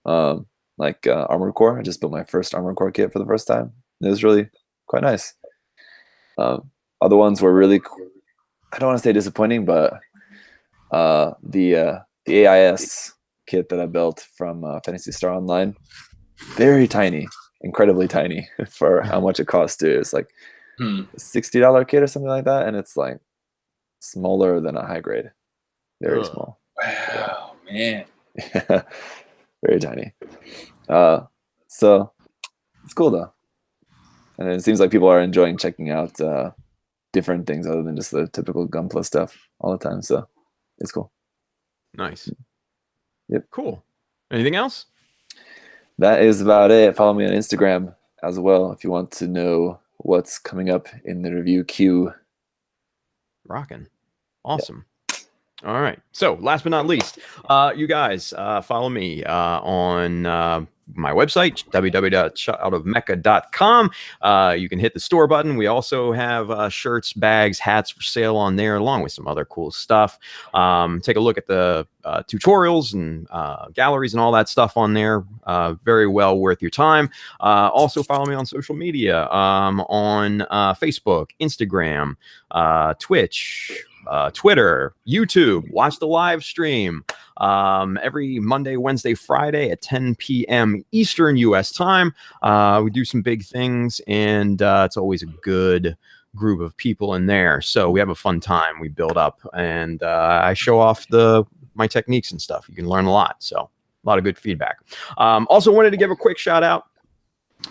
Like Armored Core. I just built my first Armored Core kit for the first time. It was really quite nice. Other ones were really, I don't want to say disappointing, but the AIS kit that I built from Fantasy Star Online, very tiny, incredibly tiny for how much it costs too. It's like a $60 kit or something like that, and it's like smaller than a high grade. Very small. Wow, man. Yeah, very tiny. So it's cool though. And it seems like people are enjoying checking out different things other than just the typical Gunpla stuff all the time. So it's cool. Nice. Yep. Cool. Anything else? That is about it. Follow me on Instagram as well if you want to know what's coming up in the review queue. Rocking. Awesome. Yep. All right. So last but not least, you guys follow me on my website, www.childofmecha.com. You can hit the store button. We also have shirts, bags, hats for sale on there, along with some other cool stuff. Take a look at the tutorials and galleries and all that stuff on there. Very well worth your time. Also follow me on social media, on Facebook, Instagram, Twitch, Twitter, YouTube. Watch the live stream every Monday, Wednesday, Friday at 10 p.m. Eastern U.S. time. We do some big things, and it's always a good group of people in there. So we have a fun time. We build up, and I show off my techniques and stuff. You can learn a lot. So a lot of good feedback. Also wanted to give a quick shout out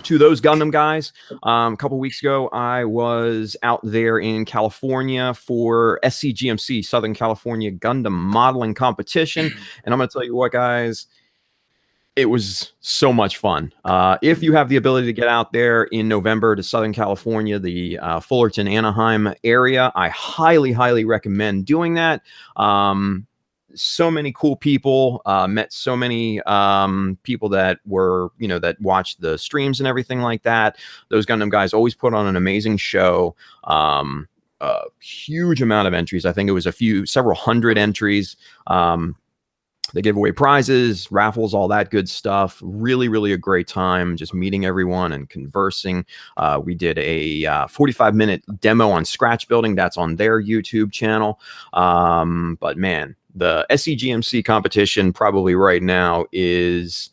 to those Gundam guys. A couple weeks ago, I was out there in California for SCGMC, Southern California Gundam Modeling Competition. And I'm going to tell you what, guys, it was so much fun. If you have the ability to get out there in November to Southern California, the Fullerton, Anaheim area, I highly, highly recommend doing that. So many cool people, met so many people that were, that watched the streams and everything like that. Those Gundam guys always put on an amazing show. A huge amount of entries. I think it was several hundred entries. They give away prizes, raffles, all that good stuff. Really, really a great time just meeting everyone and conversing. We did a 45-minute demo on scratch building. That's on their YouTube channel. But man, the SCGMC competition probably right now is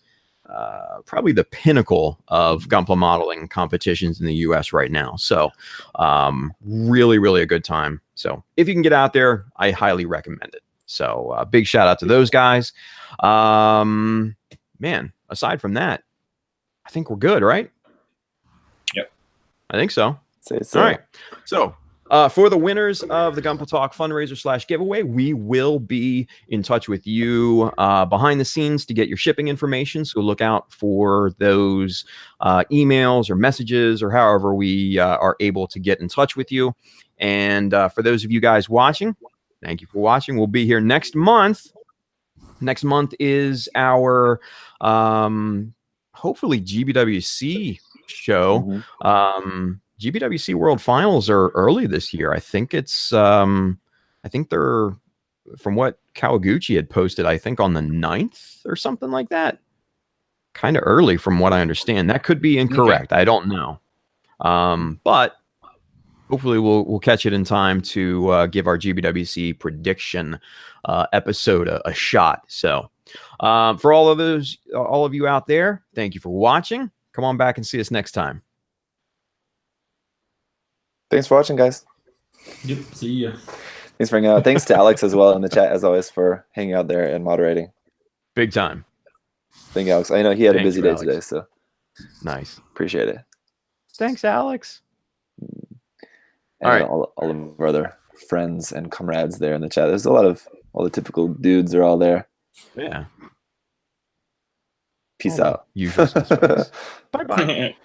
probably the pinnacle of Gunpla modeling competitions in the U.S. right now. So really, really a good time. So if you can get out there, I highly recommend it. So big shout out to those guys. Man, aside from that, I think we're good, right? Yep. I think so. Say so. All right. So for the winners of the Gunpla Talk fundraiser / giveaway, we will be in touch with you behind the scenes to get your shipping information. So look out for those emails or messages or however we are able to get in touch with you. And for those of you guys watching, thank you for watching. We'll be here next month. Next month is our hopefully GBWC show. GBWC World Finals are early this year. I think it's I think they're, from what Kawaguchi had posted, I think on the 9th or something like that. Kind of early from what I understand. That could be incorrect. Okay. I don't know. But hopefully we'll catch it in time to give our GBWC prediction episode a shot. So for all of you out there, thank you for watching. Come on back and see us next time. Thanks for watching, guys. Yep. See ya. Thanks for hanging out. Thanks to Alex as well in the chat, as always, for hanging out there and moderating. Big time. Thank you, Alex. I know he had a busy day today, so nice. Appreciate it. Thanks, Alex. And all right. All of our other friends and comrades there in the chat. There's a lot of all the typical dudes are all there. Yeah. Peace out. Usual suspects. Bye-bye.